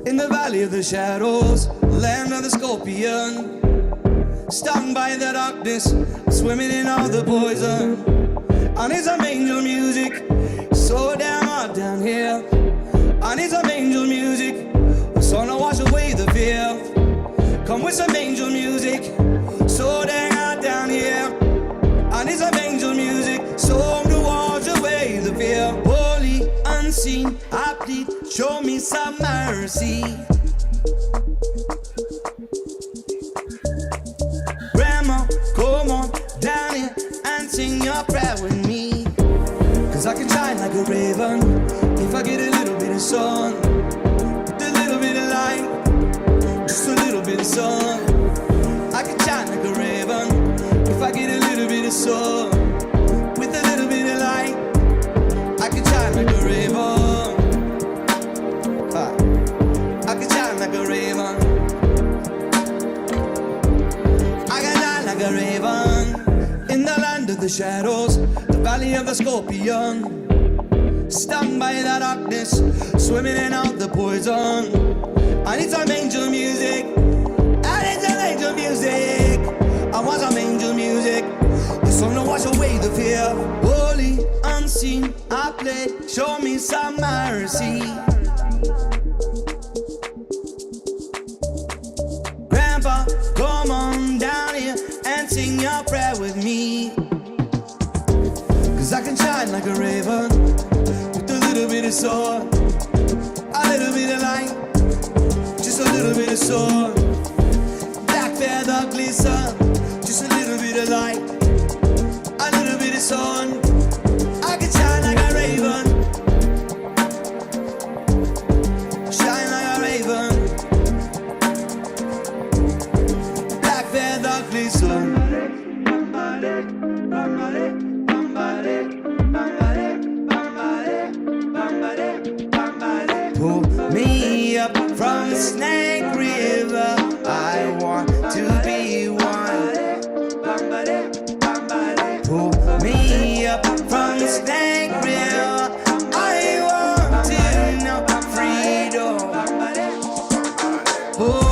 In the valley of the shadows, land of the scorpion, stung by the darkness, swimming in all the poison. I need some angel music, so damn hot down here. I need some angel music, so to wash away the fear. Come with some angel music, so damn hot down here. I need some angel music, so to wash away the fear. Holy, unseen, I plead, show me some mercy. Grandma, come on down here and sing your prayer with me. Cause I can shine like a raven if I get a little bit of sun, a little bit of light, just a little bit of sun. I can shine like a raven if I get a little bit of sun, with a little bit of light. I can shine like a raven. I can shine like a raven. I can shine like a raven in the land of the shadows, the valley of the scorpion. Stung by the darkness, swimming in all the poison. I need some angel music. I need some angel music. I want some angel music. The song to wash away the fear. Holy, unseen, I play. Show me some mercy. Grandpa, come on down here and sing your prayer with me. Cause I can shine like a raven, with a little bit of sun, a little bit of light, just a little bit of sun. Black feather glisten, just a little bit of light, a little bit of sun. I can shine like a raven, shine like a raven. Black feather glisten. Pull me up from the Snake River. I want to be one. Pull me up from the Snake River. I want to know freedom. Oh,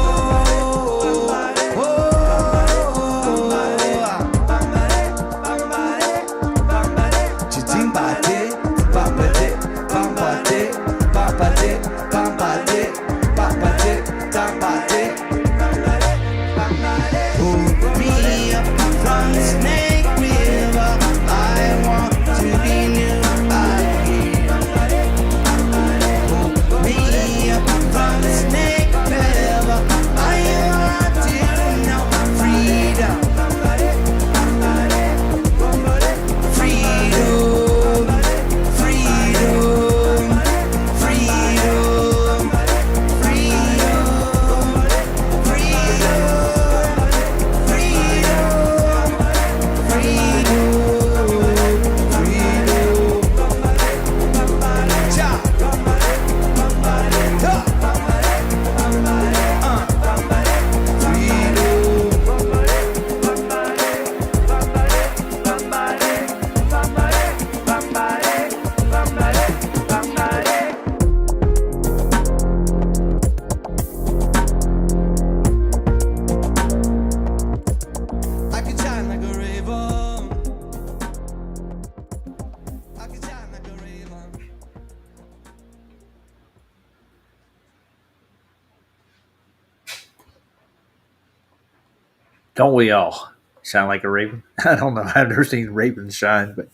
Don't we all sound like a raven? I don't know. I've never seen ravens shine, but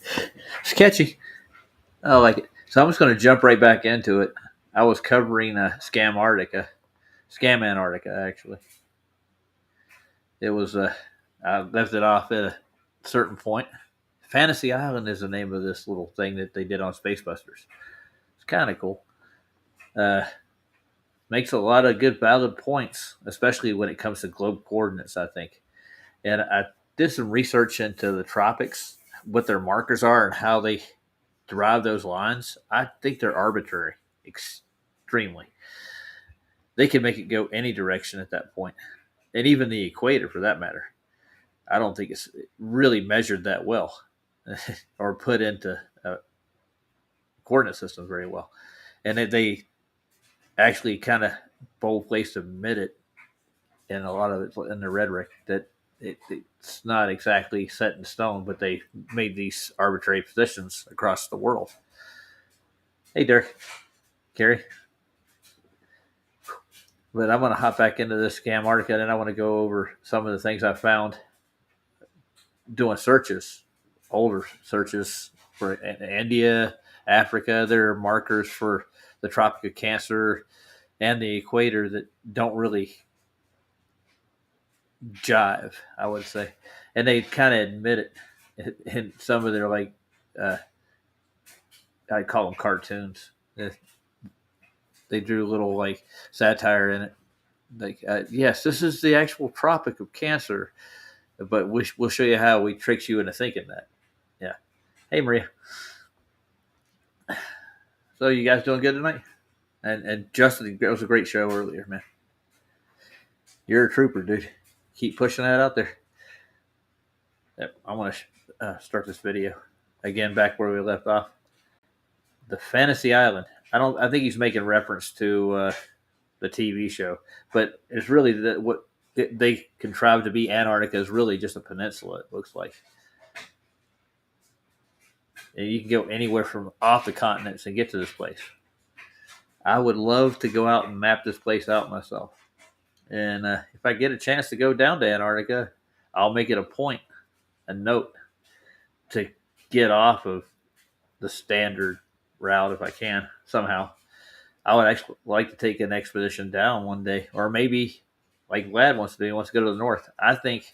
it's catchy. I like it. So I'm just going to jump right back into it. I was covering Scam Antarctica, actually. It was, I left it off at a certain point. Fantasy Island is the name of this little thing that they did on Spacebusters. It's kind of cool. Makes a lot of good valid points, especially when it comes to globe coordinates, I think. And I did some research into the tropics, what their markers are and how they derive those lines. I think they're arbitrary, extremely. They can make it go any direction at that point, and even the equator for that matter. I don't think it's really measured that well or put into coordinate systems very well. And they actually kind of bold place to admit it, and a lot of it's in the rhetoric that it's not exactly set in stone, but they made these arbitrary positions across the world. Hey, Derek, Carrie. But I'm going to hop back into this Scam-Arctica, and I want to go over some of the things I found doing searches, older searches for India, Africa. There are markers for the Tropic of Cancer and the equator that don't really jive, I would say. And they kind of admit it in some of their, like, I call them cartoons. They drew a little, like, satire in it. Like, yes, this is the actual Tropic of Cancer, but we'll show you how we tricked you into thinking that. Yeah. Hey, Maria. So you guys doing good tonight? And Justin, it was a great show earlier, man. You're a trooper, dude. Keep pushing that out there. Yep, I want to start this video again back where we left off. The Fantasy Island. I think he's making reference to the TV show, but it's really what they contrived to be Antarctica is really just a peninsula. It looks like, and you can go anywhere from off the continents and get to this place. I would love to go out and map this place out myself, and if I get a chance to go down to Antarctica, I'll make it a note to get off of the standard route if I can somehow. I would actually like to take an expedition down one day, or maybe like Vlad wants to do. He wants to go to the north. I think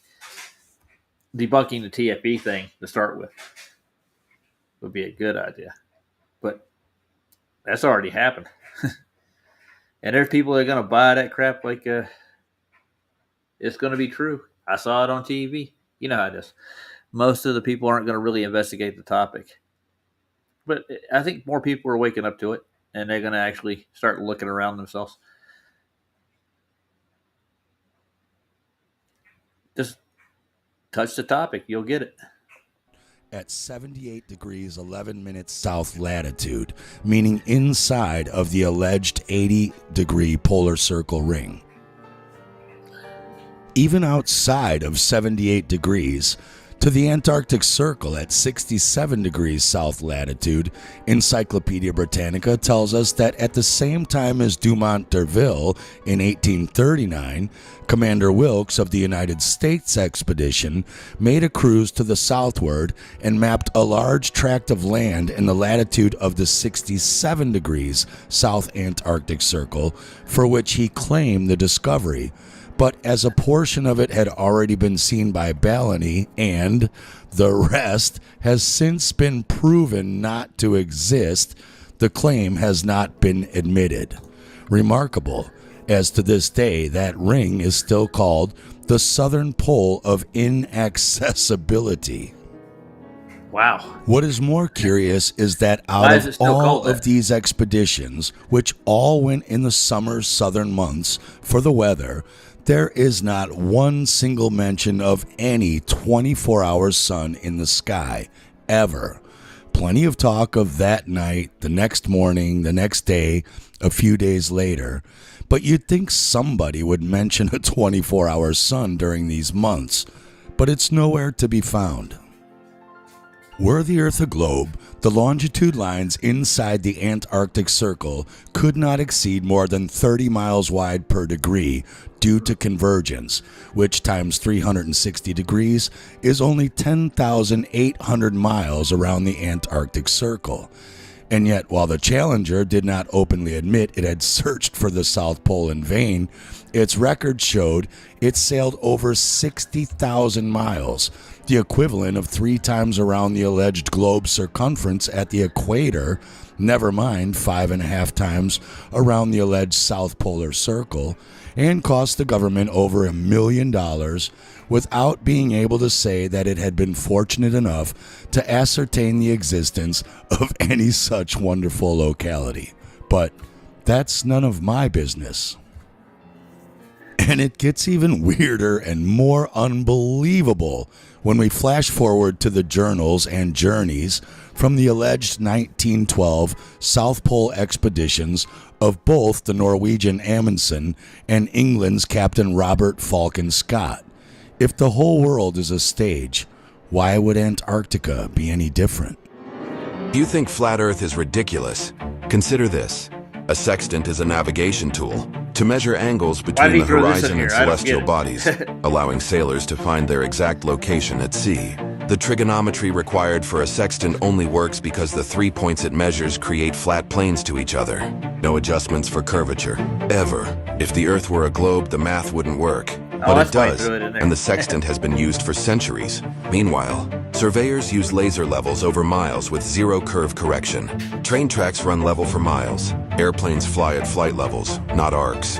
debunking the TFE thing to start with would be a good idea, but that's already happened. And there's people that are going to buy that crap like it's going to be true. I saw it on TV. You know how it is. Most of the people aren't going to really investigate the topic. But I think more people are waking up to it, and they're going to actually start looking around themselves. Just touch the topic. You'll get it. At 78 degrees 11 minutes south latitude, meaning inside of the alleged 80-degree polar circle ring. Even outside of 78 degrees, to the Antarctic Circle at 67 degrees south latitude, Encyclopedia Britannica tells us that at the same time as Dumont d'Urville in 1839, Commander Wilkes of the United States expedition made a cruise to the southward and mapped a large tract of land in the latitude of the 67 degrees south Antarctic Circle, for which he claimed the discovery. But as a portion of it had already been seen by Balleny and the rest has since been proven not to exist, the claim has not been admitted. Remarkable, as to this day that ring is still called the southern pole of inaccessibility. Wow. What is more curious is that out of all of these expeditions, which all went in the summer's southern months for the weather, there is not one single mention of any 24-hour sun in the sky, ever. Plenty of talk of that night, the next morning, the next day, a few days later. But you'd think somebody would mention a 24-hour sun during these months, but it's nowhere to be found. Were the Earth a globe, the longitude lines inside the Antarctic Circle could not exceed more than 30 miles wide per degree due to convergence, which times 360 degrees is only 10,800 miles around the Antarctic Circle. And yet, while the Challenger did not openly admit it had searched for the South Pole in vain, its record showed it sailed over 60,000 miles, the equivalent of 3 times around the alleged globe's circumference at the equator, never mind 5.5 times around the alleged South Polar Circle, and cost the government over $1 million without being able to say that it had been fortunate enough to ascertain the existence of any such wonderful locality. But that's none of my business. And it gets even weirder and more unbelievable when we flash forward to the journals and journeys from the alleged 1912 South Pole expeditions of both the Norwegian Amundsen and England's Captain Robert Falcon Scott. If the whole world is a stage, why would Antarctica be any different? If you think flat Earth is ridiculous, consider this. A sextant is a navigation tool to measure angles between the horizon and celestial bodies, allowing sailors to find their exact location at sea. The trigonometry required for a sextant only works because the 3 points it measures create flat planes to each other. No adjustments for curvature, ever. If the Earth were a globe, the math wouldn't work. But it does, and the sextant has been used for centuries. Meanwhile, surveyors use laser levels over miles with zero curve correction. Train tracks run level for miles. Airplanes fly at flight levels, not arcs.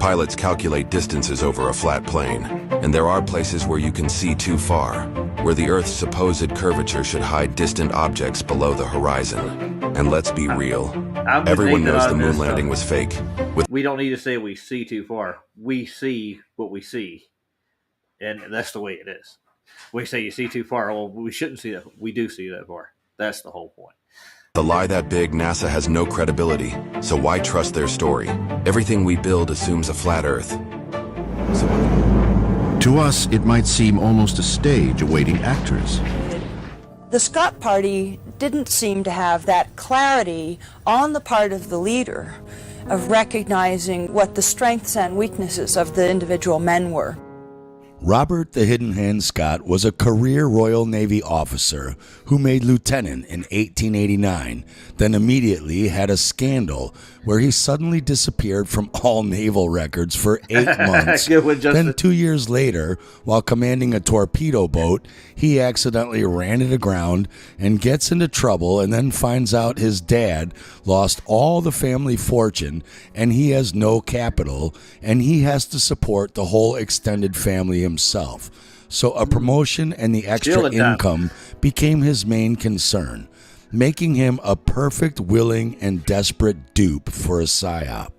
Pilots calculate distances over a flat plane, and there are places where you can see too far, where the Earth's supposed curvature should hide distant objects below the horizon. And let's be real, everyone knows the moon landing was fake. We don't need to say we see too far. We see what we see, and that's the way it is. We say you see too far. Well, we shouldn't see that. We do see that far. That's the whole point. The lie that big, NASA has no credibility, so why trust their story? Everything we build assumes a flat Earth. To us, it might seem almost a stage awaiting actors. The Scott Party didn't seem to have that clarity on the part of the leader of recognizing what the strengths and weaknesses of the individual men were. Robert the Hidden Hand Scott was a career Royal Navy officer who made lieutenant in 1889, then immediately had a scandal where he suddenly disappeared from all naval records for 8 months. Then 2 years later, while commanding a torpedo boat, he accidentally ran it aground and gets into trouble, and then finds out his dad lost all the family fortune and he has no capital, and he has to support the whole extended family himself. So a promotion and the extra income became his main concern, making him a perfect, willing, and desperate dupe for a psyop.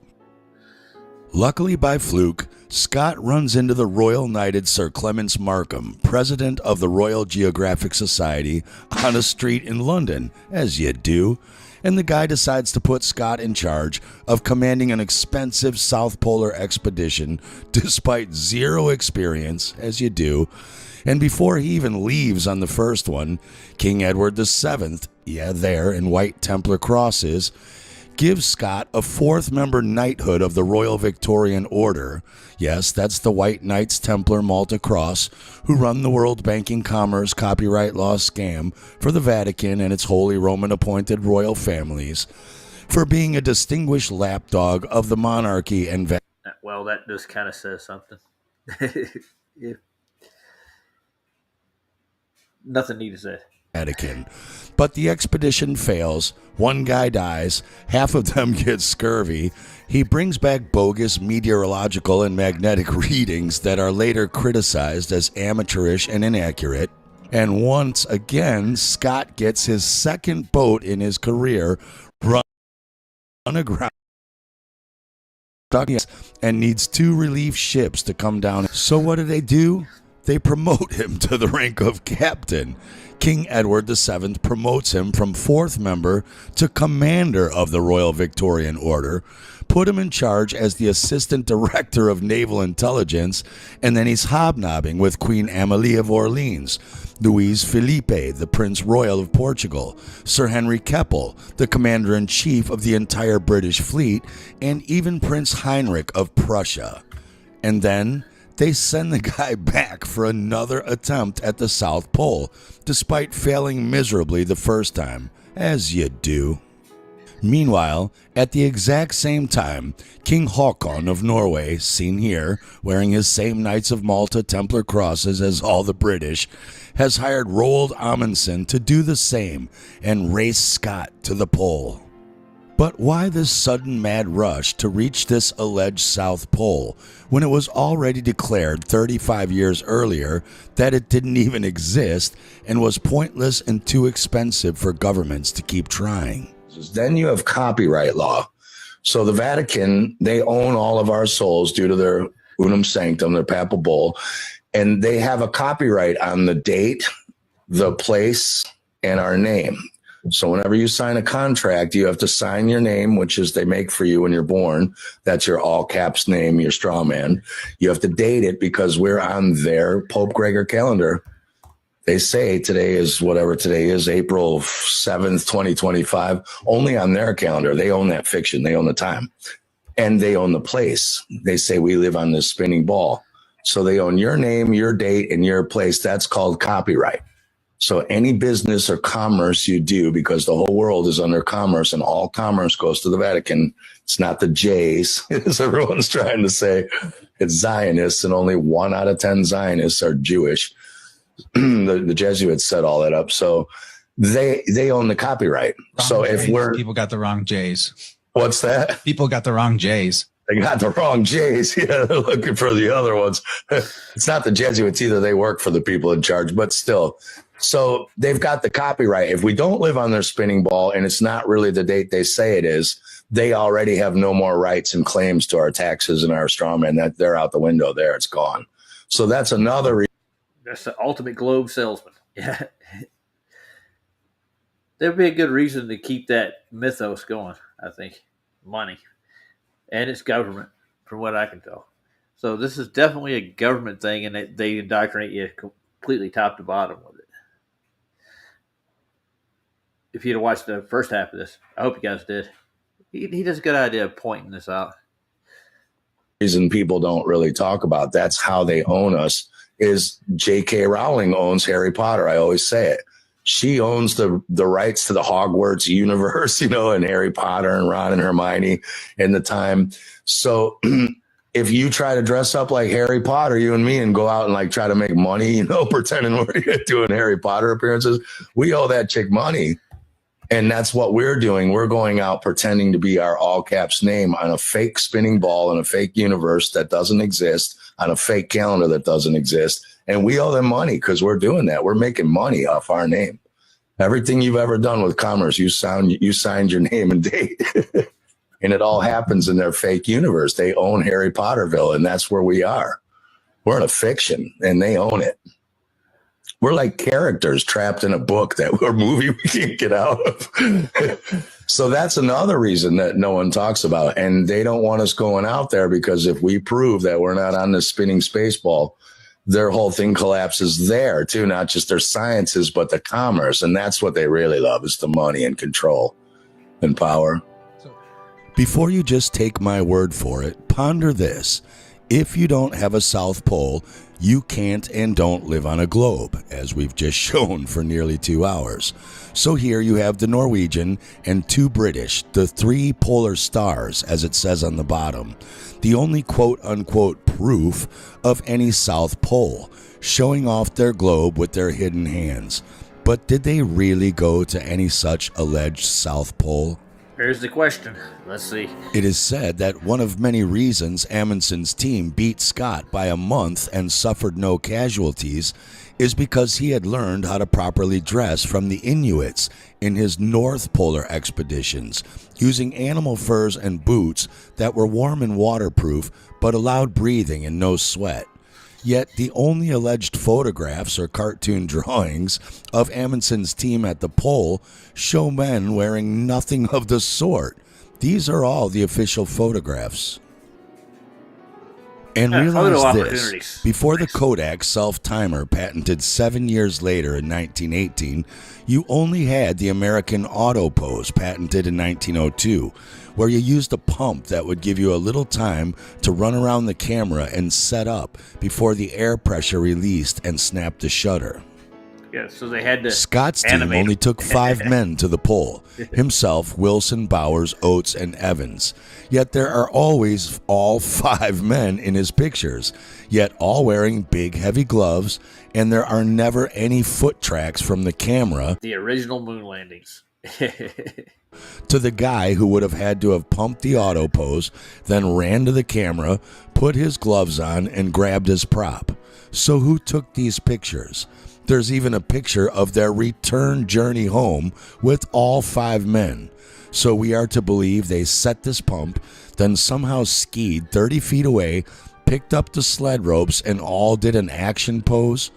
Luckily by fluke, Scott runs into the Royal Knighted Sir Clements Markham, president of the Royal Geographic Society, on a street in London, as you do, and the guy decides to put Scott in charge of commanding an expensive South Polar expedition despite zero experience, as you do. And before he even leaves on the first one, King Edward VII, there in white Templar crosses, gives Scott a 4th member knighthood of the Royal Victorian Order. Yes, that's the White Knights Templar Malta Cross, who run the World Banking Commerce copyright law scam for the Vatican and its Holy Roman appointed royal families, for being a distinguished lapdog of the monarchy and well, that just kind of says something. Yeah. Nothing need to say. Vatican. But the expedition fails. One guy dies. Half of them get scurvy. He brings back bogus meteorological and magnetic readings that are later criticized as amateurish and inaccurate. And once again, Scott gets his second boat in his career run aground and needs 2 relief ships to come down. So what do? They promote him to the rank of captain. King Edward VII promotes him from 4th member to commander of the Royal Victorian Order, put him in charge as the assistant director of naval intelligence, and then he's hobnobbing with Queen Amalie of Orleans, Luis Felipe, the Prince Royal of Portugal, Sir Henry Keppel, the commander-in-chief of the entire British fleet, and even Prince Heinrich of Prussia. And then they send the guy back for another attempt at the South Pole, despite failing miserably the first time, as you do. Meanwhile, at the exact same time, King Haakon of Norway, seen here, wearing his same Knights of Malta Templar crosses as all the British, has hired Roald Amundsen to do the same and race Scott to the pole. But why this sudden mad rush to reach this alleged South Pole when it was already declared 35 years earlier that it didn't even exist and was pointless and too expensive for governments to keep trying? Then you have copyright law. So the Vatican, they own all of our souls due to their Unum Sanctum, their papal bull, and they have a copyright on the date, the place, and our name. So whenever you sign a contract, you have to sign your name, which is they make for you when you're born. That's your all caps name, your straw man. You have to date it because we're on their Pope Gregor calendar. They say today is whatever today is, April 7th, 2025, only on their calendar. They own that fiction. They own the time and they own the place. They say we live on this spinning ball. So they own your name, your date, and your place. That's called copyright. So any business or commerce you do, because the whole world is under commerce and all commerce goes to the Vatican. It's not the Jays, as everyone's trying to say. It's Zionists, and only 1 out of 10 Zionists are Jewish. The Jesuits set all that up. So they own the copyright. Wrong so Jays. if people got the wrong Jays. What's that? People got the wrong Jays. They got the wrong Jays. Yeah, they're looking for the other ones. It's not the Jesuits either. They work for the people in charge, but still. So they've got the copyright. If we don't live on their spinning ball and it's not really the date they say it is, they already have no more rights and claims to our taxes and our strawman. That they're out the window there. It's gone. So that's another reason. That's the ultimate globe salesman. Yeah. There'd be a good reason to keep that mythos going, I think. Money. And it's government, from what I can tell. So this is definitely a government thing, and they indoctrinate you completely top to bottom with it. If you'd have watched the first half of this, I hope you guys did. He does a good idea of pointing this out. Reason people don't really talk about, that's how they own us, is J.K. Rowling owns Harry Potter. I always say it. She owns the rights to the Hogwarts universe, and Harry Potter and Ron and Hermione in the time. So if you try to dress up like Harry Potter, you and me, and go out and like try to make money, pretending we're doing Harry Potter appearances, we owe that chick money. And that's what we're doing. We're going out pretending to be our all caps name on a fake spinning ball in a fake universe that doesn't exist, on a fake calendar that doesn't exist. And we owe them money because we're doing that. We're making money off our name. Everything you've ever done with commerce, you signed your name and date. And it all happens in their fake universe. They own Harry Potterville, and that's where we are. We're in a fiction, and they own it. We're like characters trapped in a book or movie we can't get out of. So that's another reason that no one talks about. And they don't want us going out there, because if we prove that we're not on the spinning space ball, their whole thing collapses there too, not just their sciences, but the commerce. And that's what they really love, is the money and control and power. Before you just take my word for it, ponder this. If you don't have a South Pole, you can't and don't live on a globe, as we've just shown for nearly 2 hours. So here you have the Norwegian and 2 British, the 3 polar stars, as it says on the bottom, the only quote-unquote proof of any South Pole, showing off their globe with their hidden hands. But did they really go to any such alleged South Pole? Here's the question. Let's see. It is said that one of many reasons Amundsen's team beat Scott by a month and suffered no casualties is because he had learned how to properly dress from the Inuits in his North Polar expeditions, using animal furs and boots that were warm and waterproof but allowed breathing and no sweat. Yet the only alleged photographs or cartoon drawings of Amundsen's team at the pole show men wearing nothing of the sort. These are all the official photographs. And realize this, before the Kodak self-timer patented 7 years later in 1918, you only had the American Autopose patented in 1902, where you used a pump that would give you a little time to run around the camera and set up before the air pressure released and snapped the shutter. Yeah, so they had to Scott's team only took 5 men to the pole, himself, Wilson, Bowers, Oates, and Evans. Yet there are always all 5 men in his pictures, yet all wearing big, heavy gloves, and there are never any foot tracks from the camera, the original moon landings, to the guy who would have had to have pumped the Autopose, then ran to the camera, put his gloves on, and grabbed his prop. So who took these pictures? There's even a picture of their return journey home with all 5 men. So we are to believe they set this pump, then somehow skied 30 feet away, picked up the sled ropes and all did an action pose,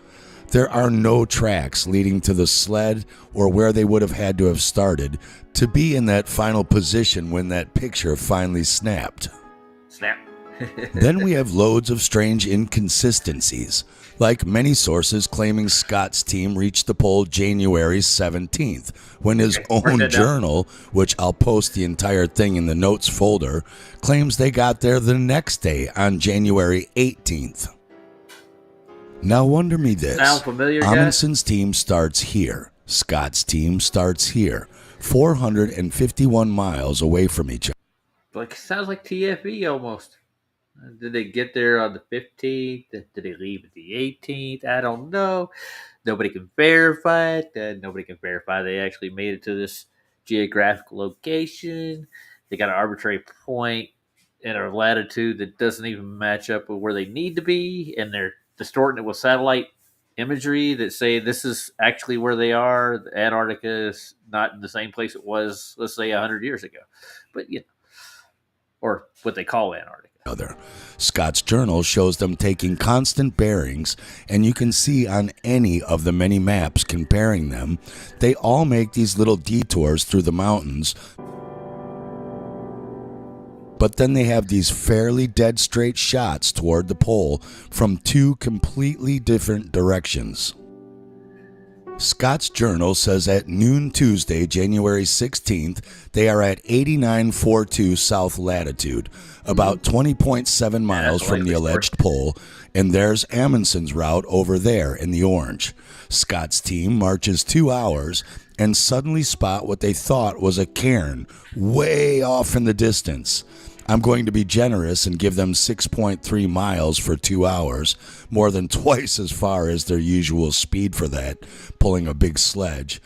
there are no tracks leading to the sled or where they would have had to have started to be in that final position when that picture finally snapped. Snap. Then we have loads of strange inconsistencies, like many sources claiming Scott's team reached the pole January 17th, when his own journal, which I'll post the entire thing in the notes folder, claims they got there the next day on January 18th. Now wonder me this, sound familiar, guys? Amundsen's team starts here, Scott's team starts here, 451 miles away from each other. Like, sounds like TFE almost. Did they get there on the 15th? Did they leave at the 18th? I don't know. Nobody can verify it. Nobody can verify they actually made it to this geographic location. They got an arbitrary point in a latitude that doesn't even match up with where they need to be, and they're distorting it with satellite imagery that say this is actually where they are. Antarctica is not in the same place it was, let's say, 100 years ago. But, you know, or what they call Antarctica. Scott's journal shows them taking constant bearings, and you can see on any of the many maps comparing them, they all make these little detours through the mountains. But then they have these fairly dead straight shots toward the pole from two completely different directions. Scott's journal says at noon Tuesday, January 16th, they are at 8942 south latitude, about 20.7 miles from the alleged pole, and there's Amundsen's route over there in the orange. Scott's team marches 2 hours and suddenly spot what they thought was a cairn way off in the distance. I'm going to be generous and give them 6.3 miles for 2 hours, more than twice as far as their usual speed for that, pulling a big sledge.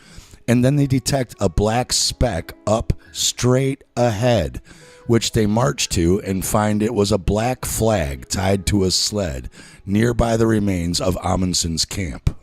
And then they detect a black speck up straight ahead, which they march to and find it was a black flag tied to a sled nearby the remains of Amundsen's camp.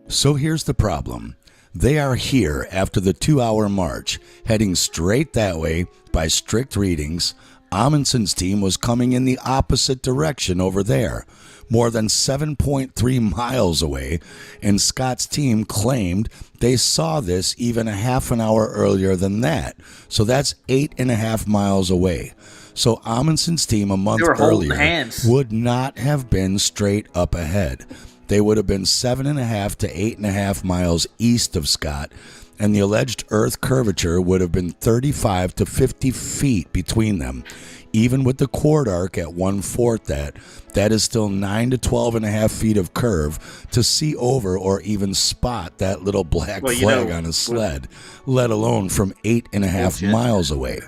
So here's the problem. They are here after the 2-hour march, heading straight that way by strict readings. Amundsen's team was coming in the opposite direction over there, more than 7.3 miles away, and Scott's team claimed they saw this even a half an hour earlier than that, so that's 8.5 miles away. So Amundsen's team a month earlier would not have been straight up ahead. They would have been 7.5 to 8.5 miles east of Scott, and the alleged Earth curvature would have been 35 to 50 feet between them. Even with the chord arc at 1/4 that is still 9 to 12.5 feet of curve to see over or even spot that little black flag on a sled, let alone from 8.5 miles away.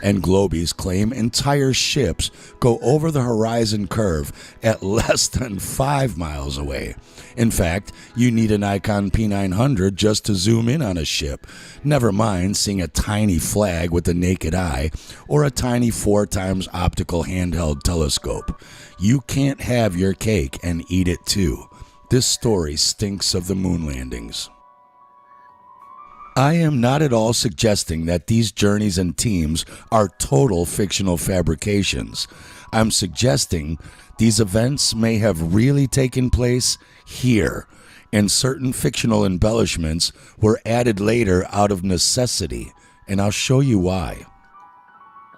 And Globies claim entire ships go over the horizon curve at less than 5 miles away. In fact, you need a Nikon P900 just to zoom in on a ship, never mind seeing a tiny flag with the naked eye or a tiny 4x optical handheld telescope. You can't have your cake and eat it too. This story stinks of the moon landings. I am not at all suggesting that these journeys and teams are total fictional fabrications. I'm suggesting these events may have really taken place here, and certain fictional embellishments were added later out of necessity, and I'll show you why.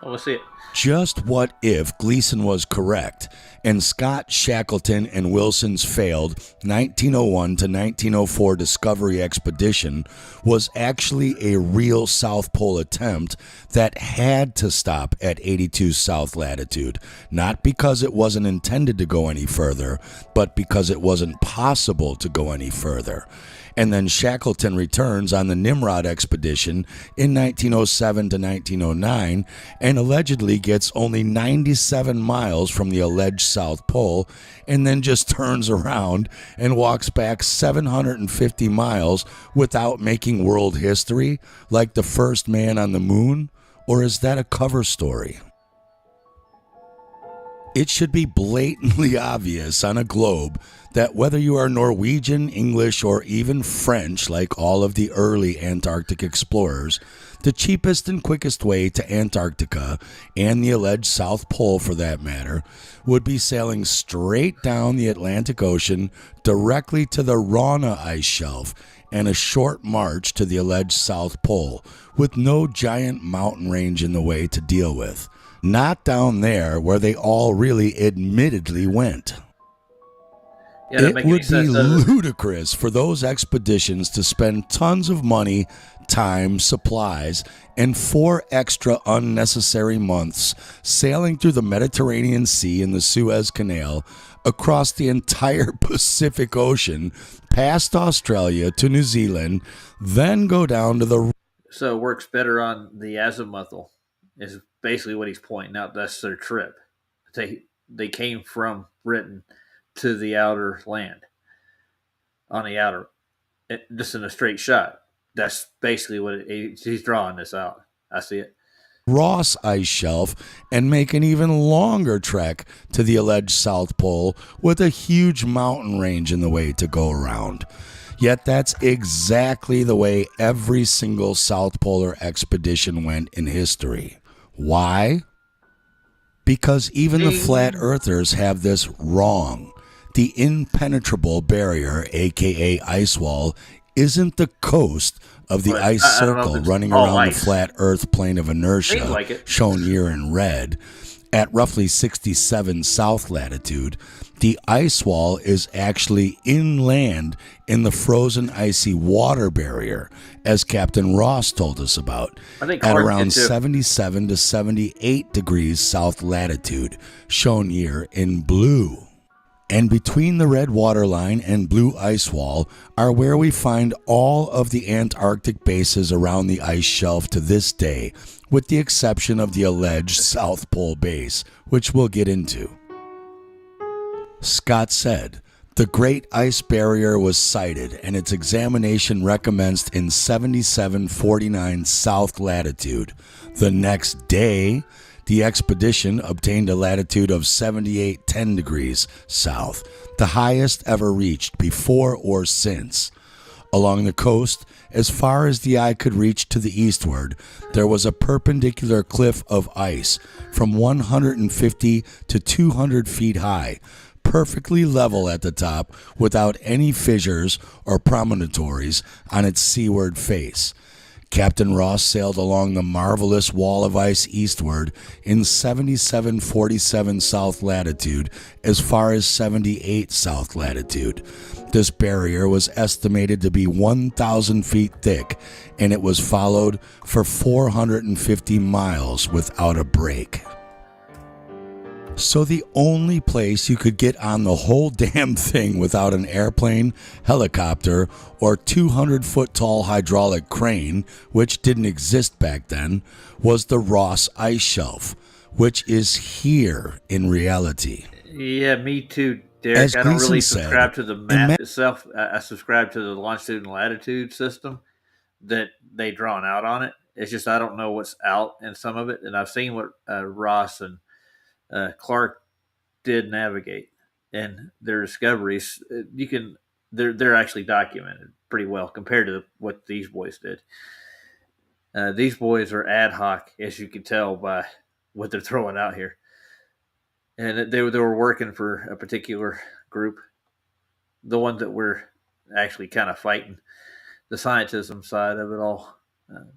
Oh, we'll see it. Just what if Gleason was correct and Scott, Shackleton, and Wilson's failed 1901 to 1904 discovery expedition was actually a real South Pole attempt that had to stop at 82 south latitude, not because it wasn't intended to go any further, but because it wasn't possible to go any further. And then Shackleton returns on the Nimrod expedition in 1907 to 1909 and allegedly gets only 97 miles from the alleged South Pole and then just turns around and walks back 750 miles without making world history like the first man on the moon? Or is that a cover story? It should be blatantly obvious on a globe that whether you are Norwegian, English, or even French, like all of the early Antarctic explorers, the cheapest and quickest way to Antarctica, and the alleged South Pole for that matter, would be sailing straight down the Atlantic Ocean directly to the Rana ice shelf and a short march to the alleged South Pole, with no giant mountain range in the way to deal with. Not down there where they all really admittedly went. Yeah, it would be ludicrous for those expeditions to spend tons of money, time, supplies, and 4 extra unnecessary months sailing through the Mediterranean Sea and the Suez Canal, across the entire Pacific Ocean, past Australia to New Zealand, then go down to the... So it works better on the azimuthal, is basically what he's pointing out. That's their trip. They came from Britain to the outer land on the outer, just in a straight shot. That's basically what he's drawing this out. I see it. Ross ice shelf and make an even longer trek to the alleged South Pole with a huge mountain range in the way to go around. Yet that's exactly the way every single South Polar expedition went in history. Why? Because even the flat earthers have this wrong. The impenetrable barrier, aka ice wall, isn't the coast of the ice circle running around the flat earth plane of inertia, shown here in red, at roughly 67 south latitude. The ice wall is actually inland in the frozen icy water barrier, as Captain Ross told us about, at around 77 to 78 degrees south latitude, shown here in blue. And between the red waterline and blue ice wall are where we find all of the Antarctic bases around the ice shelf to this day, with the exception of the alleged South Pole base, which we'll get into. Scott said, the Great Ice Barrier was sighted and its examination recommenced in 7749 south latitude. The next day, the expedition obtained a latitude of 7810 degrees south, the highest ever reached before or since. Along the coast, as far as the eye could reach to the eastward, there was a perpendicular cliff of ice from 150 to 200 feet high, perfectly level at the top without any fissures or promontories on its seaward face. Captain Ross sailed along the marvelous wall of ice eastward in 7747 south latitude as far as 78 south latitude. This barrier was estimated to be 1,000 feet thick, and it was followed for 450 miles without a break. So the only place you could get on the whole damn thing without an airplane, helicopter, or 200-foot tall hydraulic crane, which didn't exist back then, was the Ross Ice Shelf, which is here in reality. Yeah, me too, Derek. As I don't Gleason really said, subscribe to the map itself. I subscribe to the longitude and latitude system that they drawn out on it. It's just I don't know what's out in some of it, and I've seen what Ross and Clark did navigate, and their discoveries. They're actually documented pretty well compared to what these boys did. These boys are ad hoc, as you can tell by what they're throwing out here, and they were working for a particular group, the one that we're actually kind of fighting, the scientism side of it all,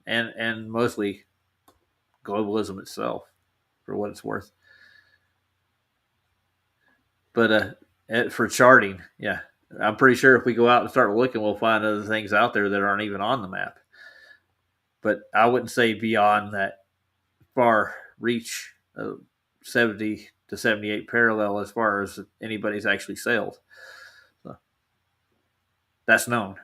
and mostly globalism itself, for what it's worth. But for charting, yeah, I'm pretty sure if we go out and start looking, we'll find other things out there that aren't even on the map. But I wouldn't say beyond that far reach of 70 to 78 parallel as far as anybody's actually sailed. So that's known.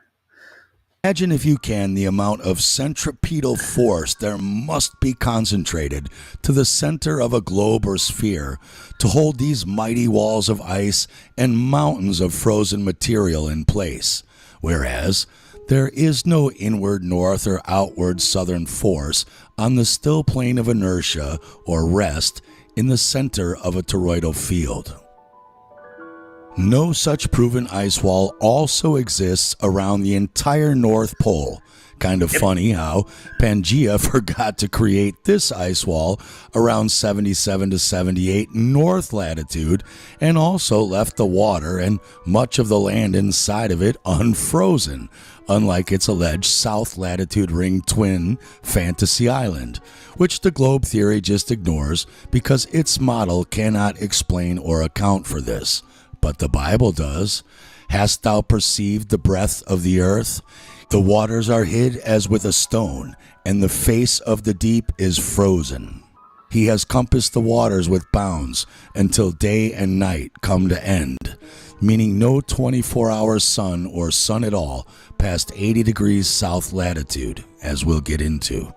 Imagine, if you can, the amount of centripetal force there must be concentrated to the center of a globe or sphere to hold these mighty walls of ice and mountains of frozen material in place, whereas there is no inward north or outward southern force on the still plane of inertia or rest in the center of a toroidal field. No such proven ice wall also exists around the entire North Pole. Kind of funny how Pangaea forgot to create this ice wall around 77 to 78 north latitude and also left the water and much of the land inside of it unfrozen, unlike its alleged south latitude ring twin, Fantasy Island, which the globe theory just ignores because its model cannot explain or account for this. But the Bible does. Hast thou perceived the breadth of the earth? The waters are hid as with a stone, and the face of the deep is frozen. He has compassed the waters with bounds until day and night come to end, meaning no 24-hour sun or sun at all past 80 degrees south latitude, as we'll get into.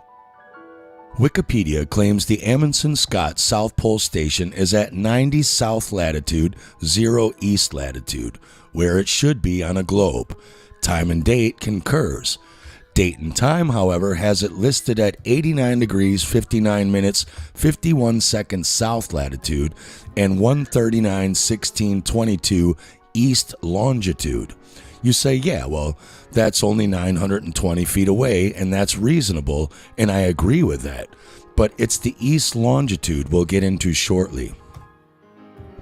Wikipedia claims the Amundsen-Scott South Pole Station is at 90 south latitude, 0 east latitude, where it should be on a globe. Time and date concurs. Date and time, however, has it listed at 89 degrees 59 minutes 51 seconds south latitude and 139:16:22 east longitude. You say, yeah, well, that's only 920 feet away, and that's reasonable, and I agree with that. But it's the east longitude we'll get into shortly.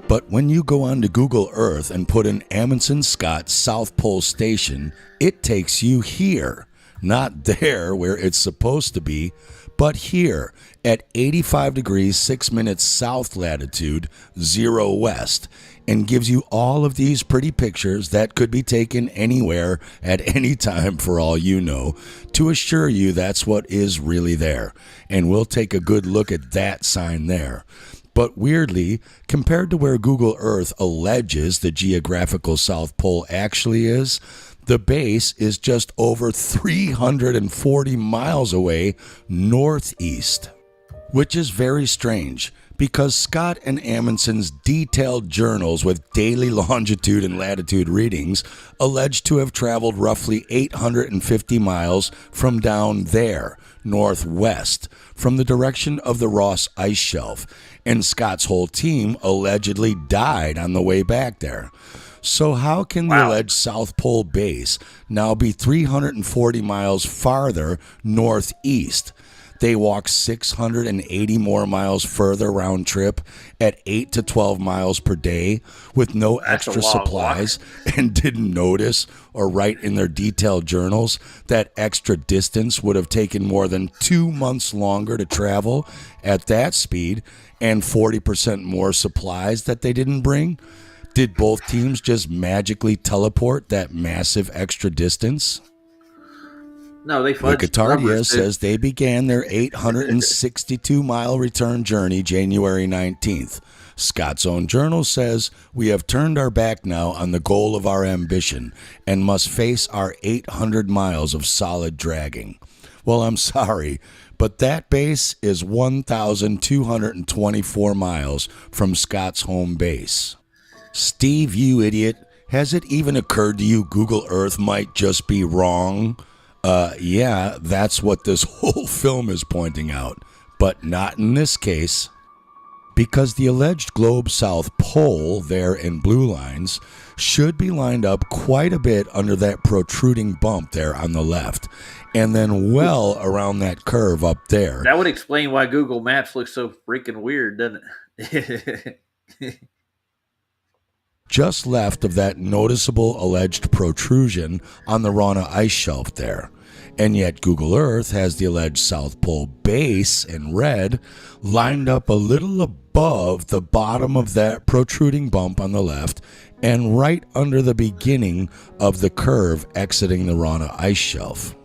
But when you go onto Google Earth and put in Amundsen-Scott South Pole Station, it takes you here. Not there where it's supposed to be, but here at 85 degrees 6 minutes south latitude, 0 west, and gives you all of these pretty pictures that could be taken anywhere at any time for all you know, to assure you that's what is really there. And we'll take a good look at that sign there. But weirdly, compared to where Google Earth alleges the geographical South Pole actually is, the base is just over 340 miles away northeast, which is very strange because Scott and Amundsen's detailed journals with daily longitude and latitude readings allege to have traveled roughly 850 miles from down there, northwest, from the direction of the Ross Ice Shelf, and Scott's whole team allegedly died on the way back there. So how can the alleged South Pole base now be 340 miles farther northeast? They walked 680 more miles further round trip at 8 to 12 miles per day with no extra supplies and didn't notice or write in their detailed journals that extra distance would have taken more than 2 months longer to travel at that speed and 40% more supplies that they didn't bring. Did both teams just magically teleport that massive extra distance? No, they fudged. Wikitardia says they began their 862-mile return journey January 19th. Scott's own journal says, we have turned our back now on the goal of our ambition and must face our 800 miles of solid dragging. Well, I'm sorry, but that base is 1,224 miles from Scott's home base. Steve, you idiot, has it even occurred to you Google Earth might just be wrong? Yeah, that's what this whole film is pointing out, but not in this case. Because the alleged globe South Pole, there in blue lines, should be lined up quite a bit under that protruding bump there on the left, and then well around that curve up there. That would explain why Google Maps looks so freaking weird, doesn't it? Just left of that noticeable alleged protrusion on the Rana ice shelf there. And yet Google Earth has the alleged South Pole base in red lined up a little above the bottom of that protruding bump on the left and right under the beginning of the curve exiting the Rana ice shelf.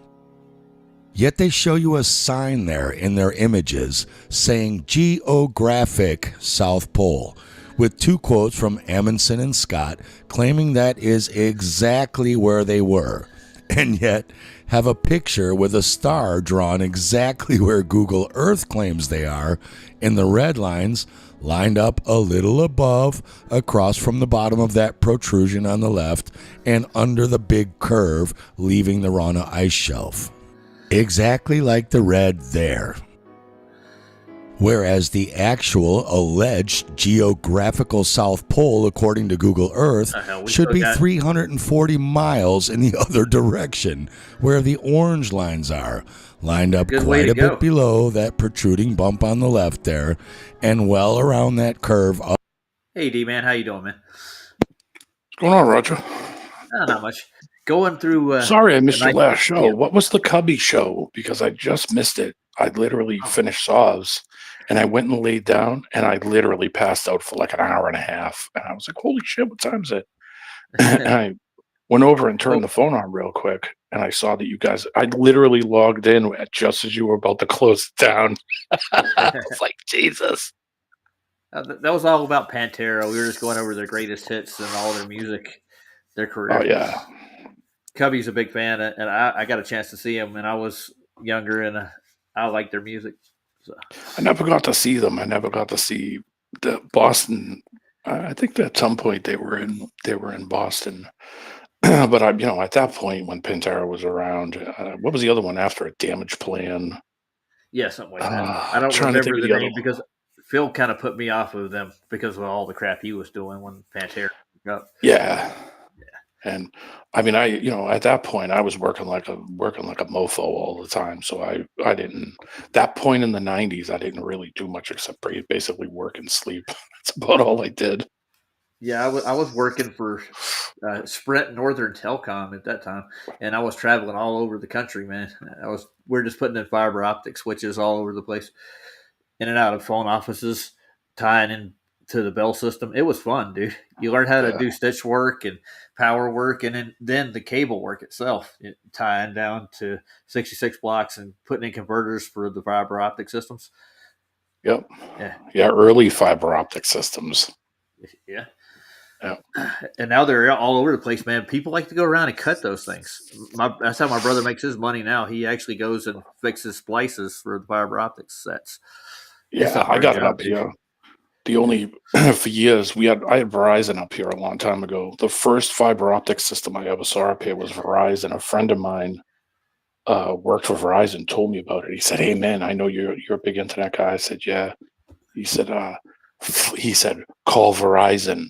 Yet they show you a sign there in their images saying Geographic South Pole, with 2 quotes from Amundsen and Scott claiming that is exactly where they were, and yet have a picture with a star drawn exactly where Google Earth claims they are in the red lines lined up a little above across from the bottom of that protrusion on the left and under the big curve leaving the Rana ice shelf. Exactly like the red there. whereas the actual alleged geographical South Pole, according to Google Earth, should be 340 miles in the other direction, where the orange lines are, lined up quite a bit below that protruding bump on the left there, and well around that curve. Hey, D-Man, how you doing, man? What's going on, Roger? Not much. Going through... Sorry I missed your last show. Yeah. What was the Cubby show? Because I just missed it. I literally finished Saws, and I went and laid down, and I literally passed out for like an hour and a half. And I was like, holy shit, what time is it? And I went over and turned the phone on real quick, and I saw that you guys, I literally logged in just as you were about to close it down. I was like, Jesus. That was all about Pantera. We were just going over their greatest hits and all their music, their career. Oh, yeah. Cubby's a big fan, and I got a chance to see him when I was younger, and I like their music. So. I never got to see them. I never got to see the Boston. I think at some point they were in Boston, but at that point when Pantera was around, what was the other one after it? Damage Plan. Yeah, something like that. I don't remember the name because Phil kind of put me off of them because of all the crap he was doing when Pantera got. Yeah. And I mean, at that point I was working like a mofo all the time. So I didn't, that point in the 90s, I didn't really do much except basically work and sleep. That's about all I did. Yeah. I was working for Sprint Northern Telecom at that time, and I was traveling all over the country, man. We're just putting in fiber optic switches all over the place, in and out of phone offices, tying in to the Bell system. It was fun, dude. You learn how to do stitch work and power work, and then the cable work itself, tying down to 66 blocks and putting in converters for the fiber optic systems. Yep. Yeah. Early fiber optic systems. Yeah. And now they're all over the place, man. People like to go around and cut those things. That's how my brother makes his money now. He actually goes and fixes splices for the fiber optic sets. Yeah, I got it up here. The only for years I had Verizon up here a long time ago. The first fiber optic system I ever saw up here was Verizon. A friend of mine worked for Verizon, told me about it. He said, "Hey man, I know you're a big internet guy." I said, "Yeah." He said, "Call Verizon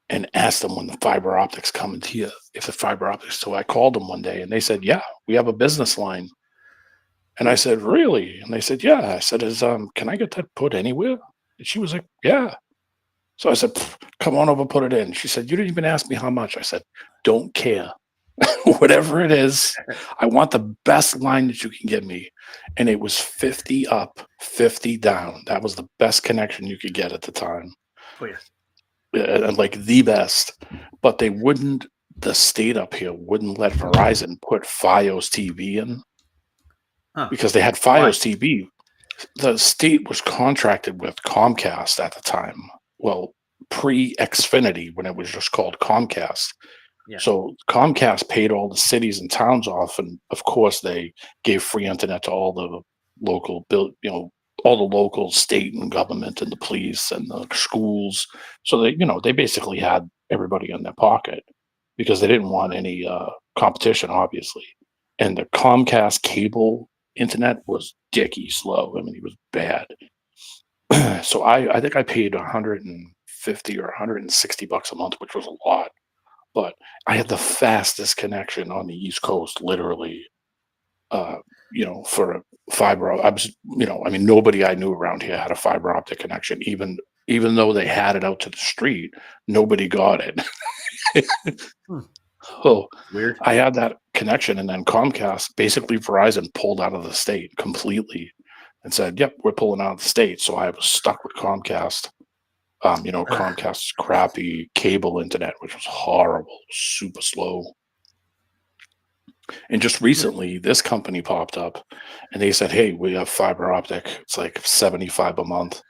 and ask them when the fiber optics coming to you. If the fiber optics." So I called them one day, and they said, "Yeah, we have a business line." And I said, "Really?" And they said, "Yeah." I said, "Can I get that put anywhere?" And she was like, "Yeah." So I said, "Come on over, put it in." She said, "You didn't even ask me how much." I said, "Don't care." Whatever it is, I want the best line that you can give me. And it was 50 up, 50 down. That was the best connection you could get at the time. Oh, yeah. Like the best. But the state up here wouldn't let Verizon put Fios TV in because they had Fios TV. The state was contracted with Comcast at the time. Well, pre-Xfinity, when it was just called Comcast. Yeah. So Comcast paid all the cities and towns off, and of course they gave free internet to all the local all the local state and government and the police and the schools. So they basically had everybody in their pocket because they didn't want any competition, obviously. And the Comcast cable internet was dicky slow. I mean, it was bad. So I think I paid $150 or $160 a month, which was a lot. But I had the fastest connection on the East Coast, literally, for fiber. Nobody I knew around here had a fiber optic connection. Even though they had it out to the street, nobody got it. Oh, weird. I had that connection, and then Comcast, basically Verizon, pulled out of the state completely and said, "Yep, we're pulling out of the state." So I was stuck with Comcast. Comcast's crappy cable internet, which was horrible, super slow. And just recently, this company popped up, and they said, "Hey, we have fiber optic. It's like $75 a month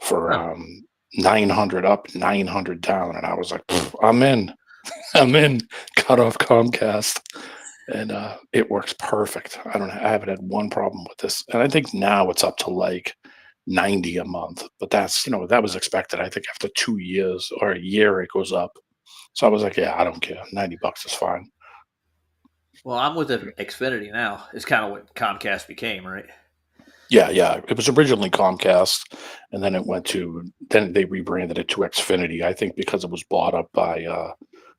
for 900 up, 900 down." And I was like, "I'm in." Cut off Comcast, and it works perfect. I haven't had one problem with this, and I think now it's up to like $90 a month, but that's that was expected. I think after 2 years or a year it goes up. So I was like, yeah, I don't care. $90 is fine. Well, I'm with Xfinity now. It's kind of what Comcast became, right? Yeah, yeah. It was originally Comcast, and then then they rebranded it to Xfinity. I think because it was bought up by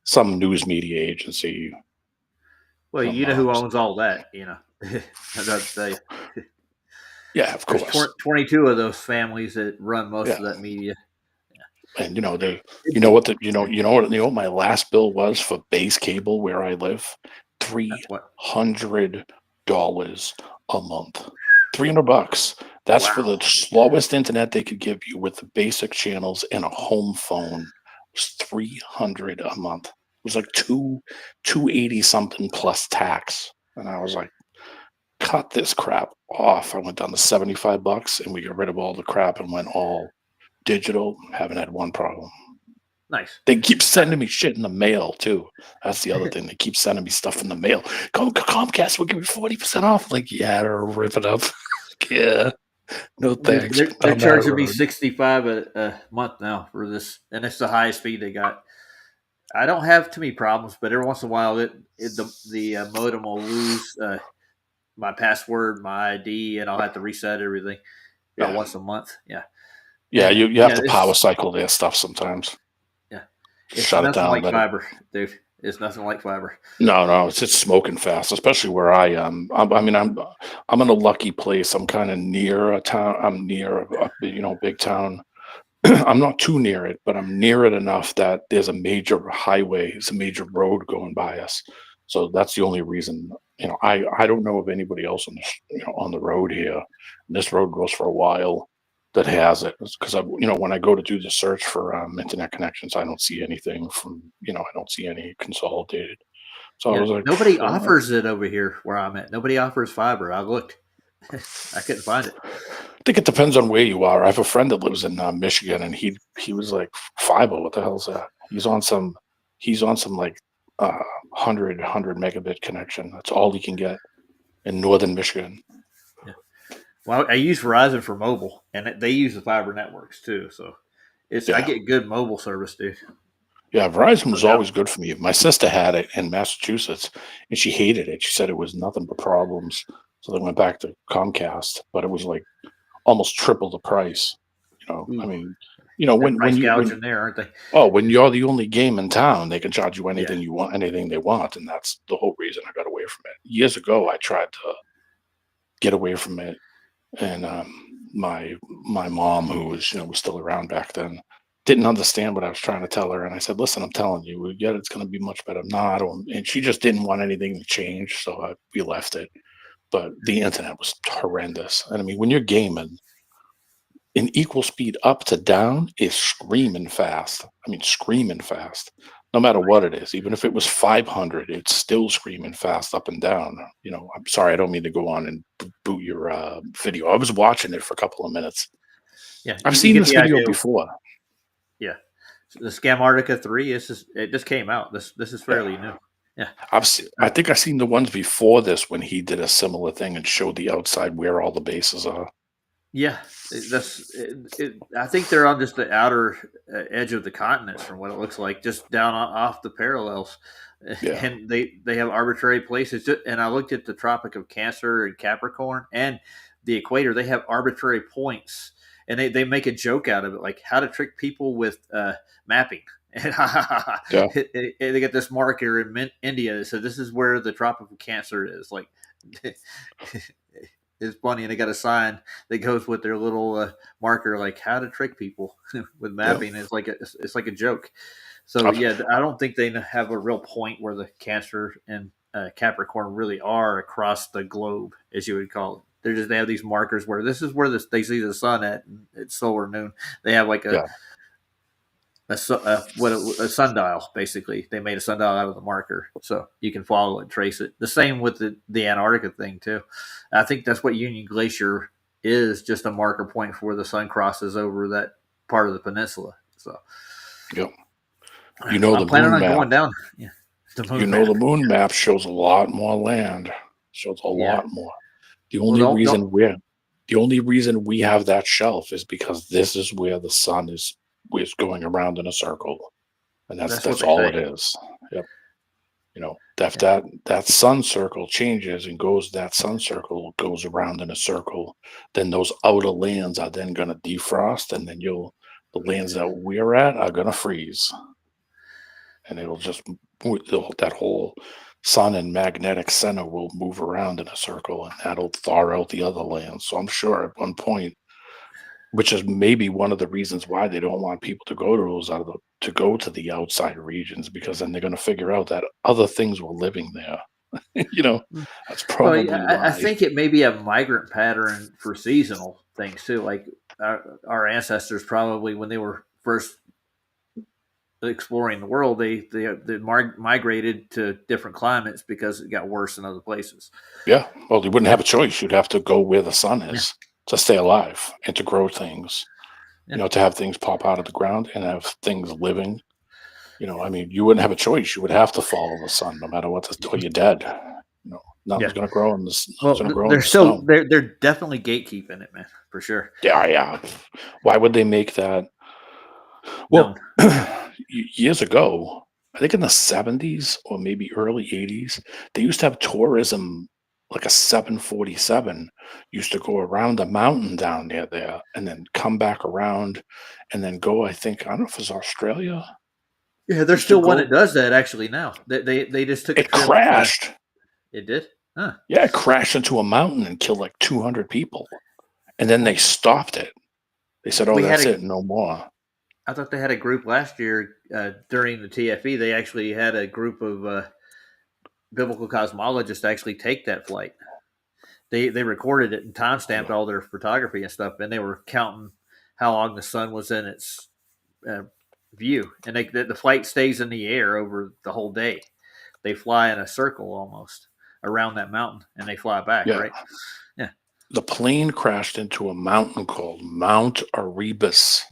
some news media agency. Well, you know who owns all that, you know. That's yeah, of course. There's 22 of those families that run most of that media. Yeah. And you know what my last bill was for base cable where I live? $300 a month. $300. That's for the slowest internet they could give you with the basic channels and a home phone. It was $300 a month. It was like $280 something plus tax, and I was like, cut this crap off. I went down to $75, and we got rid of all the crap and went all digital. Haven't had one problem. Nice. They keep sending me shit in the mail too. That's the other thing. They keep sending me stuff in the mail. Comcast will give me 40% off. Like, yeah, they're ripping up. Yeah. No thanks. They're charging me $65 a month now for this, and it's the highest speed they got. I don't have too many problems, but every once in a while, the modem will lose my password, my ID, and I'll have to reset everything once a month. Yeah. Yeah, you have to power cycle their stuff sometimes. Yeah. It's shut it down. Like fiber, dude. It's nothing like fiber. No, it's smoking fast, especially where I am. I'm in a lucky place. I'm kind of near a town. I'm near a big town. I'm not too near it, but I'm near it enough that there's a major highway, it's a major road going by us. So that's the only reason. I don't know of anybody else on the road here. And this road goes for a while that has it, because when I go to do the search for internet connections, I don't see anything I don't see any consolidated. So I was like, nobody offers it over here where I'm at. Nobody offers fiber. I looked, I couldn't find it. I think it depends on where you are. I have a friend that lives in Michigan, and he was like, fiber. What the hell's that? He's on some like 100 megabit connection. That's all he can get in northern Michigan. Well, I use Verizon for mobile, and they use the fiber networks too. So I get good mobile service, dude. Yeah, Verizon was always good for me. My sister had it in Massachusetts, and she hated it. She said it was nothing but problems. So they went back to Comcast, but it was like almost triple the price. When gouging there, aren't they? Oh, when you're the only game in town, they can charge you anything you want, anything they want, and that's the whole reason I got away from it. Years ago, I tried to get away from it. And my mom, who was still around back then, didn't understand what I was trying to tell her. And I said, "Listen, I'm telling you, it's going to be much better." And she just didn't want anything to change, so we left it. But the internet was horrendous. And I mean, when you're gaming, an equal speed up to down is screaming fast. I mean, screaming fast. No matter what it is, even if it was 500, it's still screaming fast up and down. I'm sorry, I don't mean to go on and boot your video. I was watching it for a couple of minutes. Yeah, I've seen this video before. Yeah, so the Scam-Artica 3 it just came out. This is fairly new. Yeah, I think I've seen the ones before this when he did a similar thing and showed the outside where all the bases are. Yeah, I think they're on just the outer edge of the continents, from what it looks like, just down off the parallels. Yeah. And they have arbitrary places. And I looked at the Tropic of Cancer and Capricorn and the equator. They have arbitrary points, and they make a joke out of it, like how to trick people with mapping. And they get this marker in India that says this is where the Tropic of Cancer is. Like. It's funny, and they got a sign that goes with their little marker, like how to trick people with mapping. Yep. It's like a joke. So I don't think they have a real point where the Cancer and Capricorn really are across the globe, as you would call it. They have these markers where this is where they see the sun at solar noon. They have like a sundial, basically. They made a sundial out of the marker, so you can follow it and trace it. The same with the Antarctica thing too. I think that's what Union Glacier is, just a marker point for where the sun crosses over that part of the peninsula. So, yep. I'm planning on going down. Yeah, the moon map shows a lot more land. Shows a lot more. The only reason we have that shelf is because this is where the sun is going around in a circle, and that's all it is. Yep. If that sun circle changes and that sun circle goes around in a circle, then those outer lands are then going to defrost, and then the lands that we're at are going to freeze, and it'll just that whole sun and magnetic center will move around in a circle, and that'll thaw out the other lands. So I'm sure at one point, which is maybe one of the reasons why they don't want people to go to the outside regions, because then they're going to figure out that other things were living there. That's probably why. I think it may be a migrant pattern for seasonal things too. Like our ancestors probably, when they were first exploring the world, they migrated to different climates because it got worse in other places. Yeah, well, you wouldn't have a choice. You'd have to go where the sun is to stay alive and to grow things. To have things pop out of the ground and have things living. You wouldn't have a choice. You would have to follow the sun, no matter what. Or you're dead. Nothing's going to grow in this. They're definitely gatekeeping it, man, for sure. Yeah. Why would they make that? Well, years ago, I think in the 70s or maybe early 80s, they used to have tourism, like a 747 used to go around the mountain down near there and then come back around and then go, I don't know if it's Australia. Yeah, there's still one that does that actually now. They just took it crashed. It did? Huh. Yeah, it crashed into a mountain and killed like 200 people. And then they stopped it. They said, that's it, no more. I thought they had a group last year during the TFE. They actually had a group of biblical cosmologists actually take that flight. They recorded it and time-stamped all their photography and stuff, and they were counting how long the sun was in its view. And the flight stays in the air over the whole day. They fly in a circle almost around that mountain, and they fly back, right? Yeah. The plane crashed into a mountain called Mount Erebus.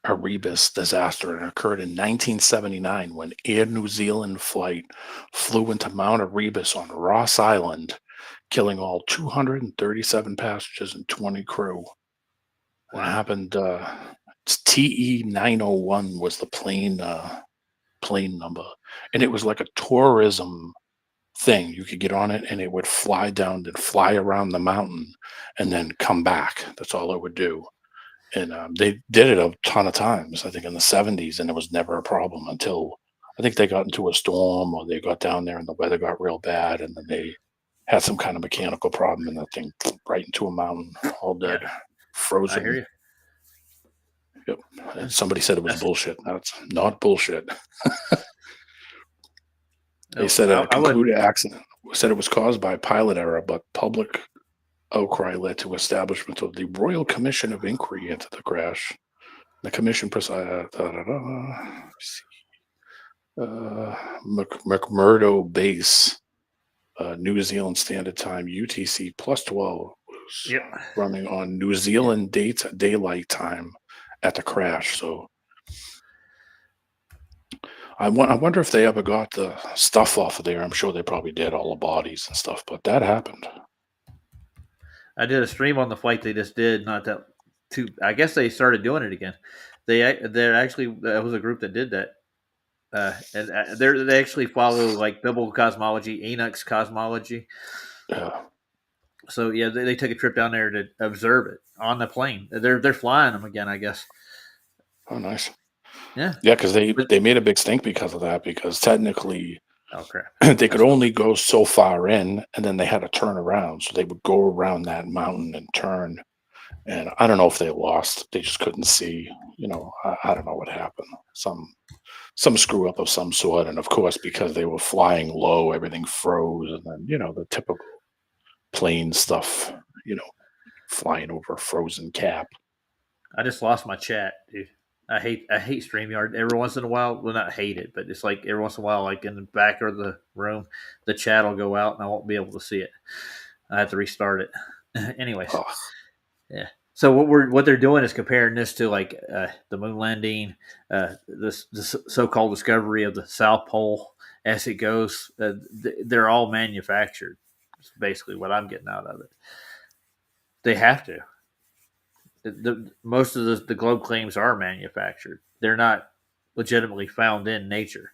Erebus disaster, and occurred in 1979 when Air New Zealand flight flew into Mount Erebus on Ross Island, killing all 237 passengers and 20 crew. What happened? TE 901 was the plane number, and it was like a tourism thing. You could get on it, and it would fly down and fly around the mountain, and then come back. That's all it would do. And they did it a ton of times, I think, in the 70s, and it was never a problem until I think they got into a storm, or they got down there and the weather got real bad, and then they had some kind of mechanical problem, and the thing right into a mountain, all dead, frozen. I hear you. Yep. And somebody said it was bullshit. That's not bullshit. They said a computer accident. Said it was caused by pilot error, but public outcry led to establishment of the Royal Commission of Inquiry into the crash. The commission presided McMurdo Base, New Zealand Standard Time, UTC +12, was running on New Zealand daylight time at the crash. So I wonder if they ever got the stuff off of there. I'm sure they probably did, all the bodies and stuff, but that happened. I did a stream on the flight they just did. I guess they started doing it again. There was a group that did that, and they actually follow like biblical cosmology, Enoch's cosmology. Yeah. So yeah, they took a trip down there to observe it on the plane. They're flying them again, I guess. Oh, nice. Yeah. Yeah, because they made a big stink because of that. Because technically, crap, they could only go so far in, and then they had to turn around. So they would go around that mountain and turn. And I don't know if they lost. They just couldn't see. I don't know what happened. Some screw up of some sort. And of course, because they were flying low, everything froze. And then, the typical plane stuff, flying over a frozen cap. I just lost my chat, dude. I hate StreamYard. Every once in a while, well, not hate it, but it's like every once in a while, like in the back of the room, the chat will go out and I won't be able to see it. I have to restart it. Anyways, yeah. So what they're doing is comparing this to like the moon landing, the so-called discovery of the South Pole as it goes. They're all manufactured. That's basically what I'm getting out of it. They have to. Most of the globe claims are manufactured. They're not legitimately found in nature,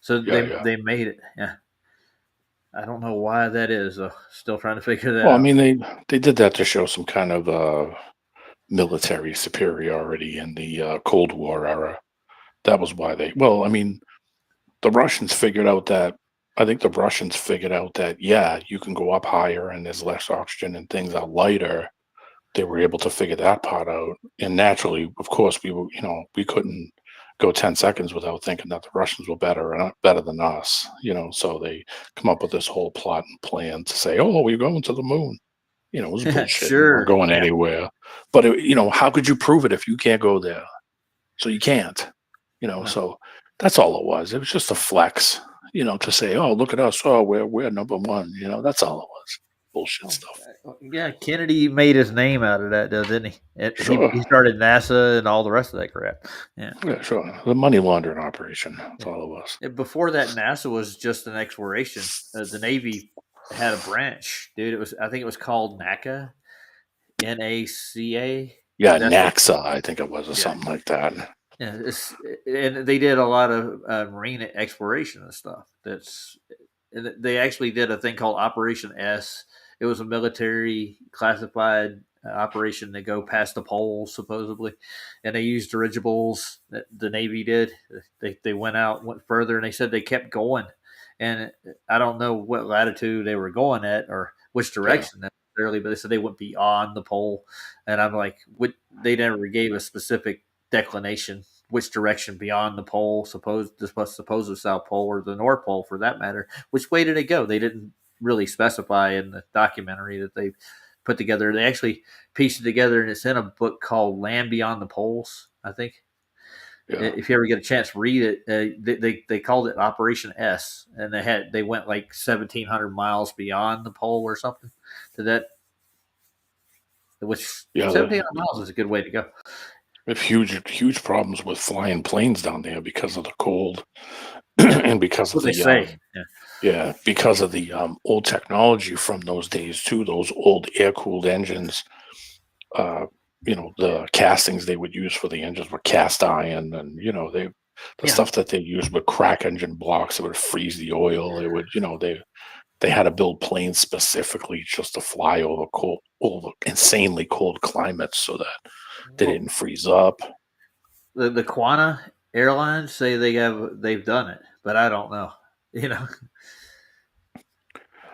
So they made it. Yeah. I don't know why that is. Still trying to figure that out. Well, I mean, they did that to show some kind of military superiority in the Cold War era. That was why they. Well, I mean, the Russians figured out that. I think the Russians figured out that you can go up higher and there's less oxygen and things are lighter. They were able to figure that part out, and naturally, of course, we couldn't go 10 seconds without thinking that the Russians were better than us. So they come up with this whole plot and plan to say, "Oh, we're going to the moon." It was bullshit. Sure. We're going anywhere. But how could you prove it if you can't go there? So you can't. So that's all it was. It was just a flex. To say, "Oh, look at us! Oh, we're number one." That's all it was. Bullshit stuff. Yeah, Kennedy made his name out of that, didn't he? Sure. He started NASA and all the rest of that crap. Yeah, sure. The money laundering operation. That's all it was. Before that, NASA was just an exploration. The Navy had a branch, dude. I think it was called NACA, NACA. Yeah, NACSA, I think it was, or something like that. Yeah, and they did a lot of marine exploration and stuff. And they actually did a thing called Operation S. It was a military classified operation to go past the poles, supposedly, and they used dirigibles. The Navy did. They went further, and they said they kept going. And I don't know what latitude they were going at or which direction necessarily, but they said they went beyond the pole. And I'm like, they never gave a specific declination, which direction beyond the pole, the supposed South Pole or the North Pole for that matter. Which way did it go? They didn't really specify in the documentary that they put together. They actually pieced it together, and it's in a book called Land Beyond the Poles, I think. Yeah. If you ever get a chance to read it, they called it Operation S, and they went like 1,700 miles beyond the pole or something to that. Which 1,700 miles is a good way to go. We have huge problems with flying planes down there because of the cold and because of because of the old technology from those days too. Those old air-cooled engines. The castings they would use for the engines were cast iron, and stuff that they used would crack engine blocks. It would freeze the oil. It would, they had to build planes specifically just to fly over insanely cold climates so that they didn't freeze up. The Quanta Airlines say they've done it, but I don't know.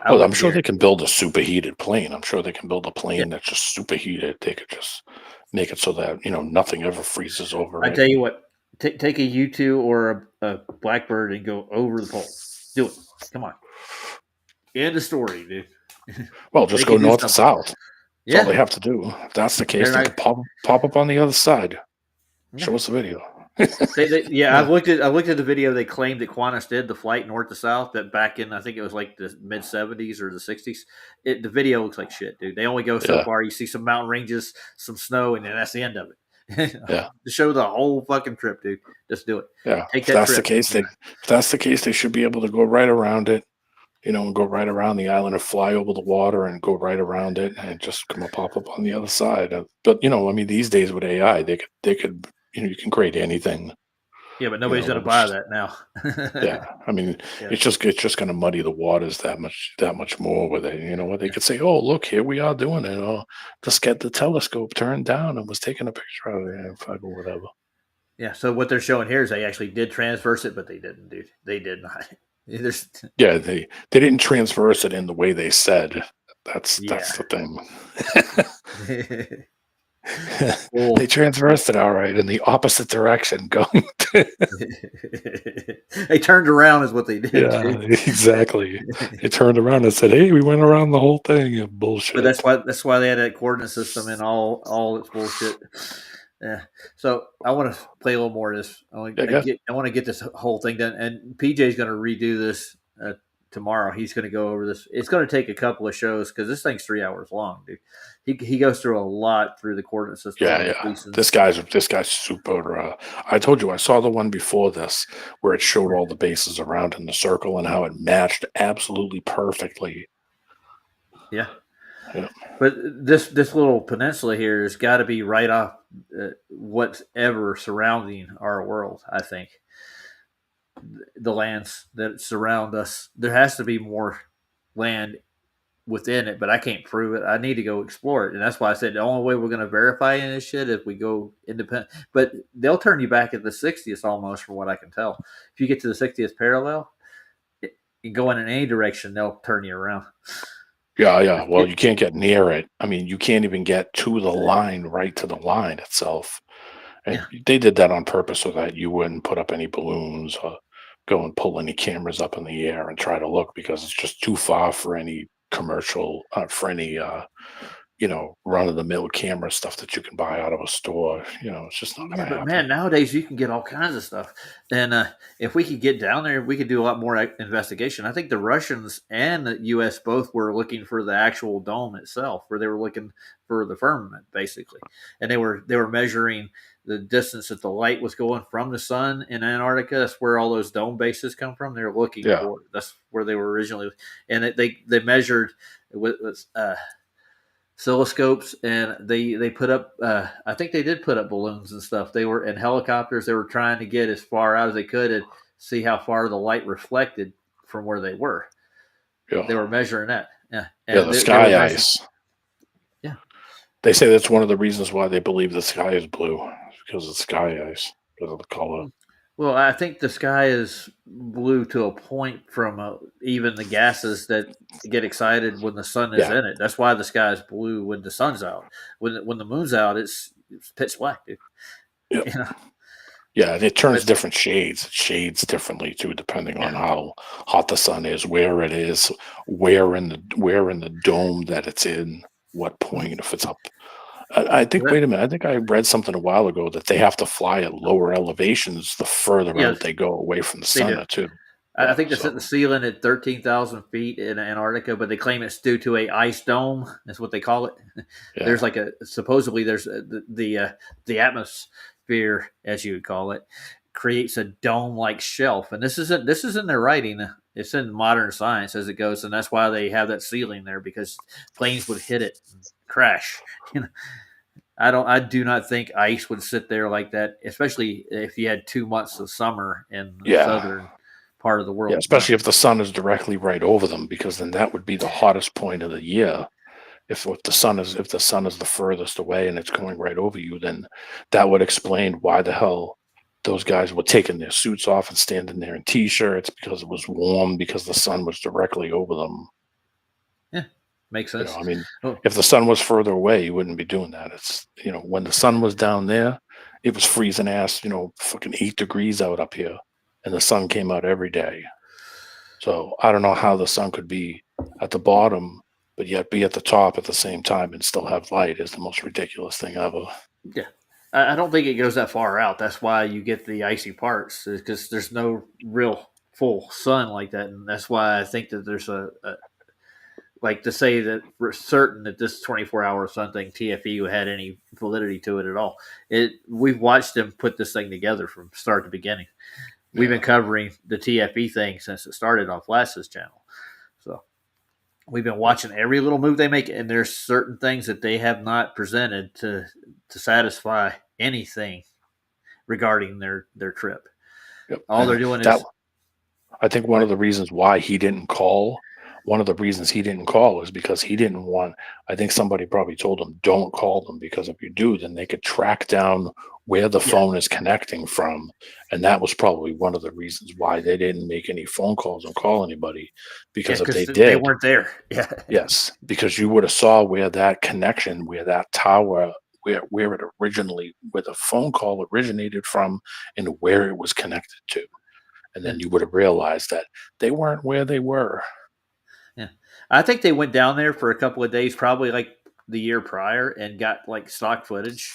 I'm sure they can build a superheated plane. I'm sure they can build a plane that's just superheated. They could just make it so that nothing ever freezes over. I tell you what, take a U-2 or a Blackbird and go over the pole. Do it. Come on. End of story, dude. Well, just go north to south. That's all they have to do. If that's the case, they can pop up on the other side. Yeah. Show us the video. I've looked at the video. They claimed that Qantas did the flight north to south. That back in, I think it was like the mid 70s or the 60s. The video looks like shit, dude. They only go so far. You see some mountain ranges, some snow, and then that's the end of it. To show the whole fucking trip, dude. Just do it. Yeah. If that's the case, they should be able to go right around it. And go right around the island or fly over the water and go right around it and just pop up on the other side. But these days with AI, they could. You can create anything. Yeah, but nobody's going to buy that now. It's just going to muddy the waters that much more with it. They could say, "Oh, look, here we are doing it." Oh, just get the telescope turned down and was taking a picture of it or whatever. Yeah. So what they're showing here is they actually did transverse it, but they didn't, dude. They did not. They didn't transverse it in the way they said. That's the thing. They transversed it all right in the opposite direction going. They turned around is what they did. Yeah, exactly. They turned around and said, "Hey, we went around the whole thing." Bullshit. But that's why they had that coordinate system and all its bullshit. Yeah. So I want to play a little more of this. I want to get this whole thing done. And PJ's going to redo this tomorrow. He's going to go over this. It's going to take a couple of shows because this thing's 3 hours long, dude. He goes through a lot through the coordinate system. Yeah. This guy's super. I told you I saw the one before this where it showed all the bases around in the circle and how it matched absolutely perfectly. Yeah. Yeah. But this little peninsula here has got to be right off whatever surrounding our world, I think. the lands that surround us. There has to be more land within it, but I can't prove it. I need to go explore it, and that's why I said the only way we're going to verify any of this shit if we go independent. But they'll turn you back at the 60th almost, from what I can tell. If you get to the 60th parallel, you go in any direction, they'll turn you around. Yeah. Well, you can't get near it. I mean, you can't even get to the line, right to the line itself. And they did that on purpose so that you wouldn't put up any balloons or go and pull any cameras up in the air and try to look, because it's just too far for any commercial, for any run-of-the-mill camera stuff that you can buy out of a store. It's just not gonna happen. But man, nowadays you can get all kinds of stuff. And if we could get down there, we could do a lot more investigation. I think the Russians and the U.S. both were looking for the actual dome itself, where they were looking for the firmament, basically. And they were measuring the distance that the light was going from the sun in Antarctica. That's where all those dome bases come from. They're looking for it. That's where they were originally. And they measured with oscilloscopes, and they put up. I think they did put up balloons and stuff. They were in helicopters. They were trying to get as far out as they could and see how far the light reflected from where they were. Yeah. They were measuring that. Yeah. And the sky ice. Yeah. They say that's one of the reasons why they believe the sky is blue. Because of sky ice, because of the color. Well, I think the sky is blue to a point from even the gases that get excited when the sun is in it. That's why the sky is blue when the sun's out. When the moon's out, it's pitch black, dude. Yeah. Yeah, and it turns different shades. It shades differently too, depending on how hot the sun is, where it is, where in the dome that it's in, what point, if it's up. I think. Wait a minute. I think I read something a while ago that they have to fly at lower elevations the further out they go away from the sun, too. I think they set the ceiling at 13,000 feet in Antarctica, but they claim it's due to a ice dome. That's what they call it. Yeah. There's supposedly there's the atmosphere, as you would call it, creates a dome-like shelf, and this is in their writing. It's in modern science as it goes, and that's why they have that ceiling there, because planes would hit it and crash. I do not think ice would sit there like that, especially if you had 2 months of summer in the southern part of the world. Yeah, especially if the sun is directly right over them, because then that would be the hottest point of the year. If the sun is the furthest away and it's going right over you, then that would explain why the hell those guys were taking their suits off and standing there in t-shirts, because it was warm, because the sun was directly over them. Yeah, makes sense. I mean, if the sun was further away, you wouldn't be doing that. It's, when the sun was down there, it was freezing ass, fucking 8 degrees out up here, and the sun came out every day. So I don't know how the sun could be at the bottom, but yet be at the top at the same time and still have light is the most ridiculous thing ever. Yeah. I don't think it goes that far out. That's why you get the icy parts, because there's no real full sun like that. And that's why I think that there's like to say that we're certain that this 24-hour sun thing, TFE, had any validity to it at all. We've watched them put this thing together from start to beginning. We've been covering the TFE thing since it started on Flash's channel. So we've been watching every little move they make, and there's certain things that they have not presented to satisfy anything regarding their trip. Yep. All they're doing is. I think one of the reasons why he didn't call. One of the reasons he didn't call is because he didn't want. I think somebody probably told him, "Don't call them, because if you do, then they could track down where the phone is connecting from," and that was probably one of the reasons why they didn't make any phone calls and call anybody. Because if they did, they weren't there. Yeah. Yes, because you would have saw where that connection, where that tower, where the phone call originated from, and where it was connected to, and then you would have realized that they weren't where they were. Yeah, I think they went down there for a couple of days, probably like the year prior, and got like stock footage,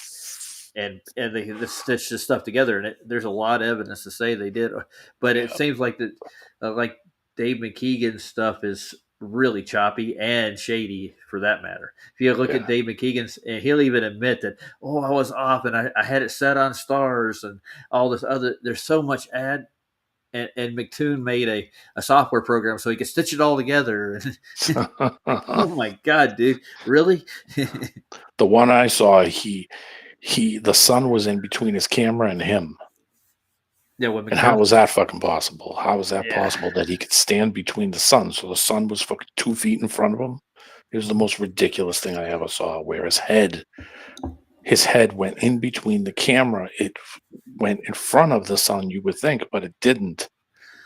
and they stitched this stuff together. And there's a lot of evidence to say they did, but it seems like that, like Dave McKeegan's stuff is really choppy and shady, for that matter. If you look at Dave McKeegan's, and he'll even admit that, I was off and I had it set on stars and all this other. There's so much ad. And McToon made a software program so he could stitch it all together. Oh my God, dude! Really? The one I saw, the sun was in between his camera and him. Yeah, and how was that fucking possible? How was that possible that he could stand between the sun? So the sun was fucking 2 feet in front of him. It was the most ridiculous thing I ever saw. Where his head went in between the camera. It went in front of the sun, you would think, but it didn't.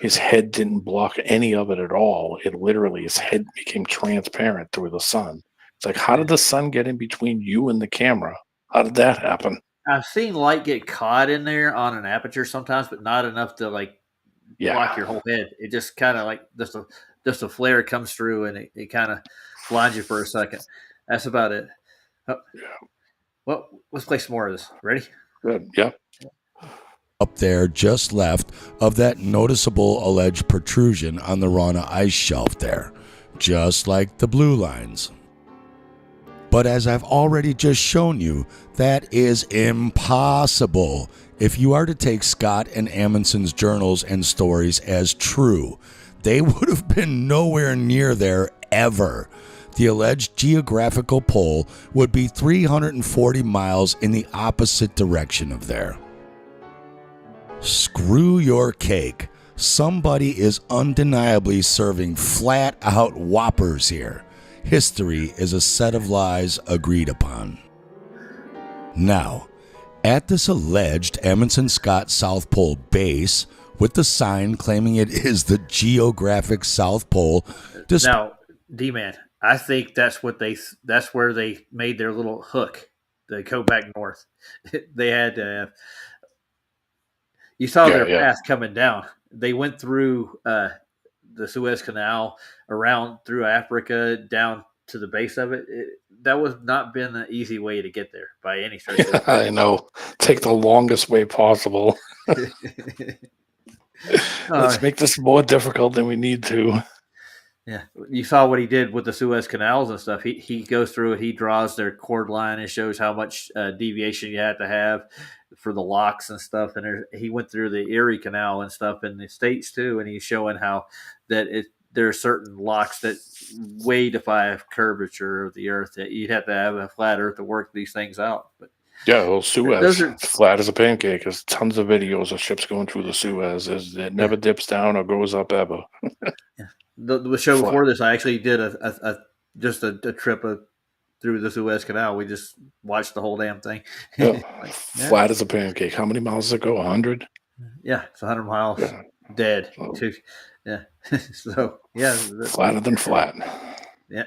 His head didn't block any of it at all. It literally, his head became transparent through the sun. It's like, how did the sun get in between you and the camera? How did that happen? I've seen light get caught in there on an aperture sometimes, but not enough to like block your whole head. It just kind of like just a flare comes through and it kind of blinds you for a second. That's about it. Oh, well, let's play some more of this. Ready? Good. Yep. Up there just left of that noticeable alleged protrusion on the Rana ice shelf there, just like the blue lines. But as I've already just shown you, that is impossible if you are to take Scott and Amundsen's journals and stories as true. They would have been nowhere near there ever. The alleged geographical pole would be 340 miles in the opposite direction of there. Screw your cake. Somebody is undeniably serving flat-out whoppers here. History is a set of lies agreed upon. Now, at this alleged Amundsen Scott South Pole base, with the sign claiming it is the geographic South Pole. Now, D-Man, I think that's where they made their little hook to go back north. They had you saw their path coming down. They went through the Suez Canal, around through Africa, down to the base of it. That was not been an easy way to get there by any stretch. I know. Take the longest way possible. Let's make this more difficult than we need to. Yeah, you saw what he did with the Suez Canals and stuff. He goes through it. He draws their chord line and shows how much deviation you have to have for the locks and stuff. And he went through the Erie Canal and stuff in the States too, and he's showing how that there are certain locks that way defy curvature of the Earth. That you'd have to have a flat Earth to work these things out. But yeah, well, Suez, it's flat as a pancake. There's tons of videos of ships going through the Suez. It never dips down or goes up ever. Yeah. The show before this, I actually did a trip through the Suez Canal. We just watched the whole damn thing. Yeah. Flat as a pancake. How many miles does it go? 100? Yeah, it's 100 miles. Yeah. Dead. Oh. Yeah. So yeah, flatter than flat. Yeah.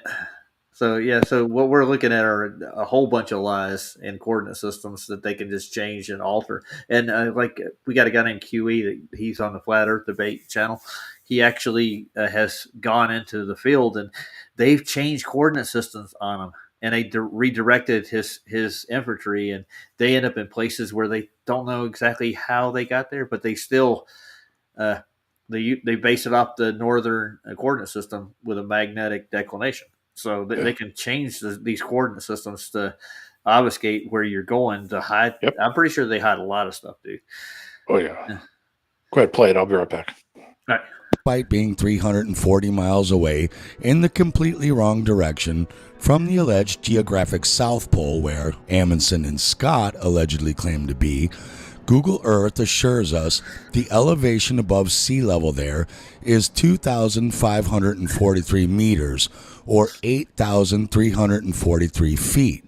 So what we're looking at are a whole bunch of lies in coordinate systems that they can just change and alter. And like we got a guy named QE that he's on the Flat Earth Debate channel. He actually has gone into the field and they've changed coordinate systems on him, and they redirected his infantry, and they end up in places where they don't know exactly how they got there, but they still they base it off the northern coordinate system with a magnetic declination. So they can change these coordinate systems to obfuscate where you're going to hide. Yep. I'm pretty sure they hide a lot of stuff, dude. Oh, yeah. Go ahead, play it. I'll be right back. All right. Despite being 340 miles away in the completely wrong direction from the alleged geographic South Pole where Amundsen and Scott allegedly claim to be, Google Earth assures us the elevation above sea level there is 2,543 meters, or 8,343 feet.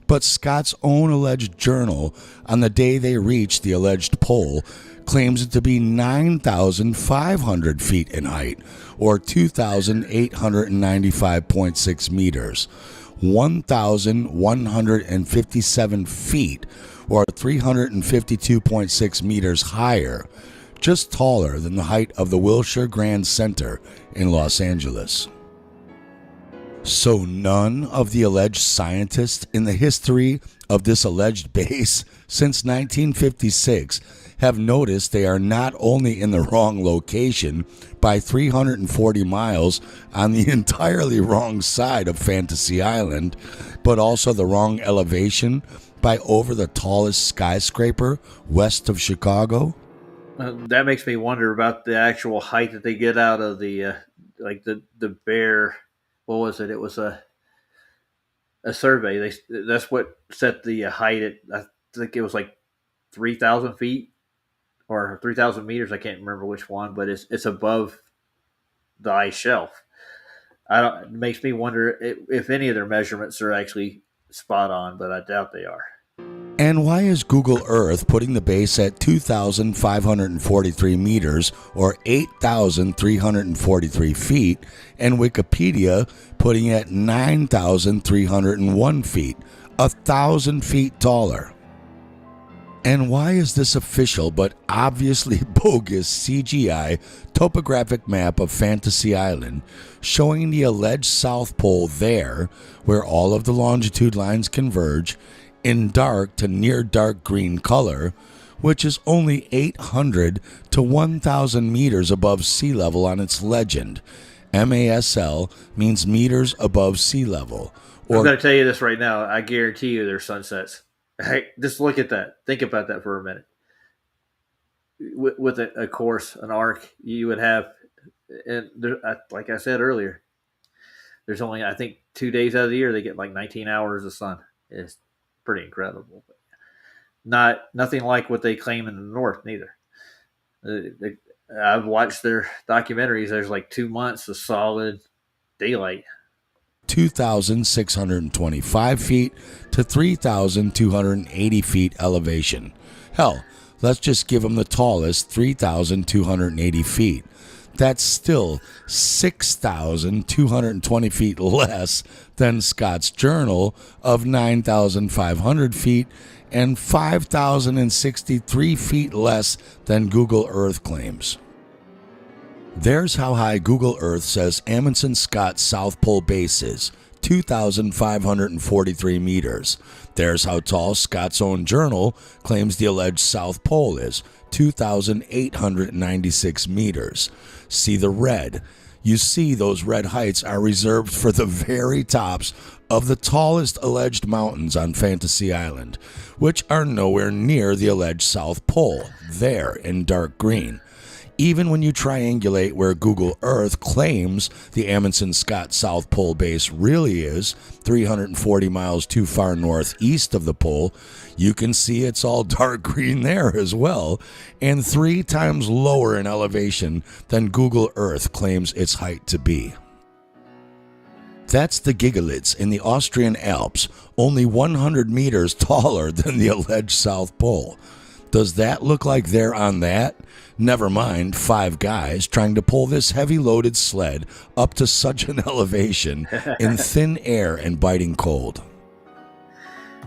But Scott's own alleged journal on the day they reached the alleged pole claims it to be 9,500 feet in height, or 2,895.6 meters, 1,157 feet, or 352.6 meters higher, just taller than the height of the Wilshire Grand Center in Los Angeles. So none of the alleged scientists in the history of this alleged base since 1956 have noticed they are not only in the wrong location by 340 miles on the entirely wrong side of Fantasy Island, but also the wrong elevation by over the tallest skyscraper west of Chicago. That makes me wonder about the actual height that they get out of the the bear. What was it? It was a survey. That's what set the height at. I think it was like 3,000 feet or 3,000 meters. I can't remember which one, but it's above the ice shelf. It makes me wonder if any of their measurements are actually spot on, but I doubt they are. And why is Google Earth putting the base at 2,543 meters or 8,343 feet, and Wikipedia putting it at 9,301 feet, 1,000 feet taller? And why is this official but obviously bogus CGI topographic map of Fantasy Island showing the alleged South Pole there, where all of the longitude lines converge, in dark to near dark green color, which is only 800 to 1,000 meters above sea level on its legend? MASL means meters above sea level. I'm going to tell you this right now. I guarantee you there's sunsets. Hey, just look at that. Think about that for a minute. With a course, an arc, you would have, and there, like I said earlier, there's only, I think, 2 days out of the year they get like 19 hours of sun. It's pretty incredible. Nothing like what they claim in the north, neither. I've watched their documentaries. There's like 2 months of solid daylight. 2,625 feet to 3,280 feet elevation. Hell, let's just give them the tallest 3,280 feet. That's still 6,220 feet less than Scott's Journal of 9,500 feet and 5,063 feet less than Google Earth claims. There's how high Google Earth says Amundsen Scott South Pole base is, 2,543 meters. There's how tall Scott's own journal claims the alleged South Pole is, 2,896 meters. See the red. You see those red heights are reserved for the very tops of the tallest alleged mountains on Fantasy Island, which are nowhere near the alleged South Pole, there in dark green. Even when you triangulate where Google Earth claims the Amundsen Scott South Pole base really is, 340 miles too far northeast of the pole, you can see it's all dark green there as well, and 3 times lower in elevation than Google Earth claims its height to be. That's the Gigalits in the Austrian Alps, only 100 meters taller than the alleged South Pole. Does that look like they're on that? Never mind 5 guys trying to pull this heavy-loaded sled up to such an elevation in thin air and biting cold.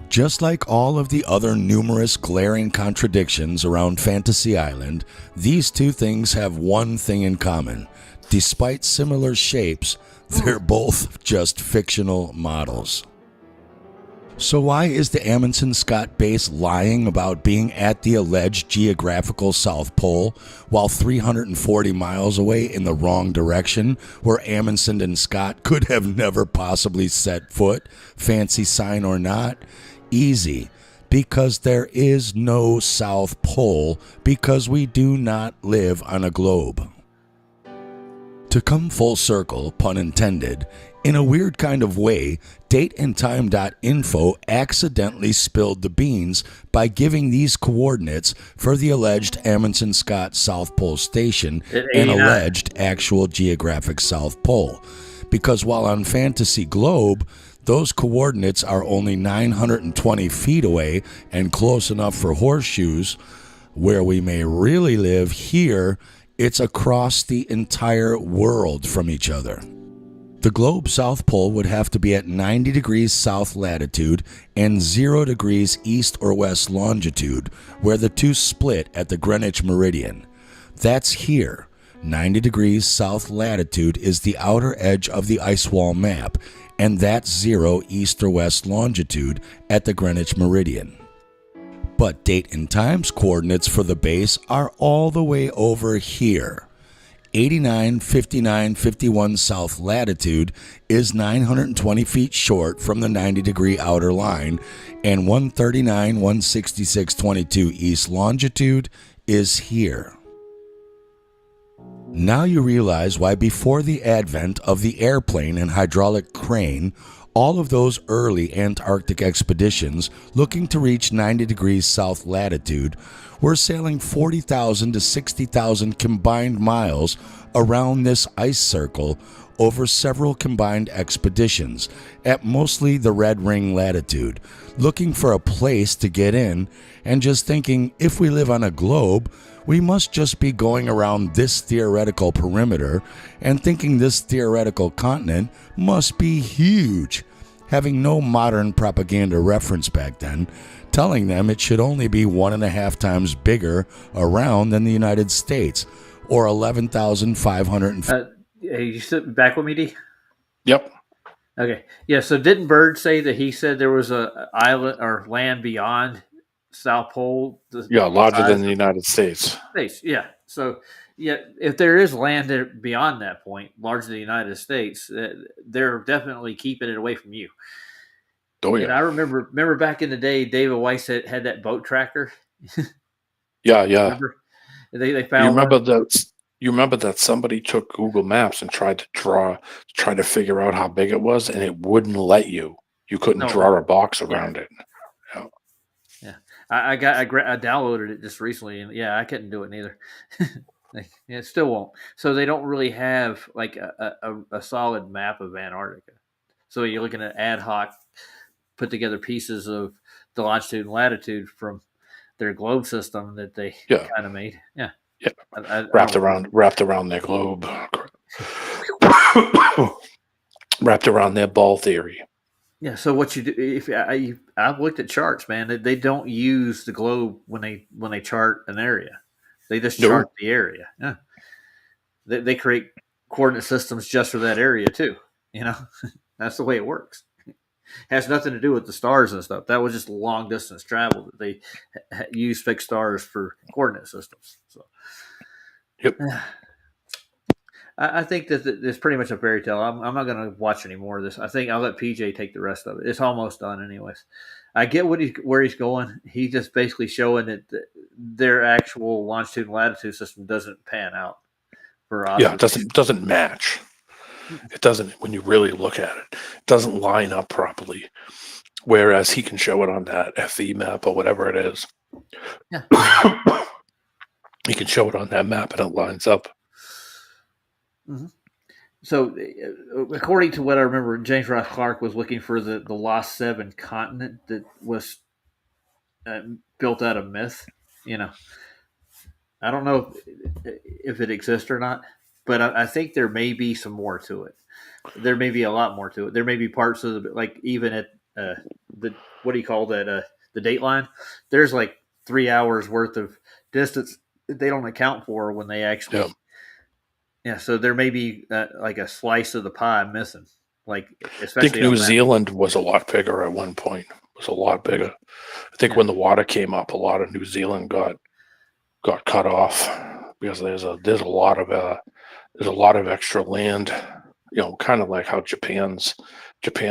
Just like all of the other numerous glaring contradictions around Fantasy Island, these two things have one thing in common. Despite similar shapes, they're both just fictional models. So why is the Amundsen Scott base lying about being at the alleged geographical South Pole while 340 miles away in the wrong direction where Amundsen and Scott could have never possibly set foot, fancy sign or not? Easy. Because there is no South Pole, because we do not live on a globe. To come full circle, pun intended, in a weird kind of way, dateandtime.info accidentally spilled the beans by giving these coordinates for the alleged Amundsen Scott South Pole Station an alleged actual geographic South Pole. Because while on Fantasy Globe, those coordinates are only 920 feet away and close enough for horseshoes, where we may really live here, it's across the entire world from each other. The globe South Pole would have to be at 90 degrees south latitude and 0 degrees east or west longitude, where the two split at the Greenwich meridian. That's here. 90 degrees south latitude is the outer edge of the ice wall map, and that's 0 east or west longitude at the Greenwich meridian. But date and time's coordinates for the base are all the way over here. 89, 59, 51 south latitude is 920 feet short from the 90 degree outer line, and 139, 166, 22 east longitude is here. Now you realize why before the advent of the airplane and hydraulic crane, All of those early Antarctic expeditions looking to reach 90 degrees south latitude were sailing 40,000 to 60,000 combined miles around this ice circle over several combined expeditions at mostly the Red Ring latitude, looking for a place to get in and just thinking, if we live on a globe, we must just be going around this theoretical perimeter and thinking this theoretical continent must be huge, having no modern propaganda reference back then, telling them it should only be 1.5 times bigger around than the United States, or 11,500. Hey, you sit back with me, D? Yep. Okay. Yeah, so didn't Byrd say that he said there was a island or land beyond South Pole? Larger than the United States. Yeah. So, yeah, if there is land beyond that point, larger than the United States, they're definitely keeping it away from you. Oh, yeah. And I remember back in the day, David Weiss had that boat tracker. Yeah. Remember? They found You remember that somebody took Google Maps and tried to figure out how big it was, and it wouldn't let you. You couldn't draw a box around it. Yeah. I downloaded it just recently, and I couldn't do it neither. It still won't. So they don't really have like a solid map of Antarctica. So you're looking at ad hoc, put together pieces of the longitude and latitude from their globe system that they kind of made. Yeah. Yeah, wrapped around their globe, wrapped around their ball theory. Yeah. So what you do? I've looked at charts, man. They don't use the globe when they chart an area. They just chart the area. Yeah. They create coordinate systems just for that area too. That's the way it works. It has nothing to do with the stars and stuff. That was just long distance travel that they use fixed stars for coordinate systems. So. Yep. I think that it's pretty much a fairy tale. I'm not going to watch any more of this. I think I'll let PJ take the rest of it. It's almost done, anyways. I get where he's going. He's just basically showing that their actual longitude and latitude system doesn't pan out for us. Yeah, it doesn't match. It doesn't, when you really look at it, it doesn't line up properly. Whereas he can show it on that FE map or whatever it is. Yeah. He can show it on that map and it lines up. Mm-hmm. So, according to what I remember, James Ross Clark was looking for the Lost Seven continent that was built out of myth. I don't know if it exists or not, but I think there may be some more to it. There may be a lot more to it. There may be parts of like even at the what do you call that? The Dateline. There's like 3 hours worth of distance that they don't account for when they actually. Yep. Yeah, so there may be like a slice of the pie missing. Like, especially I think New Zealand was a lot bigger at one point. It was a lot bigger. I think when the water came up, a lot of New Zealand got cut off because there's a lot of extra land. Kind of like how Japan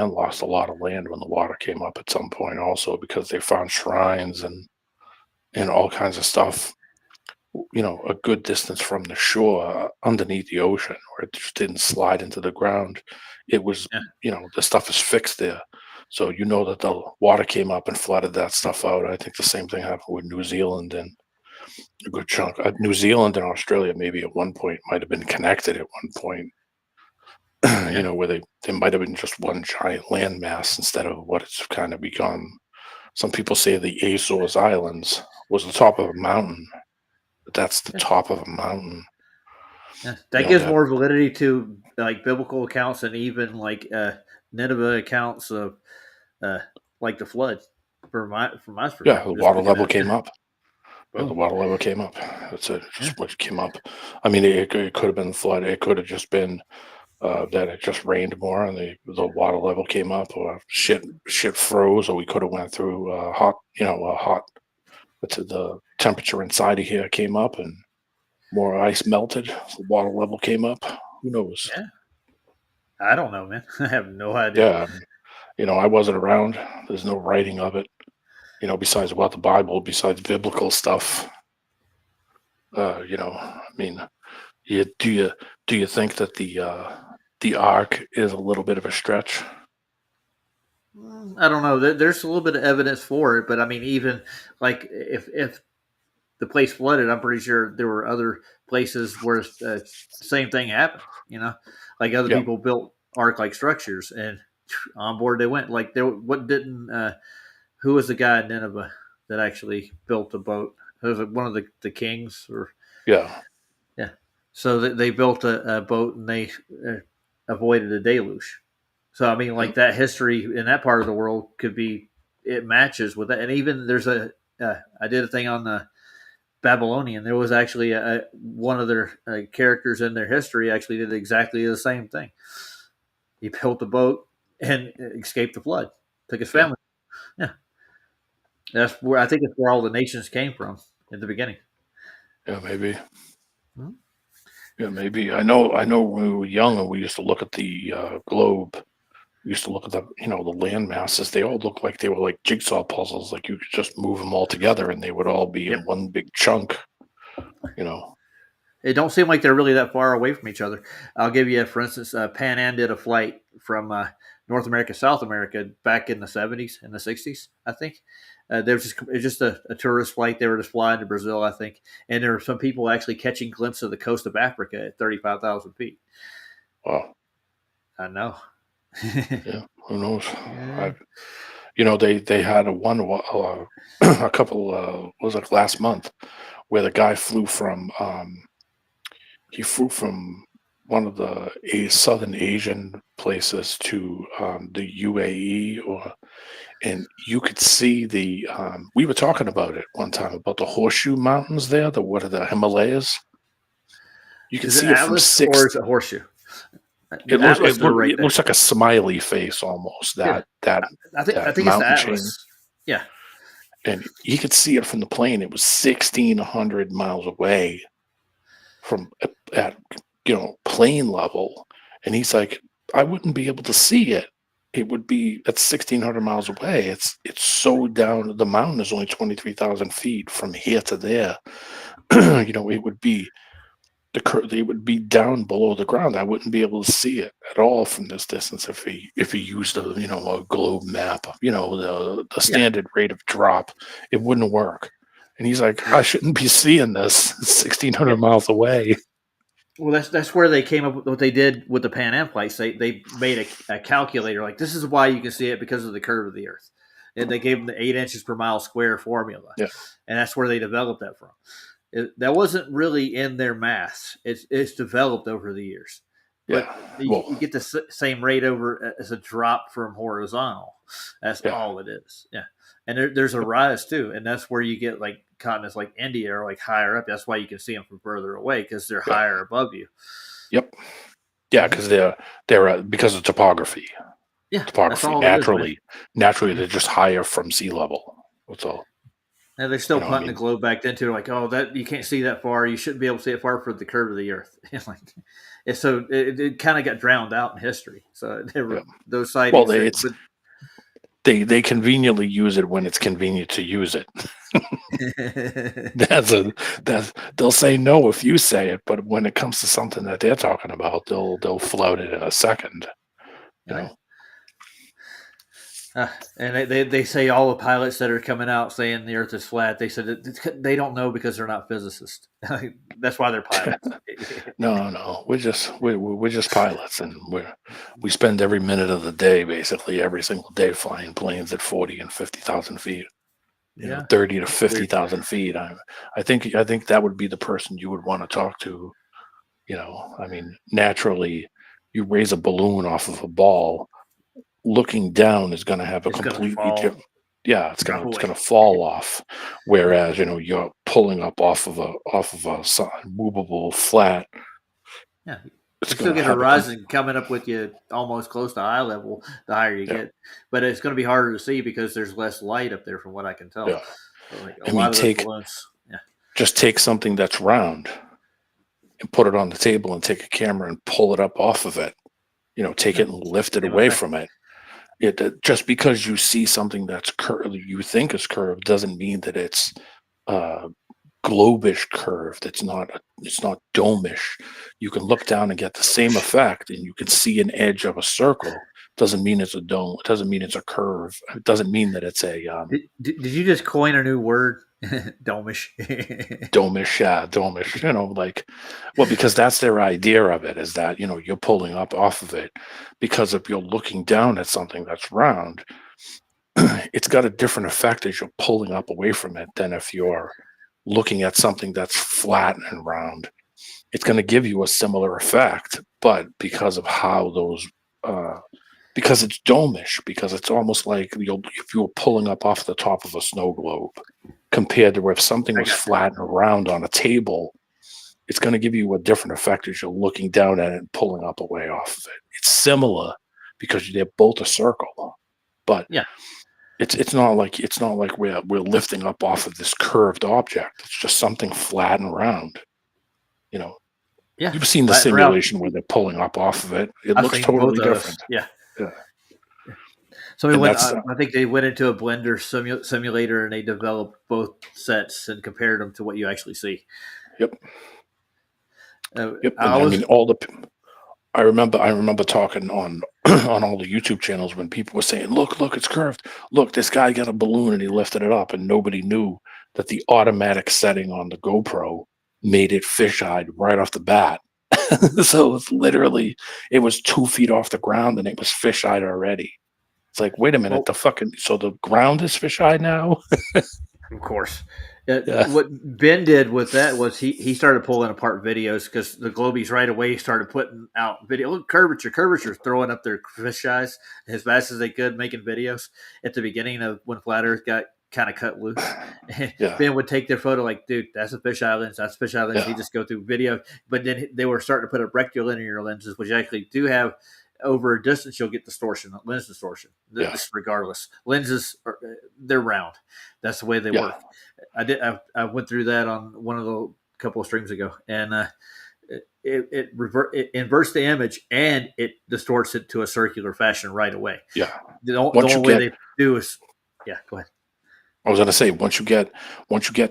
lost a lot of land when the water came up at some point, also because they found shrines and all kinds of stuff. A good distance from the shore underneath the ocean where it just didn't slide into the ground. It was, the stuff is fixed there. So that the water came up and flooded that stuff out. I think the same thing happened with New Zealand and a good chunk. New Zealand and Australia maybe at one point might have been connected at one point, where they might have been just one giant landmass instead of what it's kind of become. Some people say the Azores Islands was the top of a mountain. That's the top of a mountain. Yeah, that gives more validity to like biblical accounts and even like Nineveh accounts of like the flood. From my perspective. Yeah, the water level came up. The water level came up. That's it. Just what came up. I mean, it could have been flood. It could have just been that it just rained more and the water level came up, or shit froze, or we could have went through hot. The temperature inside of here came up and more ice melted. So the water level came up. Who knows? Yeah. I don't know, man. I have no idea. Yeah. I wasn't around. There's no writing of it, besides about the Bible, besides biblical stuff. Do you think that the ark is a little bit of a stretch? I don't know. There's a little bit of evidence for it, but I mean, even like if the place flooded, I'm pretty sure there were other places where the same thing happened. Like other people built ark-like structures, and on board they went. Like who was the guy in Nineveh that actually built a boat? It was one of the kings, or yeah. So they built a boat and they avoided a deluge. So I mean, like that history in that part of the world it matches with that. And even there's I did a thing on the Babylonian. There was actually one of their characters in their history actually did exactly the same thing. He built a boat and escaped the flood. Took his family. Yeah, that's where I think it's where all the nations came from at the beginning. Yeah, maybe. Hmm? Yeah, maybe. I know. When we were young, and we used to look at the globe. We used to look at the land masses. They all looked like they were like jigsaw puzzles. Like you could just move them all together, and they would all be in one big chunk. It don't seem like they're really that far away from each other. I'll give you, for instance, Pan Am did a flight from North America, South America back in the 70s and the 60s, I think. There was just a tourist flight. They were just flying to Brazil, I think. And there were some people actually catching glimpses of the coast of Africa at 35,000 feet. Wow. I know. Yeah, who knows? Yeah. They had a couple, was it last month, where the guy flew from one of the Southern Asian places to the UAE, and you could see we were talking about it one time about the Horseshoe Mountains there, the Himalayas. You can see it from six. Or is it Horseshoe? It looks like a smiley face almost. I think it's the Atlas. Yeah. And you could see it from the plane. It was 1,600 miles away from at plane level. And he's like, I wouldn't be able to see it. It would be at 1,600 miles away. It's so down. The mountain is only 23,000 feet from here to there. It would be they would be down below the ground. I wouldn't be able to see it at all from this distance if he used a globe map. The standard rate of drop, it wouldn't work. And he's like, I shouldn't be seeing this 1,600 miles away. Well, that's where they came up with what they did with the Pan Am flights. They made a calculator, like this is why you can see it because of the curve of the Earth. And they gave them the 8 inches per mile square formula. Yeah. And that's where they developed that from. That wasn't really in their maths. It's developed over the years. But you get the same rate over as a drop from horizontal. That's all it is. Yeah. And there's a rise too. And that's where you get like continents like India or like higher up. That's why you can see them from further away because they're higher above you. Yep. Yeah, because they're because of topography. Yeah. Topography naturally they're just higher from sea level. That's all. And they're still punting the globe back into like, oh, that you can't see that far. You shouldn't be able to see it far for the curve of the Earth. So it kind of got drowned out in history. So those sightings. Well, they conveniently use it when it's convenient to use it. They'll say no if you say it, but when it comes to something that they're talking about, they'll flout it in a second. And they say all the pilots that are coming out saying the Earth is flat, they said they don't know because they're not physicists. That's why they're pilots. No, we're just pilots, and we spend every minute of the day, basically every single day, flying planes at 40 and 50,000 feet. 30 to 50,000 feet. I think that would be the person you would want to talk to. Naturally, you raise a balloon off of a ball. Looking down is going to have a completely different. Yeah, it's going to fall off. Whereas you're pulling up off of a movable flat. Yeah, you still get a horizon coming up with you almost close to eye level. The higher you get, but it's going to be harder to see because there's less light up there, from what I can tell. Yeah. So just take something that's round and put it on the table, and take a camera and pull it up off of it. Take it and lift it away from it. Just because you see something that's you think is curved doesn't mean that it's globish curved. It's not domish. You can look down and get the same effect, and you can see an edge of a circle, Doesn't mean it's a dome. It doesn't mean it's a curve. It doesn't mean that it's a. Did you just coin a new word? Domish. Domish, yeah, domish. Well, because that's their idea of it, is that you're pulling up off of it, because if you're looking down at something that's round, it's got a different effect as you're pulling up away from it than if you're looking at something that's flat and round. It's going to give you a similar effect, but because of how those, because it's domish, because it's almost like if you were pulling up off the top of a snow globe, compared to if something was flat and round on a table, it's going to give you a different effect as you're looking down at it and pulling up away off of it. It's similar because they're both a circle, but yeah. It's not like we're lifting up off of this curved object. It's just something flat and round. Yeah. You've seen the simulation where they're pulling up off of it. It looks totally different. Yeah. So I think they went into a Blender simulator and they developed both sets and compared them to what you actually see. Yep. I remember talking on on all the YouTube channels when people were saying, look, it's curved. Look, this guy got a balloon and he lifted it up, and nobody knew that the automatic setting on the GoPro made it fisheyed right off the bat. So it was 2 feet off the ground and it was fisheyed already. It's like, wait a minute, so the ground is fisheye now? Of course. What Ben did with that was he started pulling apart videos, because the Globies right away started putting out video. Look, curvature, throwing up their fisheyes as fast as they could, making videos at the beginning of when Flat Earth got kind of cut loose. Ben would take their photo like, dude, that's a fisheye lens. That's a fisheye lens. He just go through video. But then they were starting to put up rectilinear lenses, which actually do have, over a distance, you'll get lens distortion. Regardless, lenses they're round. That's the way they work. I went through that on one of the couple of streams ago, and it inverts the image and it distorts it to a circular fashion right away. Yeah. The only way they do is, go ahead. I was going to say, once you get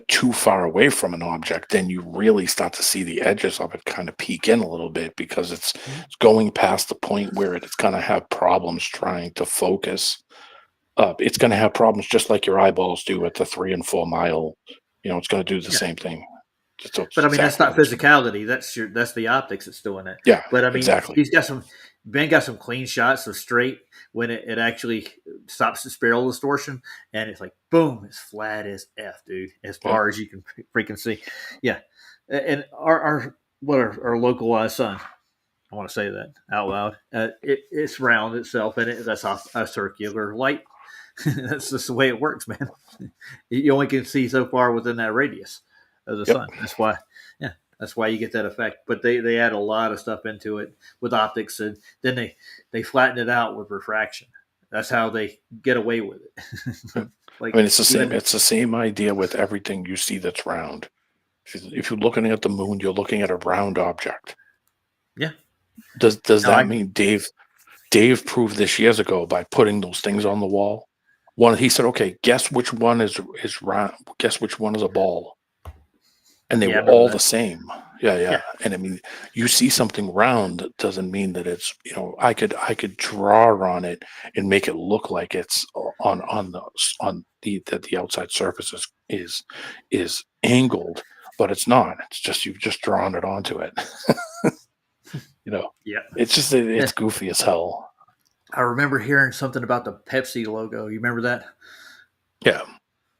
too far away from an object, then you really start to see the edges of it kind of peek in a little bit, because it's going past the point where it's going to have problems trying to focus. It's going to have problems just like your eyeballs do at the 3 and 4 mile. It's going to do the same thing. But I mean, that's not physicality. That's the optics that's doing it. Yeah, but I mean, exactly. Ben got some clean shots of straight when it actually stops the spiral distortion, and it's like, boom, it's flat as F, dude, as far as you can freaking see. Yeah. And our localized sun, I want to say that out loud, it's round itself, and that's a circular light. That's just the way it works, man. You only can see so far within that radius of the sun. That's why you get that effect. But they add a lot of stuff into it with optics, and then they flatten it out with refraction. That's how they get away with it. It's the same. It's the same idea with everything you see that's round. If you're looking at the moon, you're looking at a round object. Yeah. Does that mean Dave proved this years ago by putting those things on the wall? He said, okay, guess which one is round. Guess which one is a ball. And they were all the same. Yeah. And I mean, you see something round doesn't mean that it's, I could draw on it and make it look like it's on the outside surface is angled, but it's not. It's just you've just drawn it onto it. It's just it's goofy as hell. I remember hearing something about the Pepsi logo. You remember that? Yeah.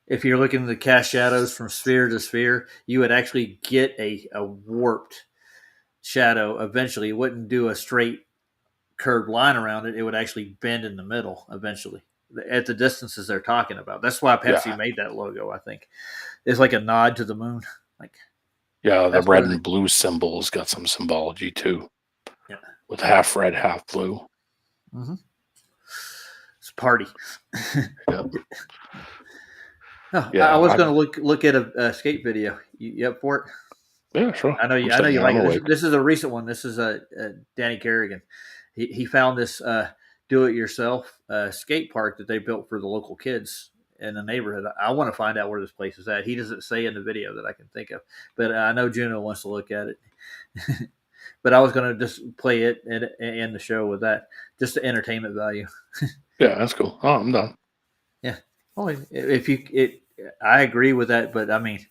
If you're looking at the cast shadows from sphere to sphere, you would actually get a warped shadow eventually. It wouldn't do a straight curved line around it. It would actually bend in the middle eventually at the distances they're talking about. That's why Pepsi made that logo, I think. It's like a nod to the moon. The red and blue symbol's got some symbology too. Yeah. With half red, half blue. Mm-hmm. It's a party. I was going to look at a skate video. You up for it? Yeah, sure. I know you like it. This is a recent one. This is Danny Kerrigan. He found this do-it-yourself skate park that they built for the local kids in the neighborhood. I want to find out where this place is at. He doesn't say in the video that I can think of, but I know Juno wants to look at it. But I was going to just play it and end the show with that, just the entertainment value. Yeah, that's cool. Oh, I'm done. Yeah. Well, I agree with that, but I mean,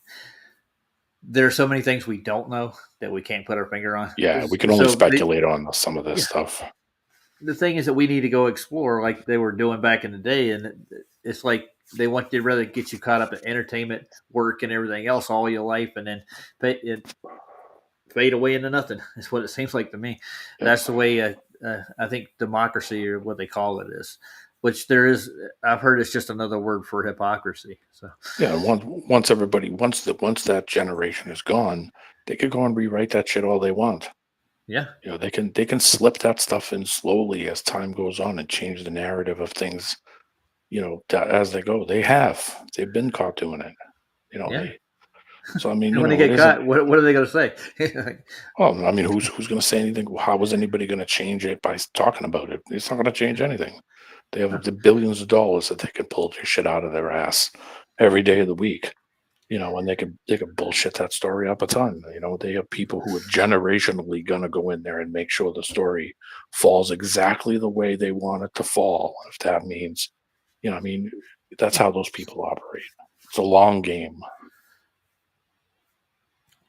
there are so many things we don't know that we can't put our finger on. Yeah, we can only speculate on some of this stuff. The thing is that we need to go explore like they were doing back in the day, and it's like they want to rather get you caught up in entertainment, work, and everything else all your life, and then fade away into nothing. That's what it seems like to me. Yeah. That's the way I think democracy, or what they call it, is. Which there is, I've heard it's just another word for hypocrisy. So yeah, once that generation is gone, they could go and rewrite that shit all they want. Yeah, they can slip that stuff in slowly as time goes on and change the narrative of things. As they go, they've been caught doing it. Yeah. So I mean, when they get caught, what are they going to say? Well, I mean, who's going to say anything? How is anybody going to change it by talking about it? It's not going to change anything. They have the billions of dollars that they can pull their shit out of their ass every day of the week, and they can bullshit that story up a ton. They have people who are generationally going to go in there and make sure the story falls exactly the way they want it to fall. If that means, that's how those people operate. It's a long game.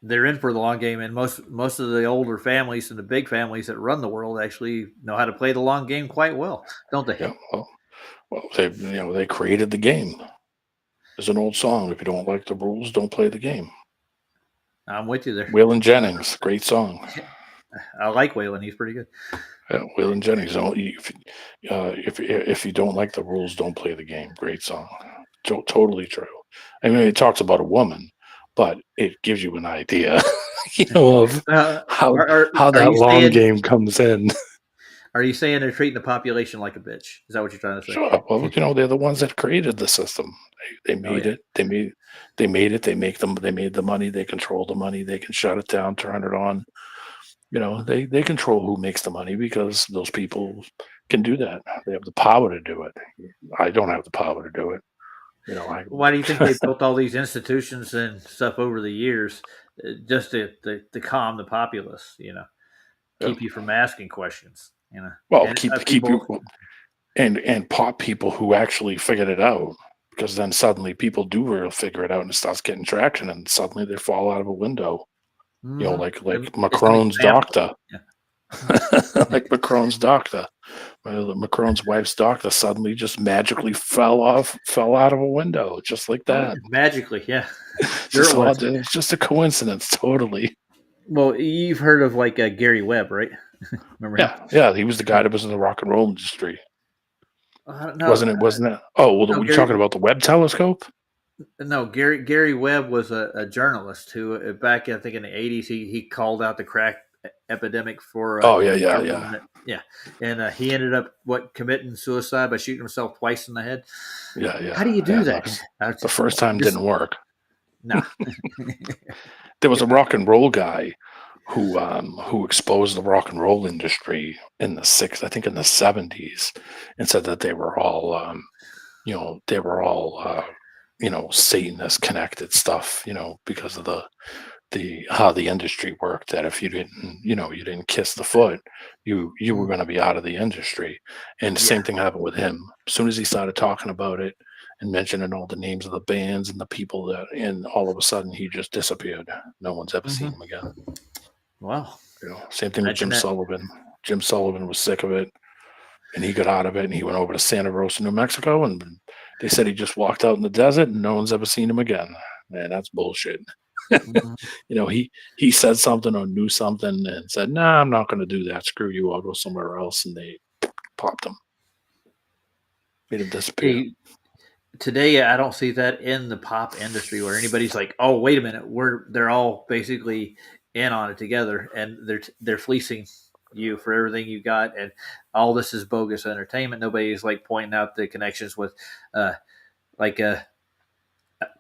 They're in for the long game, and most of the older families and the big families that run the world actually know how to play the long game quite well, don't they? Yeah, well, they created the game. There's an old song: "If you don't like the rules, don't play the game." I'm with you there. Waylon Jennings, great song. I like Waylon; he's pretty good. Yeah, Waylon Jennings. If you don't like the rules, don't play the game. Great song. Totally true. I mean, it talks about a woman, but it gives you an idea, of how that long game comes in. Are you saying they're treating the population like a bitch? Is that what you're trying to say? Sure. Well, they're the ones that created the system. They made it. They made it. They made the money. They control the money. They can shut it down, turn it on. They control who makes the money because those people can do that. They have the power to do it. I don't have the power to do it. Why do you think they built all these institutions and stuff over the years, just to calm the populace? Keep you from asking questions. Well, keep people and pop people who actually figured it out, because then suddenly people do really figure it out and it starts getting traction, and suddenly they fall out of a window. Like Macron's doctor. Yeah. Like Macron's doctor. Macron's wife's doctor suddenly just magically fell out of a window, just like that. Magically, yeah. It's just a coincidence, totally. Well, you've heard of Gary Webb, right? Remember him? Yeah. He was the guy that was in the rock and roll industry. No, wasn't it? Oh, well, were you talking about the Webb telescope? No, Gary Webb was a journalist who, back I think in the 80s, he called out the crack epidemic for. Yeah, and he ended up committing suicide by shooting himself twice in the head. Yeah. How do you do that? The first time didn't work. No. There was a rock and roll guy who exposed the rock and roll industry in the 70s, and said that they were all Satanist connected stuff, because of the how the industry worked, that if you didn't kiss the foot, you were going to be out of the industry. And the same thing happened with him. As soon as he started talking about it and mentioning all the names of the bands and the people and all of a sudden he just disappeared. No one's ever seen him again. Wow. Same thing with Jim Sullivan. Jim Sullivan was sick of it, and he got out of it, and he went over to Santa Rosa, New Mexico, and they said he just walked out in the desert and no one's ever seen him again. Man, that's bullshit. He said something or knew something and said, "Nah, I'm not going to do that. Screw you. I'll go somewhere else." And they popped him. Made him disappear. Today, I don't see that in the pop industry where anybody's like, "Oh, wait a minute, they're all basically in on it together, and they're fleecing you for everything you got, and all this is bogus entertainment." Nobody's pointing out the connections with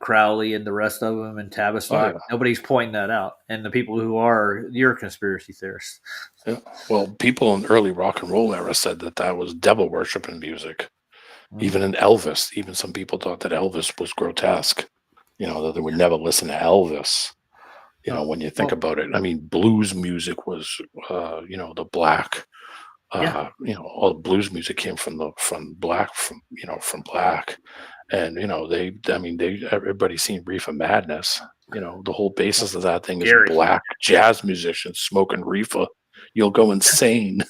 Crowley and the rest of them and Tavistock. Oh, yeah. Nobody's pointing that out, and the people who are, you're conspiracy theorists. Yeah. Well, people in the early rock and roll era said that was devil worshiping music. Even in Elvis, even some people thought that Elvis was grotesque. That they would never listen to Elvis. You know, when you think about it, I mean, blues music was, the black. All the blues music came from black, from black, and everybody's seen Reefer Madness. The whole basis of that thing is black jazz musicians smoking reefer. You'll go insane.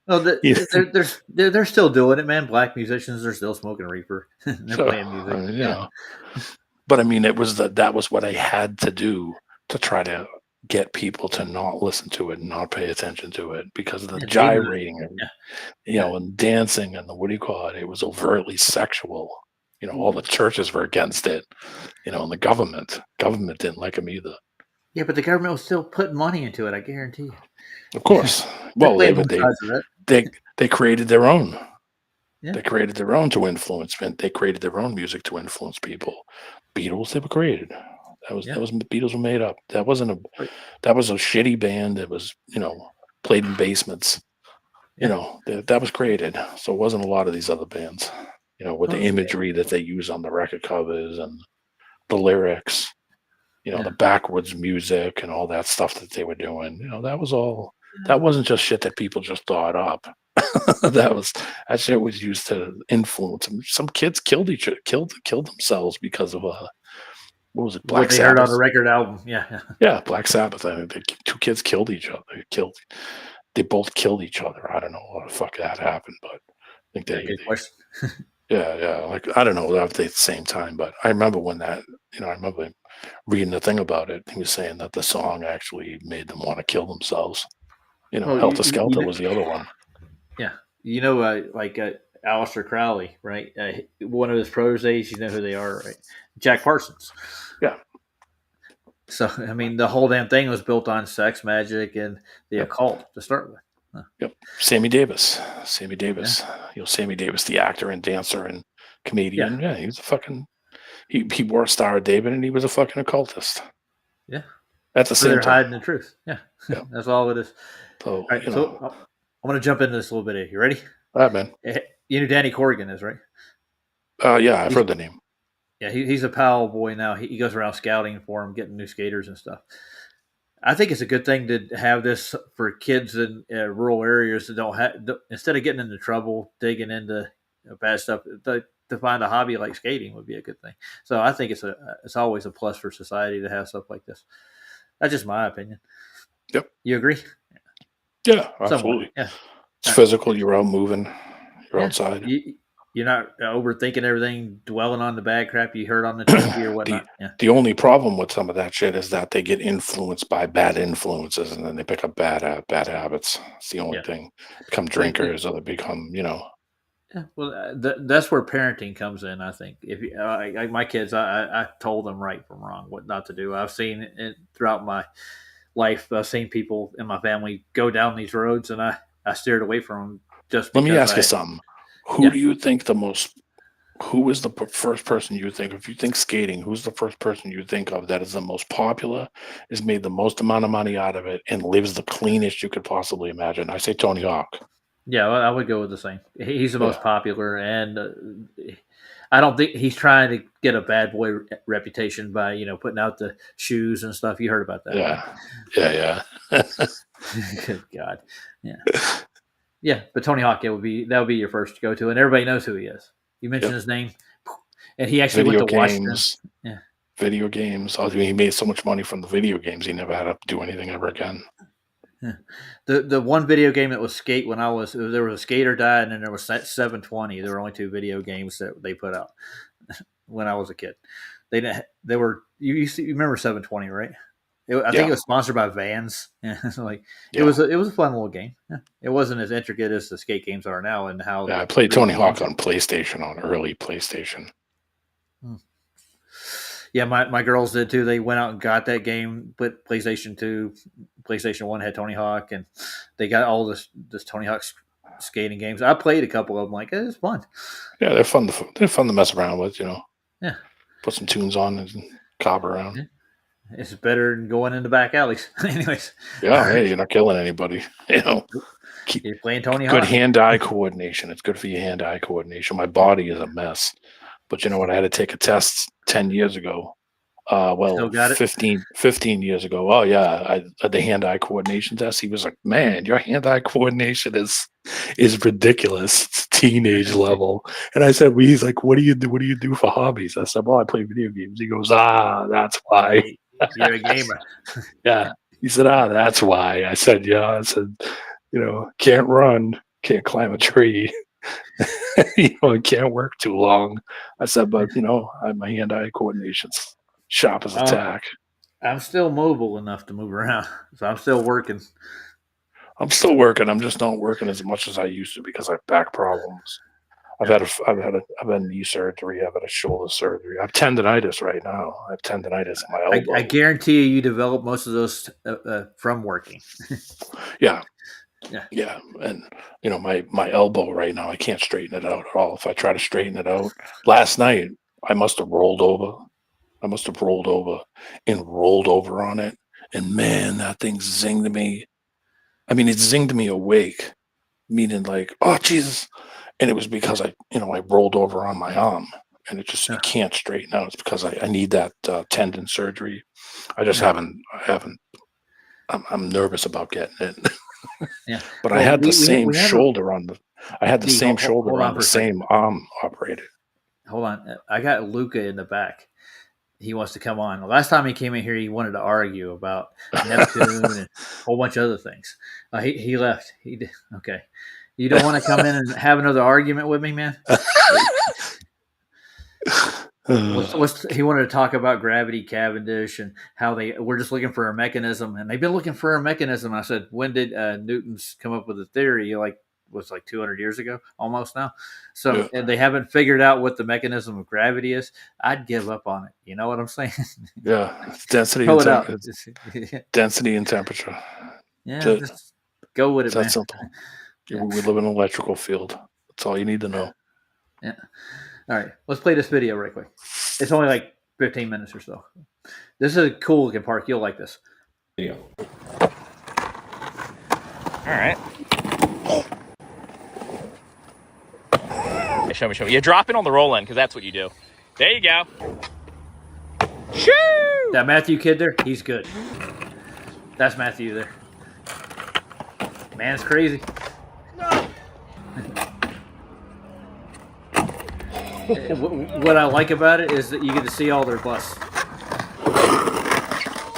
Well, they're still doing it, man. Black musicians are still smoking reefer. They're playing music. But I mean, that was what I had to do to try to get people to not listen to it and not pay attention to it because of the gyrating and and dancing and it was overtly sexual. All the churches were against it, and the government didn't like them either. Yeah, but the government was still putting money into it, I guarantee you. Of course. Well, they created their own. Yeah. They created their own to influence. They created their own music to influence people. Beatles, they were created. That was the Beatles were made up. That was a shitty band that was, played in basements. That was created. So it wasn't a lot of these other bands, with the imagery that they use on the record covers and the lyrics, the backwards music and all that stuff that they were doing. That was all. That wasn't just shit that people just thought up. that shit was used to influence them. Some kids killed themselves because of what was it? Black Sabbath. Heard on a record album. Yeah, Black Sabbath. I think two kids killed each other. They both killed each other. I don't know what the fuck that happened, but I think good question. Like I don't know if they at the same time, but I remember when that. I remember reading the thing about it. He was saying that the song actually made them want to kill themselves. Helter Skelter was the other one. Yeah, like Aleister Crowley, right? One of his proteges, you know who they are, right? Jack Parsons. Yeah. So, I mean, the whole damn thing was built on sex, magic, and the occult to start with. Huh. Yep. Sammy Davis. Sammy Davis, the actor and dancer and comedian. Yeah, he was a fucking. He wore a Star of David, and he was a fucking occultist. Yeah. At the same time. They're hiding the truth. Yeah. That's all it is. So, all right, so I'm going to jump into this a little bit. You ready? All right, man. You know Danny Corrigan is, right? Yeah, I've heard the name. Yeah, he's a Powell boy now. He goes around scouting for him, getting new skaters and stuff. I think it's a good thing to have this for kids in rural areas that don't have, instead of getting into trouble, digging into bad stuff, to find a hobby like skating would be a good thing. So I think it's always a plus for society to have stuff like this. That's just my opinion. Yep. You agree? Yeah, absolutely. Yeah. It's physical. You're out moving. You're outside. You're not overthinking everything, dwelling on the bad crap you heard on the TV or whatnot. The only problem with some of that shit is that they get influenced by bad influences, and then they pick up bad habits. It's the only thing. Become drinkers, or they become, Yeah, well, that's where parenting comes in. I think if you, like my kids, I told them right from wrong, what not to do. I've seen it throughout my life. I've seen people in my family go down these roads, and I steered away from them. Just let me ask you something. Who do you think who is the first person you think, if you think skating, who's the first person you think of that is the most popular, has made the most amount of money out of it, and lives the cleanest you could possibly imagine? I say Tony Hawk. Yeah, well, I would go with the same. He's the most popular, and I don't think he's trying to get a bad boy reputation by, putting out the shoes and stuff. You heard about that. Yeah. Good God. Yeah. Yeah, but Tony Hawk, that would be your first to go to, and everybody knows who he is. You mentioned his name, and he actually went to Washington. Yeah. Video games. He made so much money from the video games, he never had to do anything ever again. Yeah. The one video game that was skate when there was a Skater died, and then there was 720. There were only two video games that they put out when I was a kid. They were you remember 720, right? I think it was sponsored by Vans. It was a fun little game. Yeah. It wasn't as intricate as the skate games are now, and how. Yeah, I played Tony Hawk on PlayStation, on early PlayStation. Yeah, my girls did too. They went out and got that game, but PlayStation 2, PlayStation 1 had Tony Hawk, and they got all this Tony Hawk skating games. I played a couple of them. It's fun. Yeah, they're fun. They're fun to mess around with. Yeah. Put some tunes on and cob around. Yeah. It's better than going into back alleys. Anyways. Yeah, hey, you're not killing anybody. You're playing Tony Hawk. Good hand-eye coordination. It's good for your hand-eye coordination. My body is a mess. But you know what? I had to take a test 10 years ago Well, 15 years ago. Oh yeah, the hand-eye coordination test. He was like, "Man, your hand-eye coordination is ridiculous. It's teenage level." And I said, "Well," he's like, "What do you do? What do you do for hobbies?" I said, "Well, I play video games." He goes, that's why." You're a gamer. Yeah. He said, that's why. I said, yeah. I said, can't run, can't climb a tree. It can't work too long. I said, but my hand-eye coordination's sharp as a tack. I'm still mobile enough to move around, so I'm still working. I'm still working. I'm just not working as much as I used to because I have back problems. I've had knee surgery. I've had a shoulder surgery. I have tendonitis right now. I have tendonitis in my elbow. I guarantee you develop most of those from working. Yeah. And my elbow right now, I can't straighten it out at all. If I try to straighten it out, last night I must have rolled over. and rolled over on it. And man, that thing zinged me. I mean, it zinged me awake, meaning like, oh Jesus. And it was because I rolled over on my arm, and it can't straighten out. It's because I need that tendon surgery. I just haven't. I'm nervous about getting it. Yeah. But I had the same shoulder on the. I had the same shoulder on the same arm operated. Hold on, I got Luca in the back. He wants to come on. The last time he came in here, he wanted to argue about Neptune and a whole bunch of other things. He left. He did. Okay. You don't want to come in and have another argument with me, man? He wanted to talk about gravity, Cavendish, and how we're just looking for a mechanism. And they've been looking for a mechanism. I said, when did Newton's come up with the theory? Was 200 years ago, almost now. So, and they haven't figured out what the mechanism of gravity is. I'd give up on it. You know what I'm saying? Yeah, it's density and temperature. Yeah, just go with it, man. That's simple. We live in an electrical field. That's all you need to know. Yeah. All right. Let's play this video right quick. It's only 15 minutes or so. This is a cool looking park. You'll like this video. All right. Show me. You drop it on the roll-in because that's what you do. There you go. Shoo! That Matthew kid there, he's good. That's Matthew there. Man's crazy. What I like about it is that you get to see all their busts.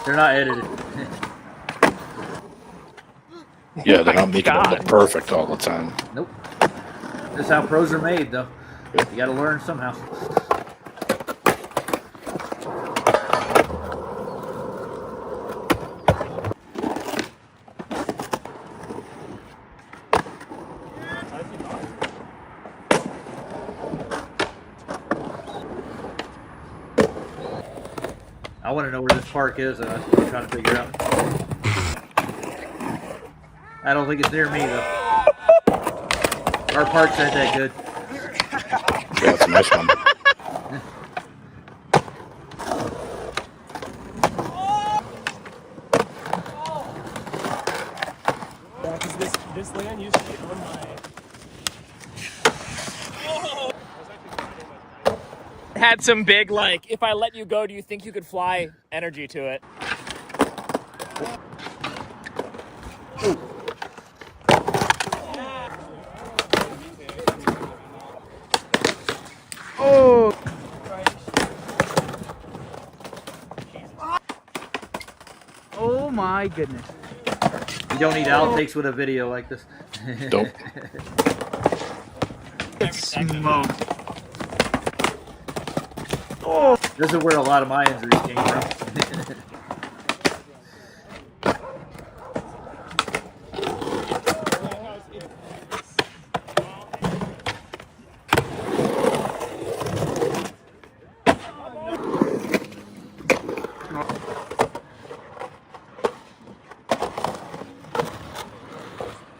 They're not edited. Yeah, they're not making it look perfect all the time. Nope. That's how pros are made, though. You got to learn somehow. I want to know where this park is, and I'm trying to figure out. I don't think it's near me, though. Our park's not that good. Yeah, it's a nice one. This land used to be owned by... Had some big, if I let you go, do you think you could fly energy to it? Oh! Oh my goodness. You don't need outtakes with a video like this. Nope. It's smoked. Oh. This is where a lot of my injuries came from.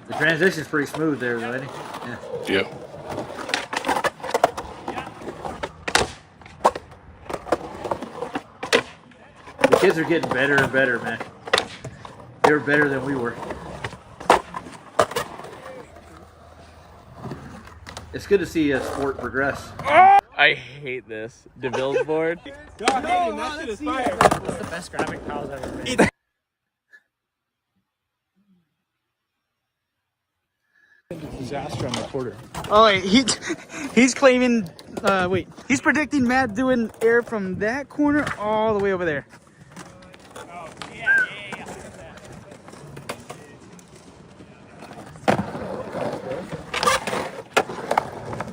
The transition's pretty smooth there, though, isn't it? Yeah. The kids are getting better and better, man. They're better than we were. It's good to see a sport progress. I hate this. DeVille's board. That shit is fire. That's the best graphic pals I've ever made. Disaster on the quarter. Oh wait, he's claiming. Wait, he's predicting Matt doing air from that corner all the way over there. Oh yeah.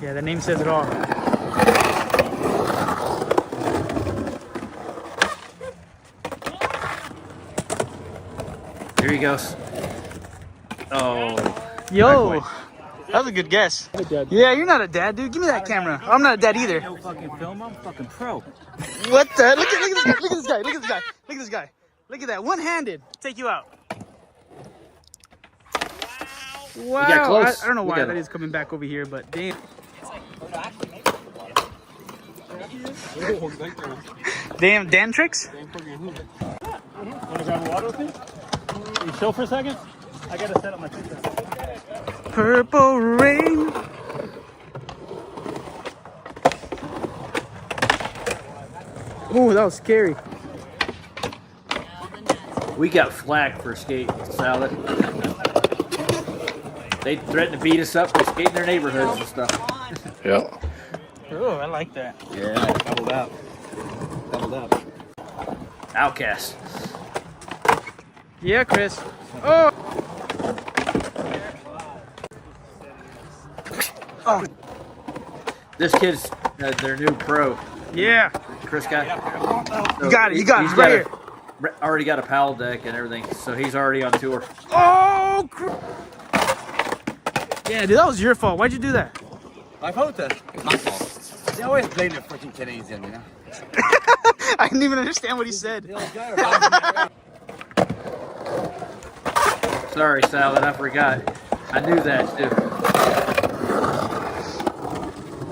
Yeah, the name says it all. Here he goes. Oh. Yo, that was a good guess. Yeah, you're not a dad, dude. Give me that camera. I'm not a dad either. No fucking film. I'm fucking pro. What the? Look at this guy. Look at this guy. Look at this guy. Look at this guy. Look at that. One-handed. Take you out. Wow. You got close. I don't know why that is coming back over here, but damn. Damn, Dan tricks? Want to grab a water with me? Can you chill for a second? I gotta set up my picture. Purple rain. Oh, that was scary. We got flack for skate salad. They threatened to beat us up for skating their neighborhoods and stuff. Yeah. Oh, I like that. Yeah, doubled up. Doubled up. Outcast. Yeah, Chris. Oh. Oh. This kid's their new pro. Yeah. Chris guy. You got it. You got it. Right here. Already got a PAL deck and everything, so he's already on tour. Oh. Yeah, dude, that was your fault. Why'd you do that? My fault. My fault. They always blame the freaking Canadian, you know. I didn't even understand what he said. Sorry, Salad, I forgot. I knew that too.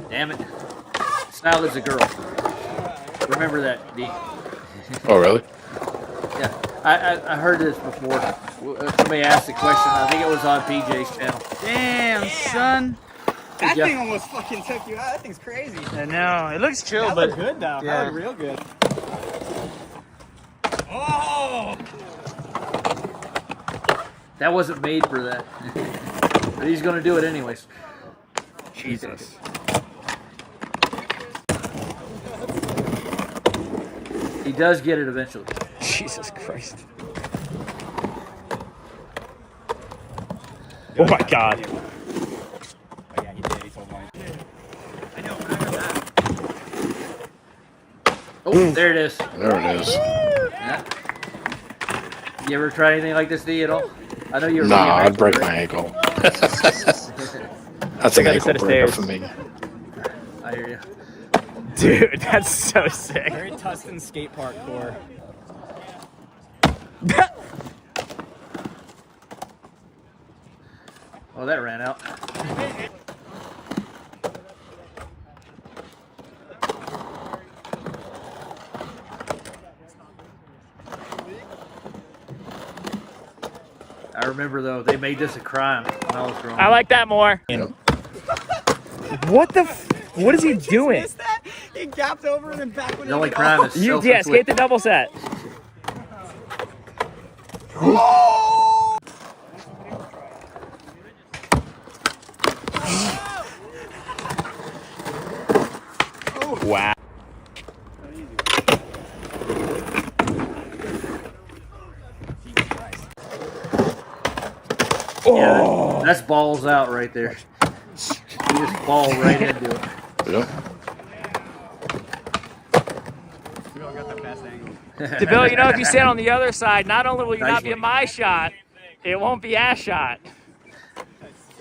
Damn it. Salad's a girl. Remember that, D. Oh, really? Yeah. I heard this before. Somebody asked the question. I think it was on PJ's channel. Damn, son. That thing almost fucking took you out. That thing's crazy. I know. It looks chill, that but looked good though. Yeah. That looked real good. Oh! That wasn't made for that. But he's going to do it anyways. Jesus. He does get it eventually. Jesus Christ. Oh my God. Oh, yeah, he did. He told mine. I know. Oh, there it is. There it is. Yeah. You ever try anything like this, D, at all? I know you're. Nah, I'd break my ankle. That's an ankle breaker for me. I hear you. Dude, that's so sick. Very Tustin skate park core. Oh, that ran out. I remember though, they made this a crime when I was growing up. I like that more. What the? What is he doing? He gapped over and then back when The only crime is Yeah, skate the double set. Wow. Yeah, that's balls out right there. You just ball right into it. Yeah. DeVille, you know, if you stand on the other side, not only will you not be a my shot, it won't be a shot.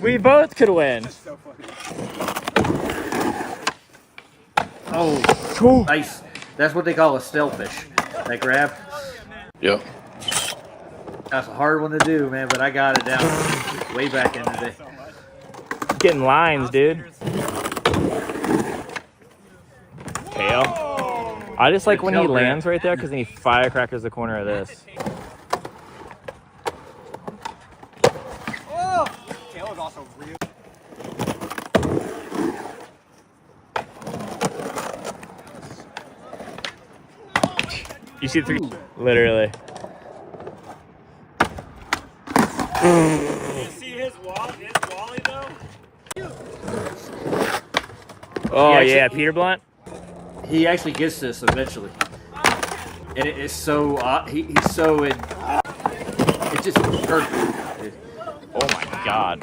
We both could win. Oh, nice. That's what they call a stillfish. That grab. Yep. That's a hard one to do, man, but I got it down way back in the day. Getting lines, dude. Tail. I just like when he lands right there because then he firecrackers the corner of this. Oh! Tail is also real. You see 3, literally. You see his volley though? Oh yeah, Peter Blunt. He actually gets this eventually, and it is so he's so in. It's just perfect. Oh my god.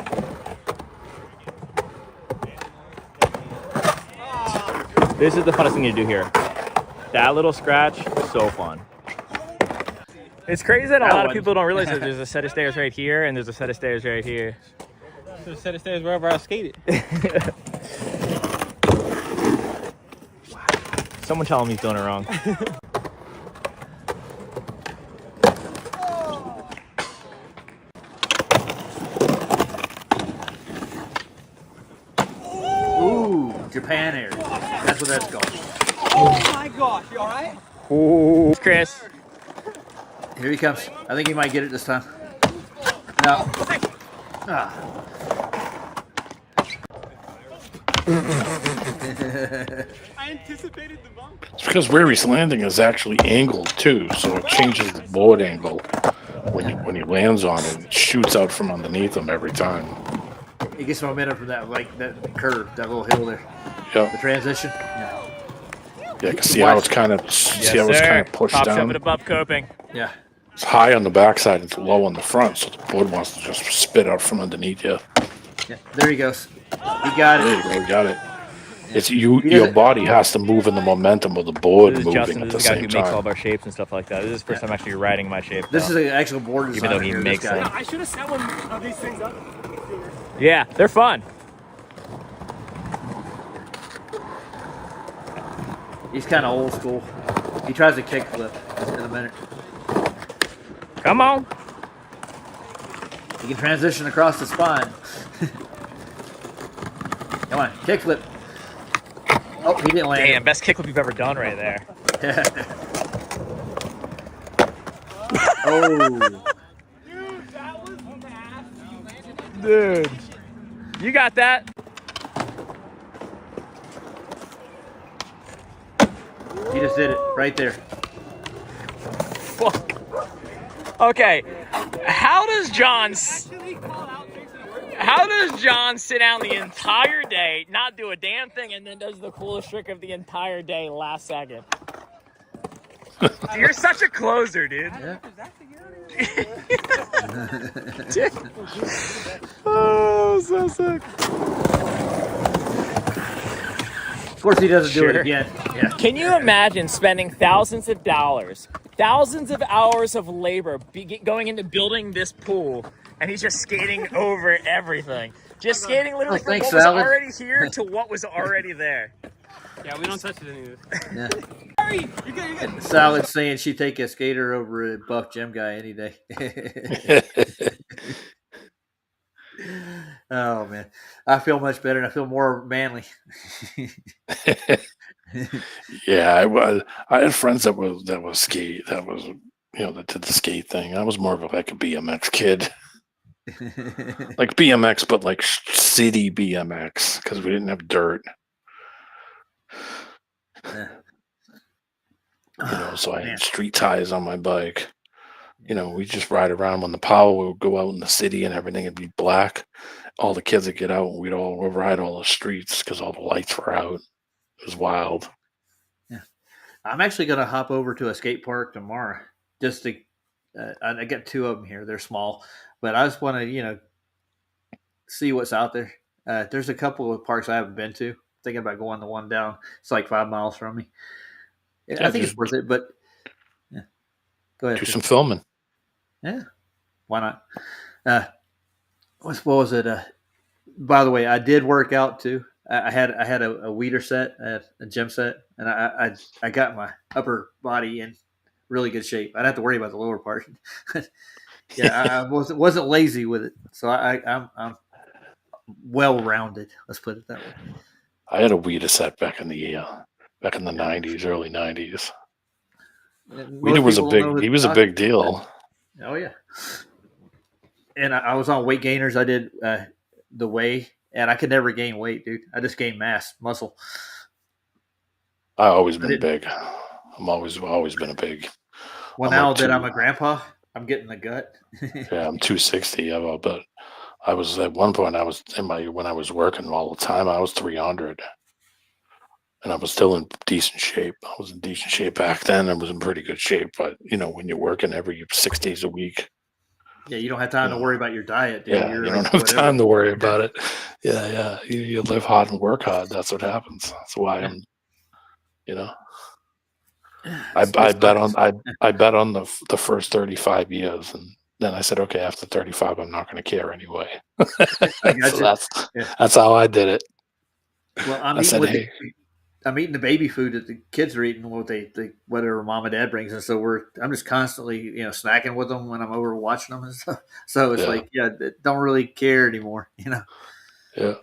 This is the funnest thing to do here. That little scratch, so fun. It's crazy that a lot of people don't realize that there's a set of stairs right here and there's a set of stairs right here. There's a set of stairs wherever I skated. Someone tell him he's doing it wrong. Ooh, Japan Air. That's what that's called. Oh my gosh, you alright? Ooh, Chris. Here he comes. I think he might get it this time. No. Ah. I anticipated the bump. It's because where he's landing is actually angled too, so it changes the board angle when he lands on it. It shoots out from underneath him every time. He gets momentum from that curve, that little hill there. Yeah. The transition. Yeah. Yeah, you can see how it's kind of pushed Top down. shove it above coping. Yeah. It's high on the backside, it's low on the front, so the board wants to just spit out from underneath you. Yeah. There he goes. He got it. There you go, you got it. It's your body has to move in the momentum of the board This is moving Justin. at This the is the guy who same makes all time. of our shapes and stuff like that. This is the first time actually riding my shape. This is an actual board designer. Even though he here, makes this guy. them. I should have set one of these things up. Yeah, they're fun. He's kind of old school. He tries to kickflip in a minute. Come on. He can transition across the spine. Come on, kickflip. Oh, he didn't land. Damn, best kickflip you've ever done right there. Oh. Dude. You got that. He just did it right there. Fuck. Okay. How does John sit down the entire day, not do a damn thing, and then does the coolest trick of the entire day last second? You're such a closer, dude. Yeah. Oh, so sick. Of course, he doesn't do it again. Yeah. Can you imagine spending thousands of dollars, thousands of hours of labor going into building this pool, and he's just skating over everything? Just skating literally from what was already here to what was already there. Yeah, we don't touch it any of this. Yeah. You're good, you're good. Salad saying she'd take a skater over a buff gym guy any day. Oh man, I feel much better and I feel more manly. Yeah, I had friends that was skate that did the skate thing. I was more of like a BMX kid, like BMX, but like city BMX because we didn't have dirt. Yeah. So I had street tires on my bike. We just ride around when the power would go out in the city and everything would be black. All the kids would get out and we'd ride all the streets because all the lights were out. It was wild. Yeah, I'm actually going to hop over to a skate park tomorrow. Just to, I got 2 of them here. They're small, but I just want to, see what's out there. There's a couple of parks I haven't been to. Thinking about going to one down. It's like 5 miles from me. Yeah, I think it's worth it, but yeah. Go ahead. Do some filming. Yeah, why not? What was it? By the way, I did work out too. I had a weeder set, a gym set, and I got my upper body in really good shape. I didn't have to worry about the lower part. Yeah, I wasn't lazy with it, so I'm well rounded. Let's put it that way. I had a weeder set back in the 90s, early 90s. Weeder was a big deal. Oh yeah. And I was on weight gainers. I did the whey, and I could never gain weight, dude. I just gained muscle. I've always been big. I'm always been a big. Well, now that I'm a grandpa, I'm getting the gut. Yeah, I'm 260, but I was at one point. I was when I was working all the time. I was 300, and I was still in decent shape. I was in decent shape back then. I was in pretty good shape, but when you're working every 6 days a week. Yeah, you don't have time to worry about your diet, dude. Yeah, you don't have time to worry about it. Yeah. You live hard and work hard. That's what happens. That's why I'm, I bet on the first 35 years, and then I said, okay, after 35, I'm not going to care anyway. So that's how I did it. Well, I'm eating the baby food that the kids are eating, whatever mom and dad brings, and so I'm just constantly snacking with them when I'm over watching them and stuff. So it's don't really care anymore, Yeah.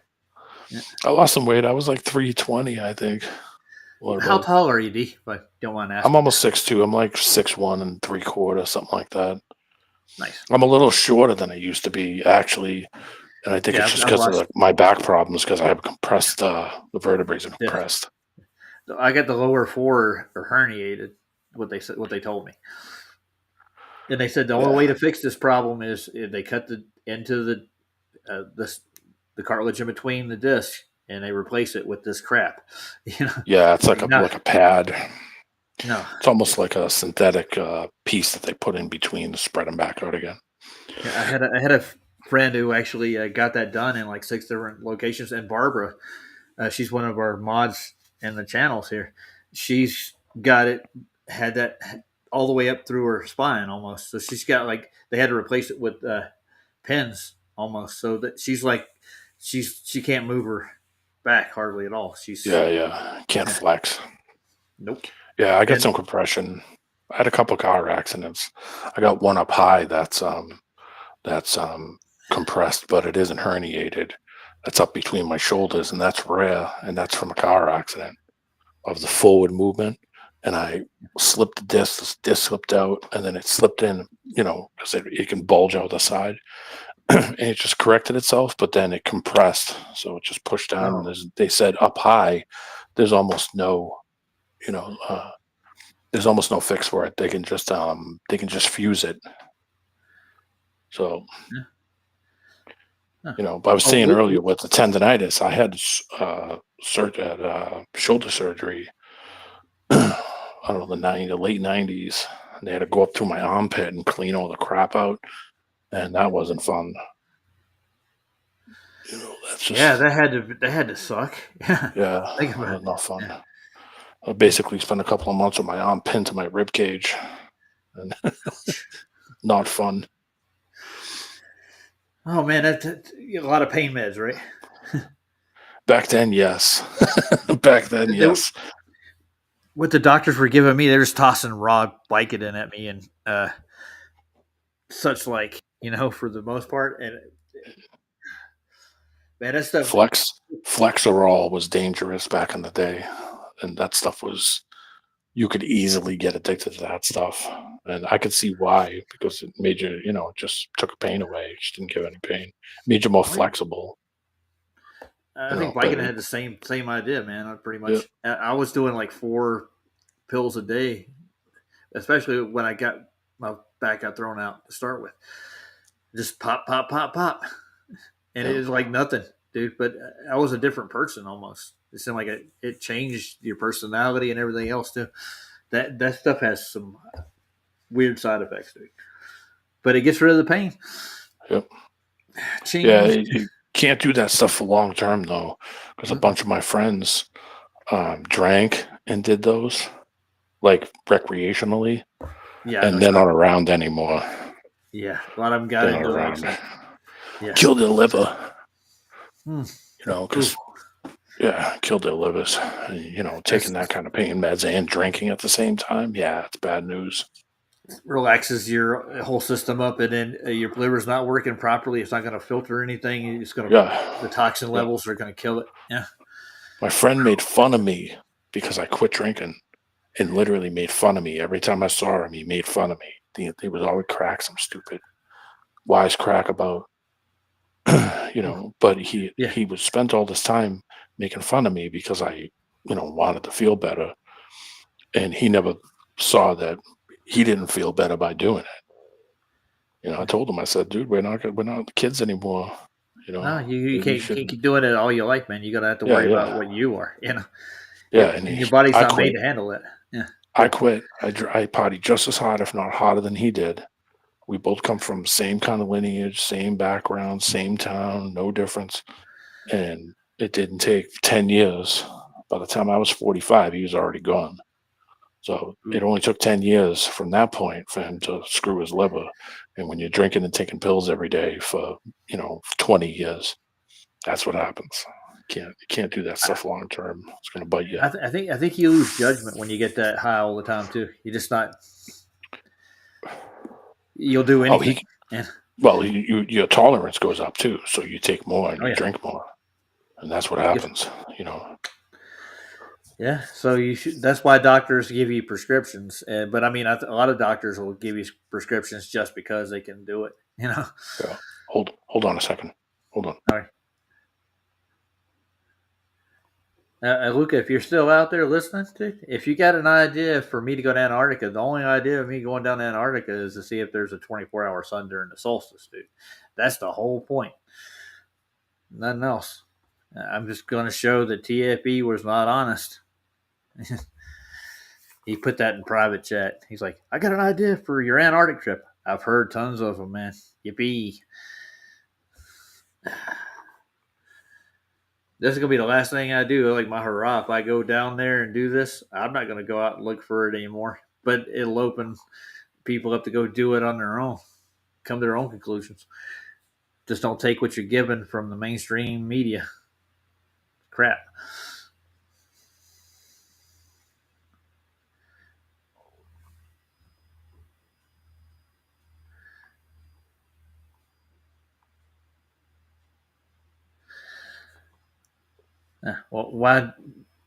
I lost some weight. I was like 320, I think. How tall are you, D? If I don't mind asking. I'm almost 6'2". I'm like 6'1 3/4", something like that. Nice. I'm a little shorter than I used to be, actually. And I think it's just because of my back problems, because I have compressed, the vertebrae are compressed. I got the lower 4 are herniated, what they told me. And they said the only way to fix this problem is if they cut into the cartilage in between the discs and they replace it with this crap. Yeah, it's like a pad. No. It's almost like a synthetic piece that they put in between to spread them back out again. Yeah, I had a friend who actually got that done in like 6 different locations. And Barbara, she's one of our mods in the channels here. She's got it, had that all the way up through her spine almost. So she's got they had to replace it with pins almost. So that she's she can't move her back hardly at all. Can't flex. Nope. Yeah, I got some compression. I had a couple car accidents. I got one up high that's compressed, but it isn't herniated. That's up between my shoulders, and that's rare, and that's from a car accident of the forward movement. And I slipped the disc slipped out, and then it slipped in, because it can bulge out the side. And it just corrected itself, but then it compressed, so it just pushed down. They said up high, there's almost no, there's almost no fix for it. They can just fuse it. So, but I was saying earlier with the tendonitis, I had shoulder surgery. I don't know, the late 90s. They had to go up through my armpit and clean all the crap out. And that wasn't fun. That's just, that had to suck. Yeah, think about it. Not fun. Yeah. I basically spent a couple of months with my arm pinned to my rib cage, and not fun. Oh man, that's a lot of pain meds, right? Back then, yes. What the doctors were giving me, they're just tossing raw Vicodin at me and such for the most part. And man, that stuff. Flexerol was dangerous back in the day, and that stuff you could easily get addicted to that stuff. And I could see why, because it made you, it just took pain away. It just didn't give any pain. It made you more flexible. I think Vicodin had the same idea, man. I pretty much, I was doing 4 pills a day, especially when I got my back got thrown out to start with. Just pop, pop, pop, pop. And it was like nothing, dude. But I was a different person almost. It seemed like it changed your personality and everything else too. That stuff has some weird side effects, dude. But it gets rid of the pain. Yep. You can't do that stuff for long term though, because a bunch of my friends drank and did those recreationally. Yeah, and they're not around anymore. Yeah, a lot of them got into it. Yeah. Killed their liver. Because killed their livers. Taking that kind of pain meds and drinking at the same time. Yeah, it's bad news. Relaxes your whole system up, and then your liver's not working properly. It's not going to filter anything. It's going to the toxin levels are going to kill it. Yeah. My friend made fun of me because I quit drinking. And literally made fun of me. Every time I saw him, he made fun of me. He was always crack some stupid wise crack about, but he would spend all this time making fun of me because I, wanted to feel better. And he never saw that he didn't feel better by doing it. I told him, I said, dude, we're not kids anymore. No, you can't keep doing it all your life, man. You're gonna have to worry about what you are. Yeah, and your body's not made to handle it. Yeah. I quit. I partied just as hard, if not harder than he did. We both come from same kind of lineage, same background, same town, no difference. And it didn't take 10 years. By the time I was 45, he was already gone. So it only took 10 years from that point for him to screw his liver. And when you're drinking and taking pills every day for 20 years, that's what happens. You can't do that stuff long term. It's going to bite you. I think you lose judgment when you get that high all the time too. You're just not. You'll do anything. Well, your tolerance goes up too, so you take more and you drink more, and that's what happens. Yeah, so you should. That's why doctors give you prescriptions. But I mean, a lot of doctors will give you prescriptions just because they can do it. Yeah. Hold on a second. Hold on. All right. Luca, if you're still out there listening, if you got an idea for me to go to Antarctica, the only idea of me going down to Antarctica is to see if there's a 24-hour sun during the solstice, dude. That's the whole point. Nothing else. I'm just going to show that TFE was not honest. He put that in private chat. He's like, I got an idea for your Antarctic trip. I've heard tons of them, man. Yippee. This is going to be the last thing I do. Like my hurrah, if I go down there and do this, I'm not going to go out and look for it anymore. But it'll open people up to go do it on their own, come to their own conclusions. Just don't take what you're given from the mainstream media. Crap. Well, why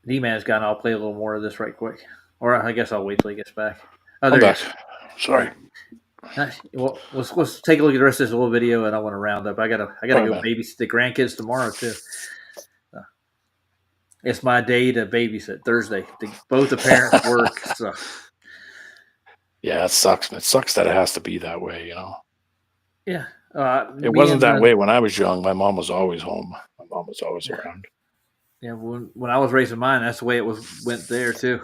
D-Man's gone, I'll play a little more of this right quick. Or I guess I'll wait till he gets back. I'm back. Sorry. Well, let's take a look at the rest of this little video, and I want to round up. I gotta go babysit the grandkids tomorrow too. It's my day to babysit Thursday. Both the parents work. So. Yeah, it sucks. It sucks that it has to be that way. Yeah. It wasn't that way when I was young. My mom was always home. My mom was always around. Yeah, when I was raising mine, that's the way it went there too.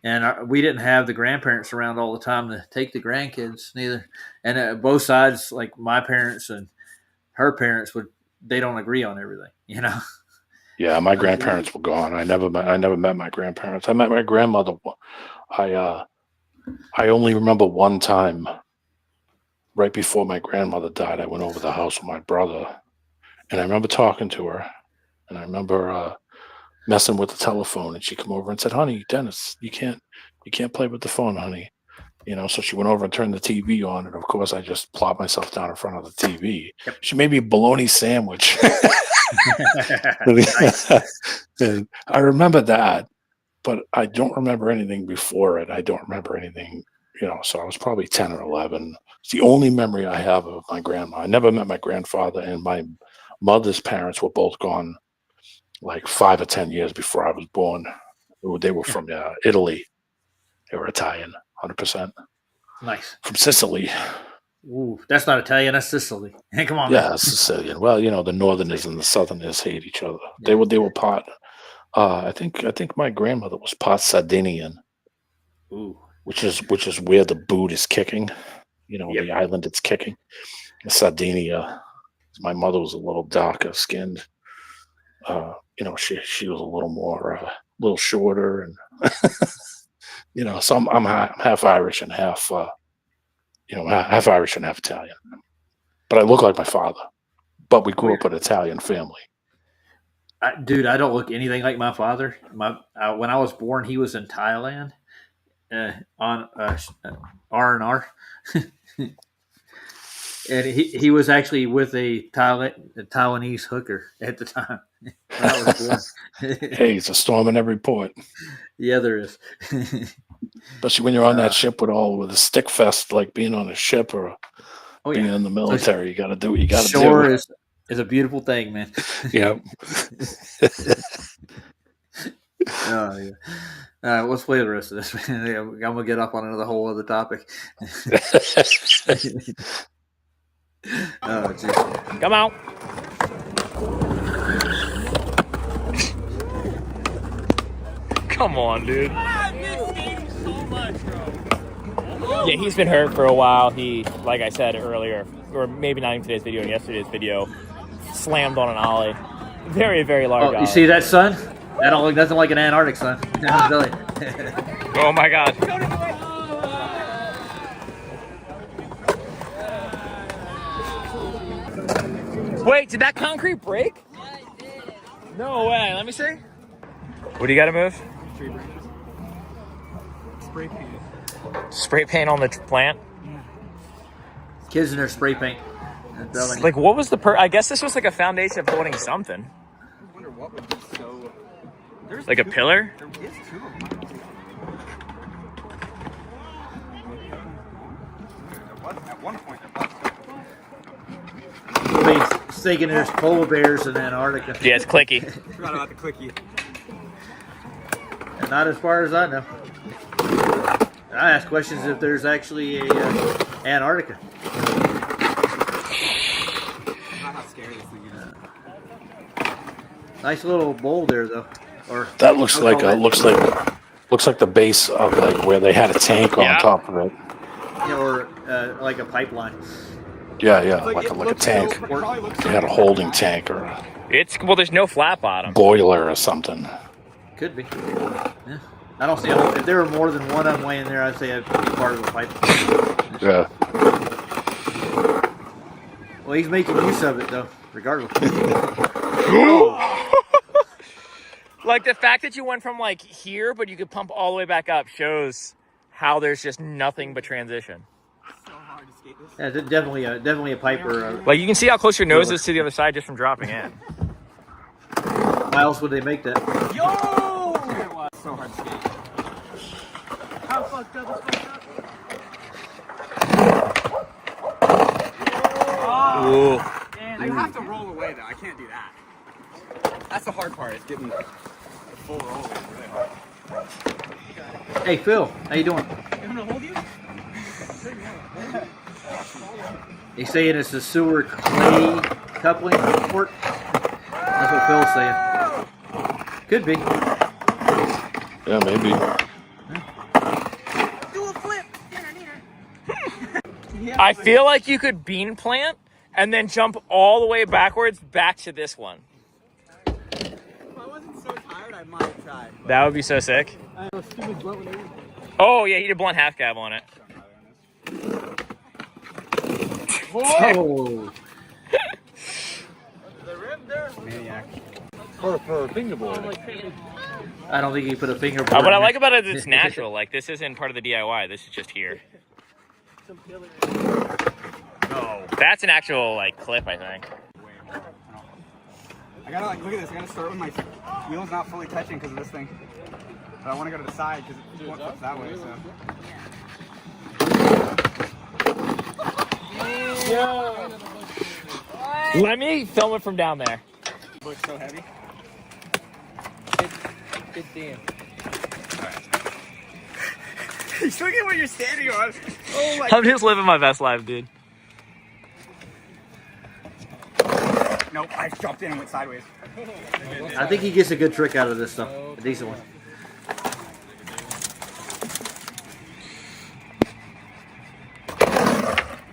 And we didn't have the grandparents around all the time to take the grandkids neither. And both sides, like my parents and her parents, they don't agree on everything, Yeah, my grandparents were gone. I never met my grandparents. I met my grandmother. I only remember one time, right before my grandmother died. I went over to the house with my brother, and I remember talking to her, and I remember messing with the telephone, and she came over and said, "Honey, Dennis, you can't play with the phone, honey." So she went over and turned the TV on, and of course I just plopped myself down in front of the TV. Yep. She made me a bologna sandwich. And I remember that, but I don't remember anything before it. I don't remember anything, so I was probably 10 or 11. It's the only memory I have of my grandma. I never met my grandfather, and my mother's parents were both gone like 5 or 10 years before I was born. They were from Italy. They were Italian, 100%. Nice. From Sicily. Ooh, that's not Italian. That's Sicily. Hey, come on. Yeah, Sicilian. Well, the Northerners and the Southerners hate each other. Yeah. They were part. I think my grandmother was part Sardinian. Ooh. Which is where the boot is kicking. The island it's kicking. Sardinia. My mother was a little darker skinned. She was a little more, a little shorter, and so I'm half Irish and half Irish and half Italian. But I look like my father. But we grew up in an Italian family. Dude, I don't look anything like my father. When I was born, he was in Thailand on R&R. And he was actually with a Taiwanese hooker at the time. I was born. Hey, it's a storm in every port. Yeah, there is. Especially when you're on that ship with the stick fest, like being on a ship or being in the military. You got to do what you got to do. Shore is a beautiful thing, man. Yeah. Oh, yeah. Let's play the rest of this. I'm gonna get up on another whole other topic. Oh, geez. Come out. Come on, dude. Yeah, he's been hurt for a while. He, like I said earlier, or maybe not in today's video, in yesterday's video, slammed on an ollie. Very, very large ollie. You see that sun? That don't look nothing like an Antarctic sun. Really. Oh my God. Wait, did that concrete break? Yeah, it did. No way. Let me see. What do you got to move? Spray paint. Spray paint on the plant? Yeah. Kids in their spray paint. Like, what was the I guess this was like a foundation of holding something. I wonder what would be so... Like a pillar? There is two of them. At one point, He's thinking there's polar bears in Antarctica. Yeah, it's clicky. Forgot about the clicky. And not as far as I know. I ask questions if there's actually a Antarctica. How scary this thing is. Nice little bowl there, though. Or that looks like the base of like where they had a tank on top of it. Yeah, or like a pipeline. Yeah, like a tank. They had a holding tank or there's no flat bottom. Boiler or something. Could be. Yeah. I don't see if there were more than one of them laying there. I'd say it'd be part of the pipeline. Yeah. Well, he's making use of it though, regardless. Like the fact that you went from like here, but you could pump all the way back up shows how there's just nothing but transition. Yeah, definitely a piper. Like you can see how close your nose is to the other side just from dropping in. Why else would they make that? Yo! It was so hard to skate. How fucked up is fucked up? Ooh. I have to roll away though. I can't do that. That's the hard part. Is getting the full roll away. Really hard. Hey Phil, how you doing? You want to hold you? He's saying it's a sewer clay coupling port. That's what Phil's saying. Could be. Yeah, maybe. Do a flip. I feel like you could bean plant and then jump all the way backwards back to this one. If I wasn't so tired, I might try. That would be so sick. Oh yeah, he did blunt half cab on it. Oh. Maniac. For a fingerboard. I don't think he put a fingerboard. What I like about it is it's natural. Like this isn't part of the DIY. This is just here. No, that's an actual like clip, I think. I gotta look at this. I gotta start with my wheels not fully touching because of this thing. But I want to go to the side because it won't flip that way. So. Let me film it from down there. Bush so heavy. Good damn. Just look at what you're standing on. Oh my! I'm just living my best life, dude. Nope, I jumped in and went sideways. I think he gets a good trick out of this stuff. A decent one.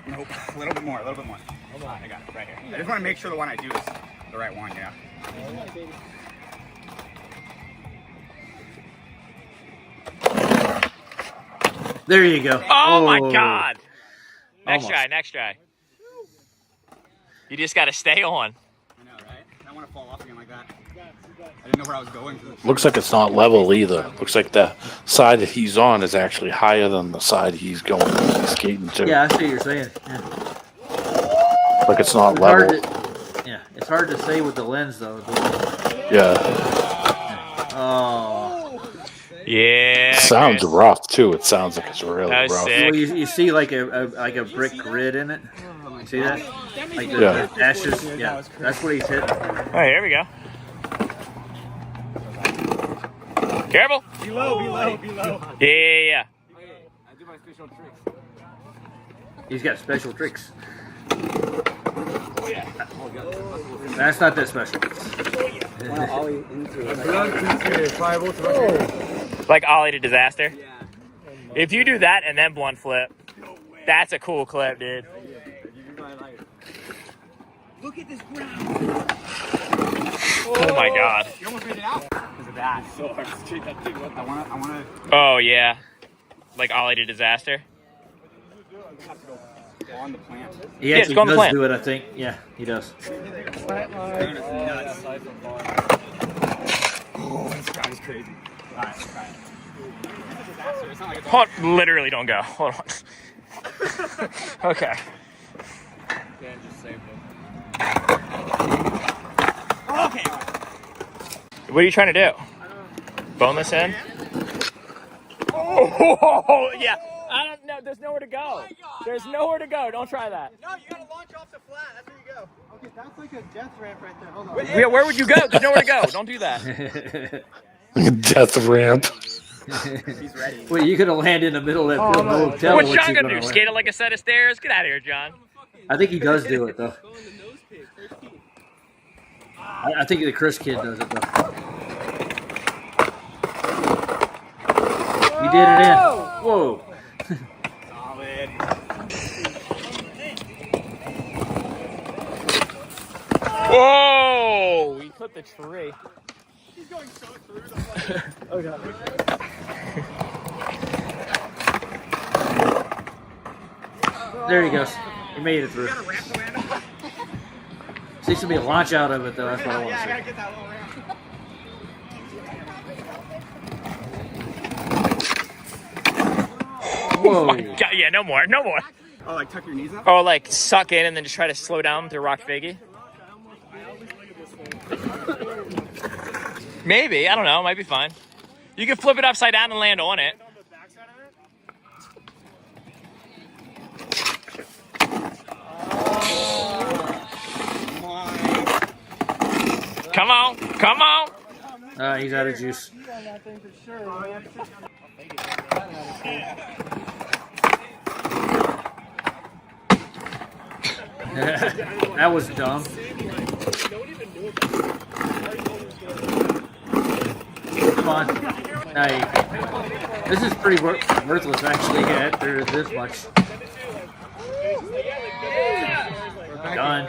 Nope, a little bit more, a little bit more. I got it right here. I just want to make sure the one I do is the right one, yeah. There you go. Oh my God! Next try. You just got to stay on. I know, right? I don't want to fall off again like that. I didn't know where I was going. Looks like it's not level either. Looks like the side that he's on is actually higher than the side he's skating to. Yeah, I see what you're saying. Yeah. Like it's not level. It's hard to say with the lens though. Yeah. Oh. Yeah. Sounds rough too. It sounds like it's really rough. Well, you see like a brick grid in it. See that? Like the ashes. Yeah, that's what he's hitting. Oh, here we go. Careful. Be low, be low, be low. Yeah. I do my special tricks. He's got special tricks. Oh yeah. That's not that special. Like ollie to disaster. If you do that and then blunt flip, that's a cool clip, dude. Look at this ground. Oh my god. You almost made it out. Because of that. So hard to take that thing. I wanna. Oh yeah. Like ollie to disaster. Go on the plant. He actually does do it, I think. Yeah, he does. Oh, this guy's crazy. Alright. Hold, literally don't go. Hold on. Okay. Okay. What are you trying to do? Boneless in? Oh, yeah. I don't know. There's nowhere to go. There's nowhere to go. Don't try that. No, you gotta launch off the flat. That's where you go. Okay, that's like a death ramp right there. Hold on. Yeah, where would you go? There's nowhere to go. Don't do that. Death ramp. He's ready. Well, you could have landed in the middle of that hotel. What's John gonna do? Skate it like a set of stairs? Get out of here, John. I think he does do it though. I think the Chris kid does it though. He did it in. Whoa. Whoa! He clipped the tree. He's going so through the oh god. There he goes. He made it through. Seems to be a launch out of it though. That's what I want to see. I gotta get that little ramp. Whoa. Oh my god, yeah, no more. Oh, like tuck your knees up? Oh, like suck in and then just try to slow down through rock figgy? Maybe, I don't know, might be fine. You can flip it upside down and land on it. Come on. He's out of juice. That was dumb. Come on. This is pretty worthless actually after this much. Done.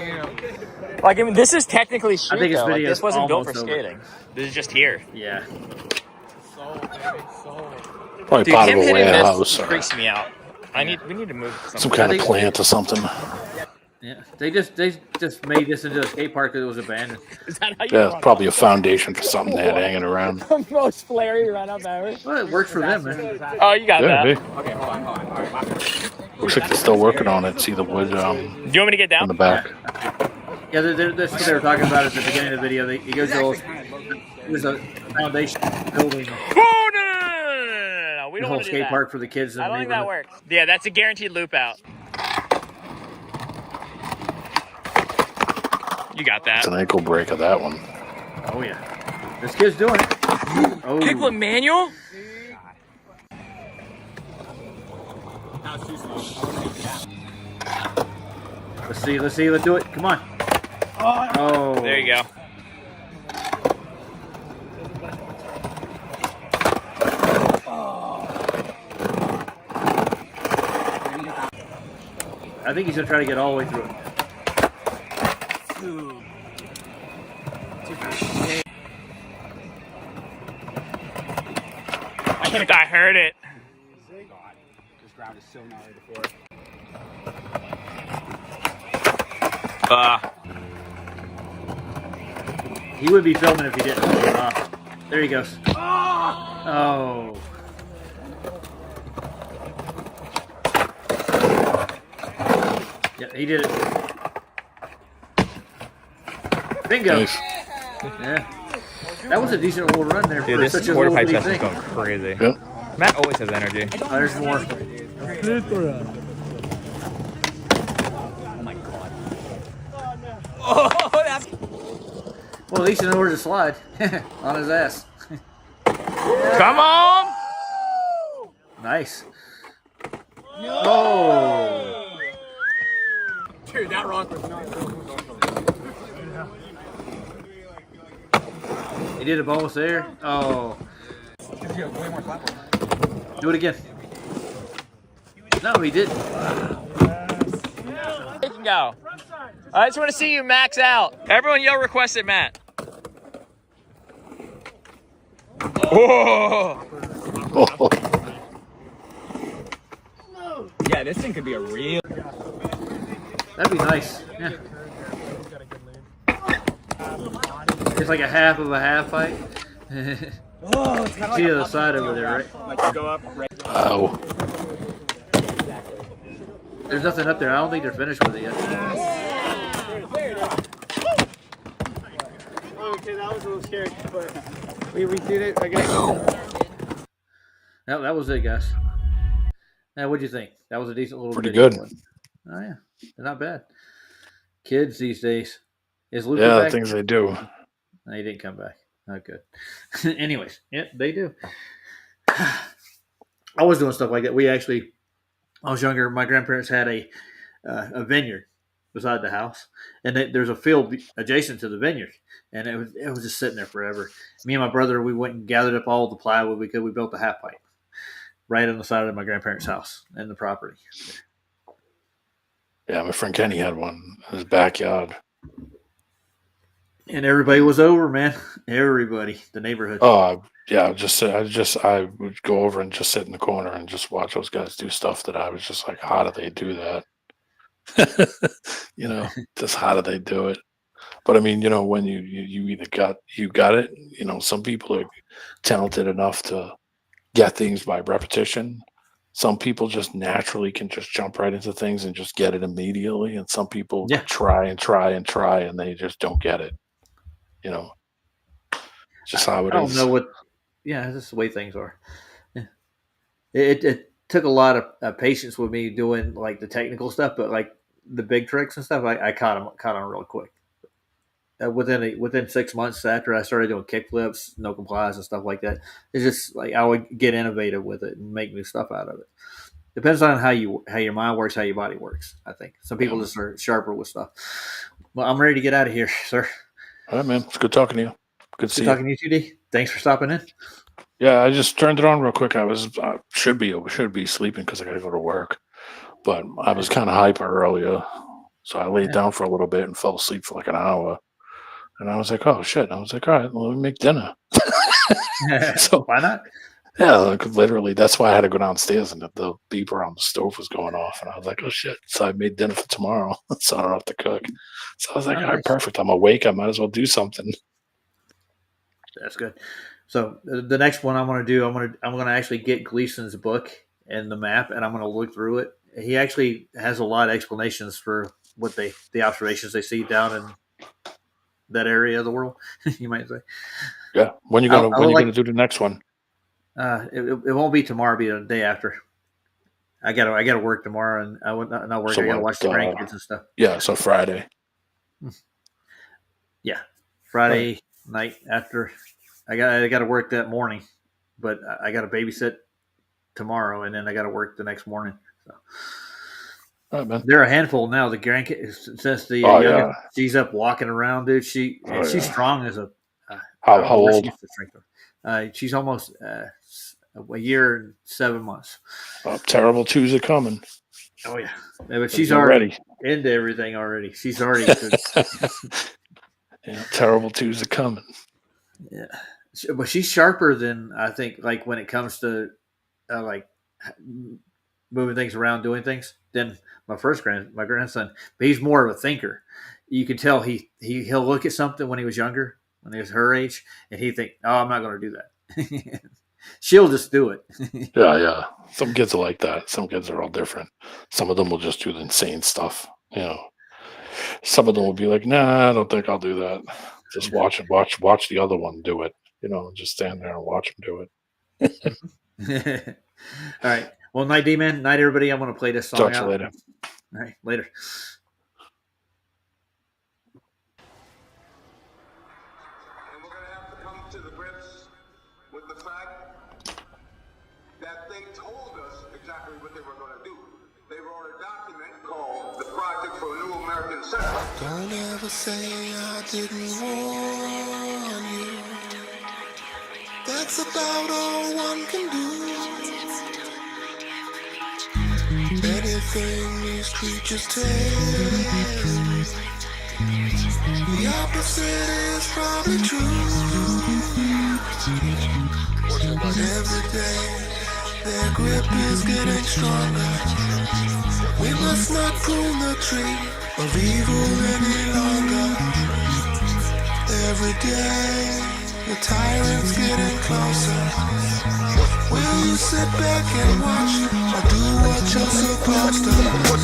Like, I mean, this is technically street, I think though. Like, this wasn't built for over. skating. This is just here. Yeah. Probably Dude, part him of a hitting warehouse this or freaks me out. We need to move something. some kind of plant or something. Yeah, they just made this into a skate park that was abandoned. Is that how you Yeah, it's probably a foundation for something they had hanging around. The most flary run up ever. Well, it works for them, man. Oh, you got that. Hey. Okay, hold on. All right. Looks like they're still working on it. See the wood Do you want me to get down? in the back. Yeah, that's what they were talking about at the beginning of the video. He goes to there's a foundation building. Oh, no. We The don't whole want to do skate that. park for the kids. I don't think that works. Yeah, that's a guaranteed loop out. You got that. It's an ankle breaker, that one. Oh, yeah. This kid's doing it. Oh. Kickflip manual? Let's see. Let's do it. Come on. Oh. There you go. I think he's going to try to get all the way through it. I heard it. This ground is so gnarly before. He would be filming if he didn't. There he goes. Oh. Yeah, he did it. Bingo. Nice. Yeah. That was a decent little run there Dude, for this such a quarter little pipe bitty test is thing. going crazy. Yep. Matt always has energy. Oh, there's more. Oh my god. Well, at least he knows where to slide on his ass. Come on. Nice. Oh. Dude, that rock was not. He did it almost there. Oh. Do it again. No, he didn't. You can go. I just want to see you max out. Everyone yell requested Matt. Oh. Yeah, this thing could be a real. That'd be nice. Yeah. It's like a half of a half fight. Oh, it's kind of see the other side over there, right? Like you go up. Right. Oh. There's nothing up there. I don't think they're finished with it yet. Okay, that was a little scary, but we did it. I guess. That was it, guys. Now, what'd you think? That was a decent little. Pretty good. One. Oh yeah, they're not bad. Kids these days. Is Luke yeah, back? things they do. No, he didn't come back. Not good. Anyways, yeah, they do. I was doing stuff like that. I was younger. My grandparents had a vineyard beside the house, and there's a field adjacent to the vineyard, and it was just sitting there forever. Me and my brother, we went and gathered up all the plywood we could. We built a half pipe right on the side of my grandparents' house and the property. Yeah, my friend Kenny had one in his backyard. And everybody was over, man. Everybody, the neighborhood. Oh, yeah. I would go over and just sit in the corner and just watch those guys do stuff that I was just like, how do they do that? Just how do they do it? But I mean, when you either got it, some people are talented enough to get things by repetition. Some people just naturally can just jump right into things and just get it immediately. And some people try and try and try and they just don't get it. Just how it is. I don't know what. Yeah, that's the way things are. Yeah. It took a lot of patience with me doing like the technical stuff, but like the big tricks and stuff, I caught on real quick. Within 6 months after I started doing kick flips, no complies and stuff like that, it's just like I would get innovative with it and make new stuff out of it. Depends on how your mind works, how your body works. I think some people just are sharper with stuff. Well, I'm ready to get out of here, sir. All right, man. It's good talking to you. Good to see you. Talking to you, 2D. Thanks for stopping in. Yeah, I just turned it on real quick. I should be sleeping because I got to go to work, but I was kind of hyper earlier, so I laid down for a little bit and fell asleep for like an hour. And I was like, oh shit! I was like, all right, well, let me make dinner. So why not? Yeah, like, literally. That's why I had to go downstairs, and the beeper on the stove was going off, and I was like, oh shit! So I made dinner for tomorrow, so I don't have to cook. So I was like, all right, perfect. I'm awake. I might as well do something. That's good. So the next one I'm going to do, I'm going to actually get Gleason's book and the map, and I'm going to look through it. He actually has a lot of explanations for what the observations they see down in that area of the world, you might say. Yeah. When are you going to do the next one? It won't be tomorrow. It'll be the day after. I gotta work tomorrow, and I would not work. I gotta watch the grandkids and stuff. Yeah. So Friday. Yeah, Friday night after. I got to work that morning, but I got to babysit tomorrow, and then I got to work the next morning. So. All right, man. They're a handful now. The grandkids, since the youngest, she's up walking around, dude. She's strong as a. How old? She's almost a year and 7 months. Terrible twos are coming. Oh yeah, but she's already into everything already. She's already. Terrible twos are coming. Yeah, but she's sharper than I think. Like when it comes to like moving things around, doing things, than my grandson. But he's more of a thinker. You can tell he'll look at something when he was younger, when he was her age, and he think, "Oh, I'm not going to do that." She'll just do it. Yeah. Some kids are like that. Some kids are all different. Some of them will just do the insane stuff. Some of them will be like, "Nah, I don't think I'll do that." Just watch the other one do it. Just stand there and watch him do it. All right. Well, night, D-Man. Night, everybody. I'm going to play this song out. Talk to you later. All right. Later. And we're going to have to come to the grips with the fact told us exactly what they were going to do. They wrote a document called the Project for a New American Center. Don't ever say I didn't warn you. That's about all one can do. Anything these creatures tell me, the opposite is probably true. Every day their grip is getting stronger. We must not prune the tree of evil any longer. Every day the tyrant's getting closer. Will you sit back and watch or do what you're supposed to? What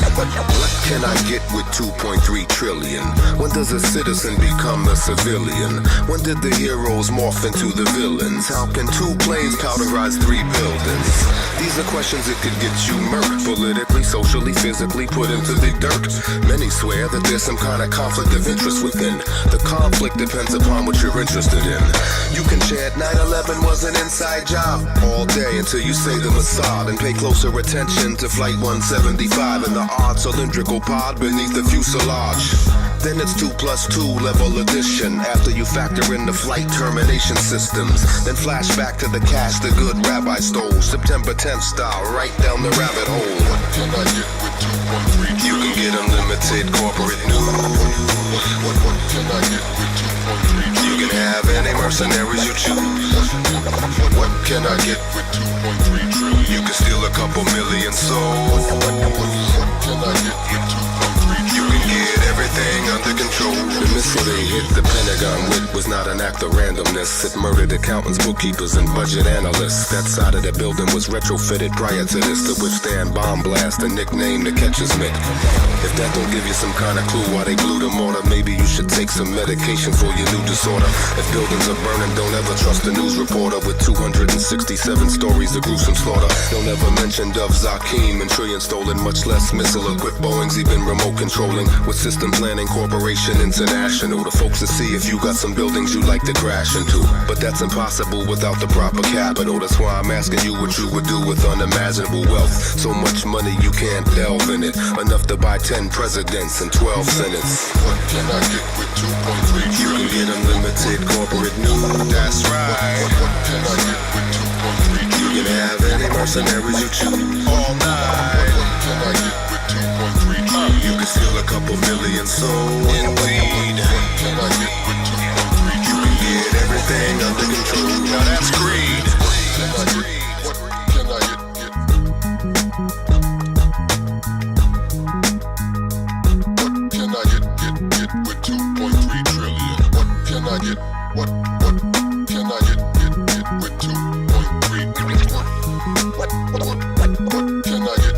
can I get with 2.3 trillion? When does a citizen become a civilian? When did the heroes morph into the villains? How can 2 planes powderize 3 buildings? These are questions that could get you murked, politically, socially, physically, put into the dirt. Many swear that there's some kind of conflict of interest within. The conflict depends upon what you're interested in. You can chant 9/11 was an inside job all day until you say the Mossad and pay closer attention to Flight 175 and the odd cylindrical pod beneath the fuselage. Then it's 2 + 2 level addition after you factor in the flight termination systems. Then flash back to the cash the good rabbi stole, September 10th style, right down the rabbit hole. What can I get with 2.3 trillion? You can get unlimited corporate news. What can I get with 2.3 trillion? You can have any mercenaries you choose. What can I get with 2.3 trillion? You can steal a couple million souls. What can I get with 2.3 trillion? You can get everything under control. The missile they hit the Pentagon with was not an act of randomness. It murdered accountants, bookkeepers, and budget analysts. That side of the building was retrofitted prior to this to withstand bomb blast, a nickname to catcher's mitt. If that don't give you some kind of clue why they glued a mortar, maybe you should take some medication for your new disorder. If buildings are burning, don't ever trust a news reporter with 267 stories of gruesome slaughter. Don't ever mention Dov Zakim and trillion stolen, much less missile-equipped Boeings even remote controlling. With System Planning Corporation International, the folks to see if you got some buildings you like to crash into. But that's impossible without the proper capital. That's why I'm asking you what you would do with unimaginable wealth. So much money you can't delve in it. Enough to buy 10 presidents and 12 senates. What can I get with 2.3 trillion? You can get unlimited corporate news. That's right. What can I get with 2.3 trillion? You can have any mercenaries you choose all night. What can I get with 2.3 trillion? You can steal a couple million souls. Indeed. What can I get with 2.3 trillion? You can get everything under control. Now that's greed. What can I get? What can I get with 2.3 trillion? What can I get? What can I get with 2.3 trillion? What can I get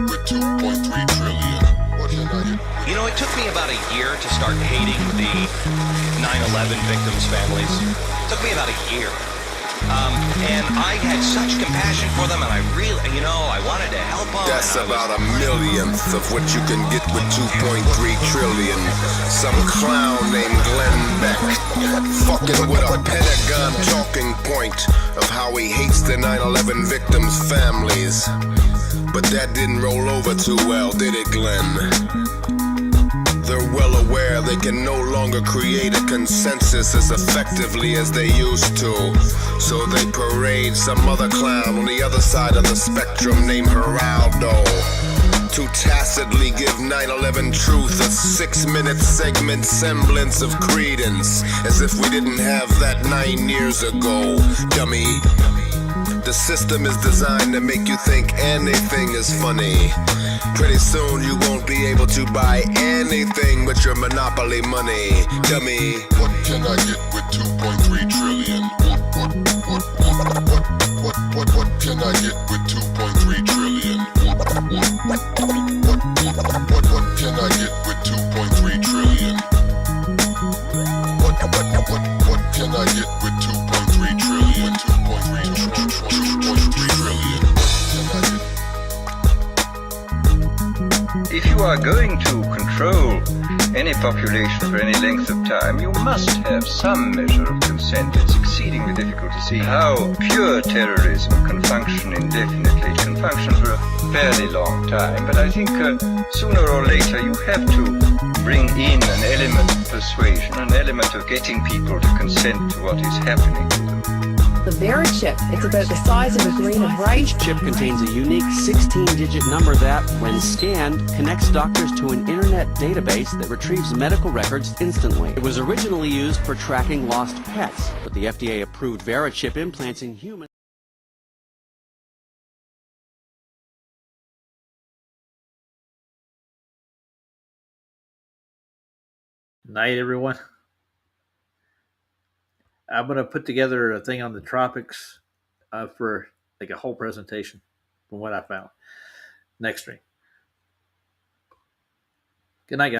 with 2.3 trillion? What can I get? You know, it took me about a year to start hating the 9/11 victims' families. It took me about a year. And I had such compassion for them, and I really, I wanted to help them. That's about a millionth of what you can get with 2.3 trillion. Some clown named Glenn Beck fucking with a Pentagon talking point of how he hates the 9/11 victims' families. But that didn't roll over too well, did it, Glenn? They're well aware they can no longer create a consensus as effectively as they used to. So they parade some other clown on the other side of the spectrum named Geraldo to tacitly give 9/11 truth a 6-minute segment semblance of credence, as if we didn't have that 9 years ago, dummy. The system is designed to make you think anything is funny. Pretty soon you won't be able to buy anything with your monopoly money, dummy. What can I get with 2.3 trillion? What can I get with 2.3 trillion? What can I get with 2.3 trillion? What can I get with 2.3 trillion? 2.3 trillion. If you are going to control any population for any length of time, you must have some measure of consent. It's exceedingly difficult to see how pure terrorism can function indefinitely. It can function for a fairly long time, but I think sooner or later you have to bring in an element of persuasion, an element of getting people to consent to what is happening to them. The Vera chip, it's about the size of a grain of rice. Each chip contains a unique 16-digit number that, when scanned, connects doctors to an internet database that retrieves medical records instantly. It was originally used for tracking lost pets, but the FDA approved Vera chip implants in humans. Night, everyone. I'm going to put together a thing on the tropics for like a whole presentation from what I found. Next stream. Good night, guys.